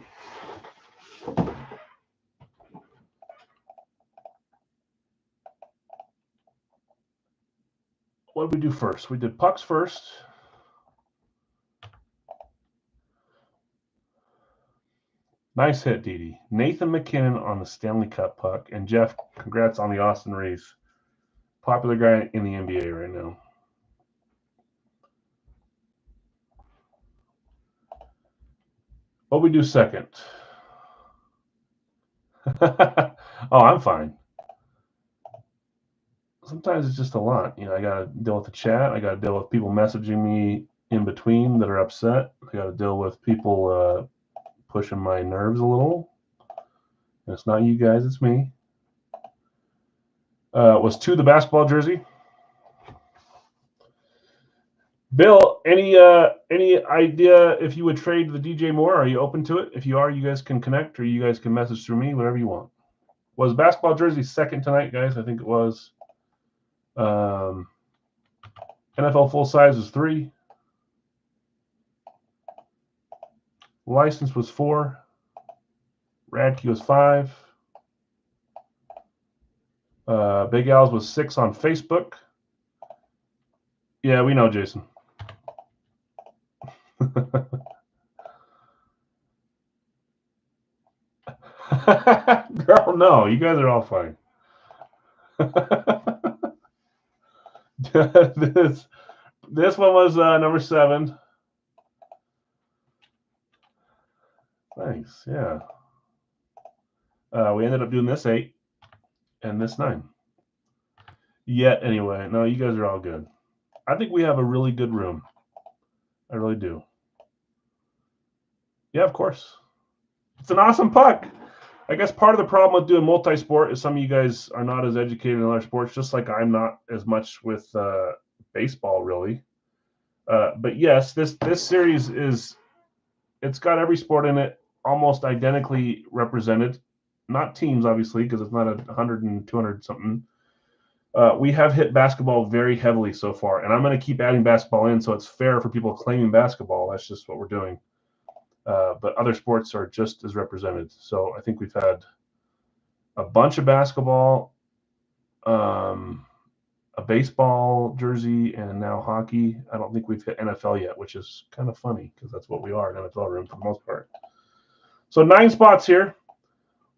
What did we do first? We did pucks first. Nice hit, Dee. Nathan McKinnon on the Stanley Cup puck. And Jeff, congrats on the Austin Reeves. Popular guy in the NBA right now. What we do second? Oh, I'm fine. Sometimes it's just a lot. You know, I got to deal with the chat. I got to deal with people messaging me in between that are upset. I got to deal with people pushing my nerves a little. And it's not you guys, it's me. Was 2 the basketball jersey? Bill, any idea if you would trade the DJ Moore? Are you open to it? If you are, you guys can connect or you guys can message through me, whatever you want. Was basketball jersey second tonight, guys? I think it was. NFL full size was 3. License was 4. Radke was 5. Big Al's was 6 on Facebook. Yeah, we know, Jason. Girl, no, you guys are all fine. this one was number 7. Thanks, yeah. We ended up doing this 8 and this 9. Yet, anyway, no, you guys are all good. I think we have a really good room. I really do. Yeah, of course. It's an awesome puck. I guess part of the problem with doing multi-sport is some of you guys are not as educated in other sports, just like I'm not as much with baseball, really. But yes, this series it's got every sport in it almost identically represented. Not teams, obviously, because it's not 100 and 200 something. We have hit basketball very heavily so far, and I'm going to keep adding basketball in so it's fair for people claiming basketball. That's just what we're doing. But other sports are just as represented. So I think we've had a bunch of basketball, a baseball jersey, and now hockey. I don't think we've hit NFL yet, which is kind of funny because that's what we are, an NFL room for the most part. So 9 spots here.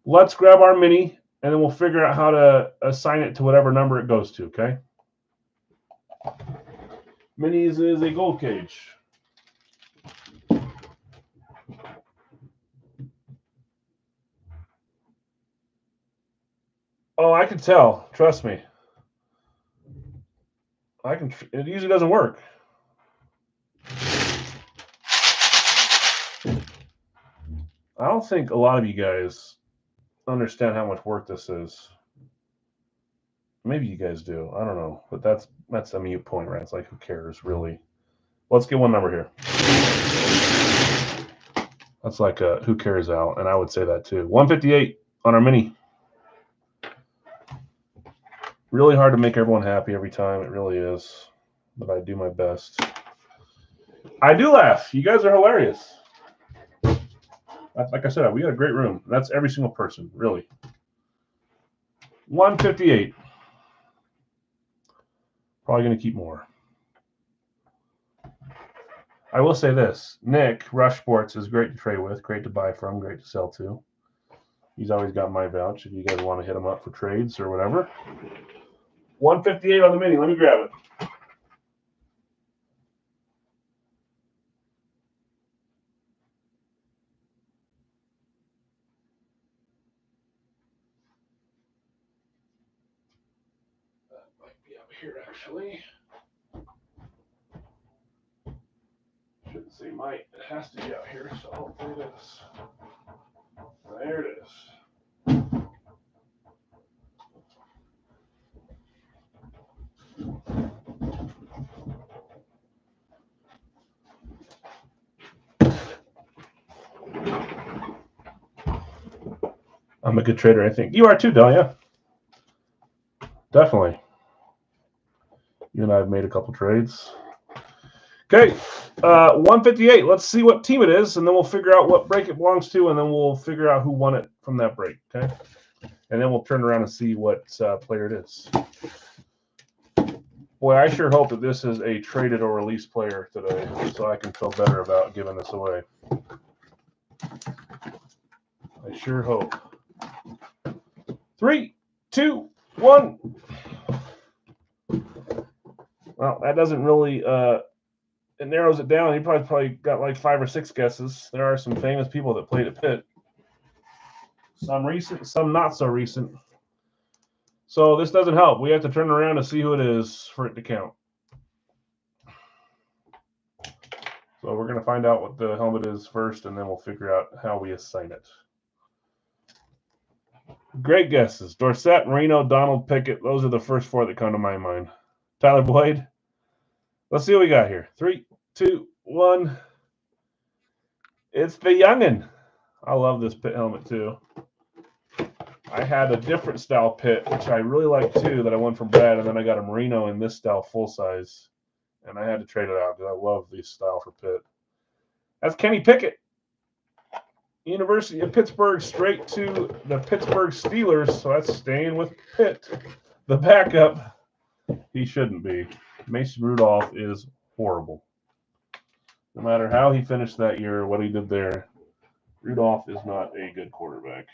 Let's grab our mini, and then we'll figure out how to assign it to whatever number it goes to, okay? Minis is a gold cage. Oh, I can tell. Trust me. It usually doesn't work. I don't think a lot of you guys understand how much work this is. Maybe you guys do. I don't know. But that's a mute point, right? It's like, who cares, really? Let's get one number here. That's like a who cares out, and I would say that too. 158 on our mini. Really hard to make everyone happy every time. It really is. But I do my best. I do laugh. You guys are hilarious. Like I said, we got a great room. That's every single person, really. 158. Probably going to keep more. I will say this. Nick, Rush Sports, is great to trade with, great to buy from, great to sell to. He's always got my vouch if you guys want to hit him up for trades or whatever. 158 on the mini. Let me grab it. That might be up here, actually. Shouldn't say might. It has to be out here, so hopefully it is. There it is. I'm a good trader, I think. You are too, Dahlia. Definitely. You and I have made a couple trades. Okay, 158. Let's see what team it is, and then we'll figure out what break it belongs to, and then we'll figure out who won it from that break, okay? And then we'll turn around and see what player it is. Boy, I sure hope that this is a traded or released player today, so I can feel better about giving this away. I sure hope. 3, 2, 1. Well, that doesn't really it narrows it down. You probably got like 5 or 6 guesses. There are some famous people that played at Pitt. Some recent, some not so recent. So this doesn't help. We have to turn around and see who it is for it to count. So we're going to find out what the helmet is first, and then we'll figure out how we assign it. Great guesses. Dorsett, Marino, Donald, Pickett. Those are the first 4 that come to my mind. Tyler Boyd. Let's see what we got here. 3, 2, 1. It's the youngin. I love this Pitt helmet too. I had a different style Pitt, which I really like too, that I won from Brad, and then I got a Merino in this style full size, and I had to trade it out because I love this style for Pitt. That's Kenny Pickett, University of Pittsburgh, straight to the Pittsburgh Steelers. So that's staying with Pitt. The backup, he shouldn't be. Mason Rudolph is horrible. No matter how he finished that year, what he did there, Rudolph is not a good quarterback.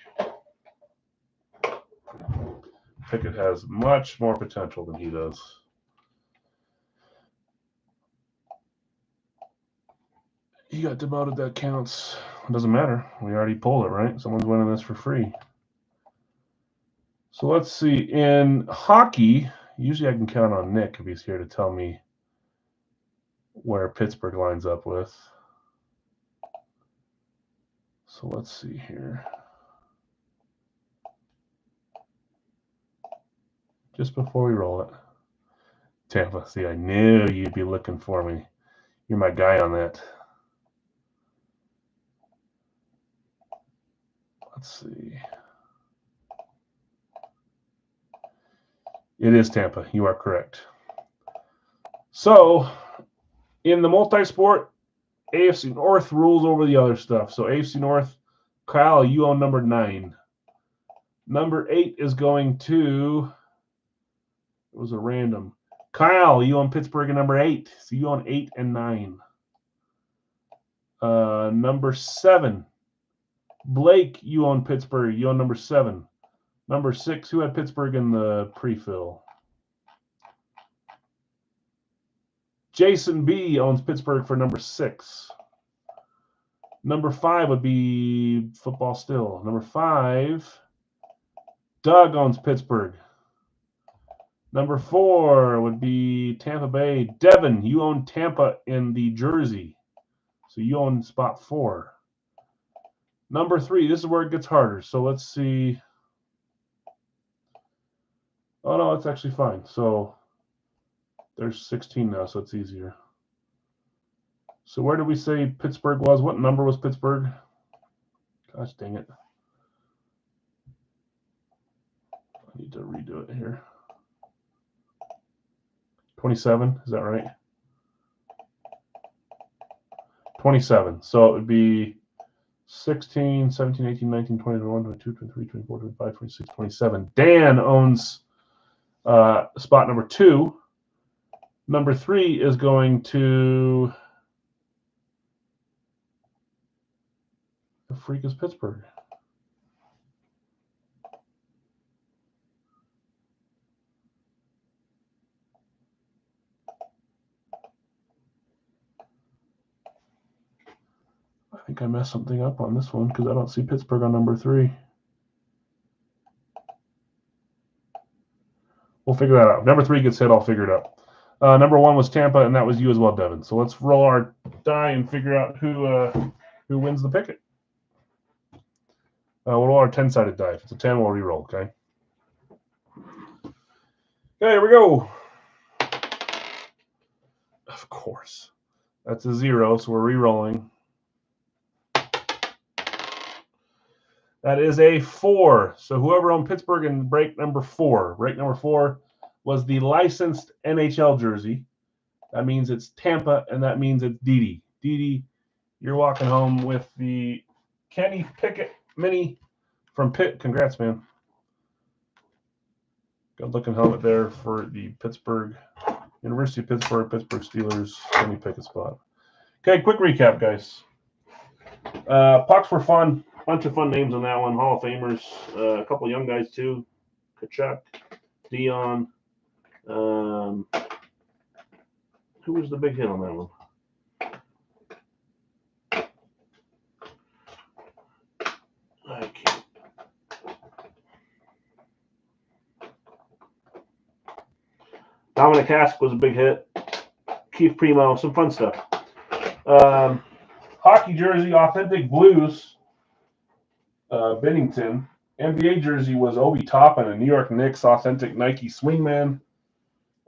Pickett has much more potential than he does. He got demoted, that counts. It doesn't matter. We already pulled it, right? Someone's winning this for free. So let's see. In hockey, usually I can count on Nick if he's here to tell me where Pittsburgh lines up with. So let's see here. Just before we roll it. Tampa, see, I knew you'd be looking for me. You're my guy on that. Let's see. It is Tampa. You are correct. So, in the multi-sport, AFC North rules over the other stuff. So, AFC North, Kyle, you own number 9. Number 8 is going to, it was a random. Kyle, you own Pittsburgh at number 8. So, you own 8 and 9. Number 7, Blake, you own Pittsburgh. You own number 7. Number 6, who had Pittsburgh in the pre-fill? Jason B owns Pittsburgh for number 6. Number 5 would be football still. Number 5, Doug owns Pittsburgh. Number 4 would be Tampa Bay. Devin, you own Tampa in the jersey. So you own spot 4. Number 3, this is where it gets harder. So let's see. Oh, no, it's actually fine. So there's 16 now, so it's easier. So where did we say Pittsburgh was? What number was Pittsburgh? Gosh dang it. I need to redo it here. 27, is that right? 27. So it would be 16, 17, 18, 19, 20, 21, 22, 23, 24, 25, 26, 27. Dan owns spot number 2. Number 3 is going to the freak is Pittsburgh. I think I messed something up on this one because I don't see Pittsburgh on number 3. We'll figure that out. Number 3 gets hit, I'll figure it out. Number 1 was Tampa, and that was you as well, Devin. So let's roll our die and figure out who wins the picket. We'll roll our 10-sided die. If it's a 10, we'll re-roll, okay? Okay, here we go. Of course. That's a 0, so we're re-rolling. That is a 4. So whoever owned Pittsburgh in break number 4. Break number 4 was the licensed NHL jersey. That means it's Tampa, and that means it's Didi. Didi, you're walking home with the Kenny Pickett mini from Pitt. Congrats, man. Good looking helmet there for the Pittsburgh, University of Pittsburgh Steelers Kenny Pickett spot. Okay, quick recap, guys. Pucks were fun. Bunch of fun names on that one. Hall of Famers. A couple young guys, too. Kachuk, Dion. Who was the big hit on that one? I can't. Dominic Hask was a big hit. Keith Primo, some fun stuff. Hockey jersey, Authentic Blues, Bennington. NBA jersey was Obi Toppin, a New York Knicks Authentic Nike Swingman.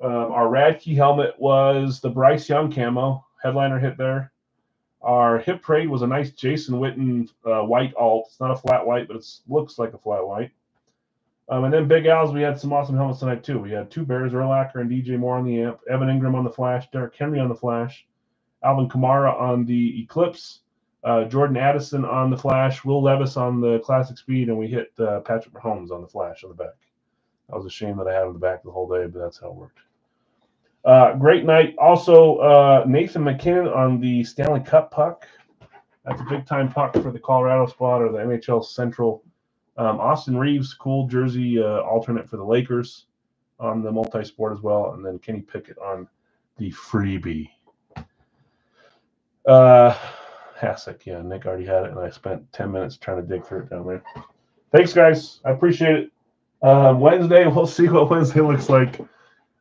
Our Radke helmet was the Bryce Young camo, headliner hit there. Our hip parade was a nice Jason Witten white alt. It's not a flat white, but it looks like a flat white. And then Big Al's, we had some awesome helmets tonight, too. We had 2 Bears, Urlacher and DJ Moore on the amp, Evan Ingram on the Flash, Derrick Henry on the Flash, Alvin Kamara on the Eclipse, Jordan Addison on the Flash, Will Levis on the Classic Speed, and we hit Patrick Mahomes on the Flash on the back. That was a shame that I had on the back the whole day, but that's how it worked. Great night. Also, Nathan McKinnon on the Stanley Cup puck. That's a big-time puck for the Colorado spot or the NHL Central. Austin Reeves, cool jersey alternate for the Lakers on the Multisport as well. And then Kenny Pickett on the freebie. Hasek, yeah, Nick already had it, and I spent 10 minutes trying to dig through it down there. Thanks, guys. I appreciate it. Wednesday, we'll see what Wednesday looks like.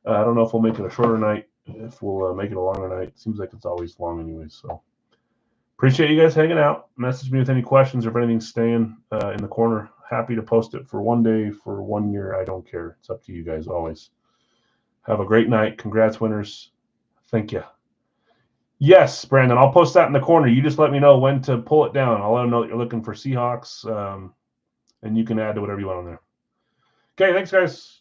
I don't know if we'll make it a shorter night, if we'll make it a longer night. Seems like it's always long anyway, so. Appreciate you guys hanging out. Message me with any questions or if anything's staying in the corner. Happy to post it for one day, for 1 year. I don't care. It's up to you guys always. Have a great night. Congrats, winners. Thank you. Yes, Brandon, I'll post that in the corner. You just let me know when to pull it down. I'll let them know that you're looking for Seahawks, and you can add to whatever you want on there. Okay, thanks, guys.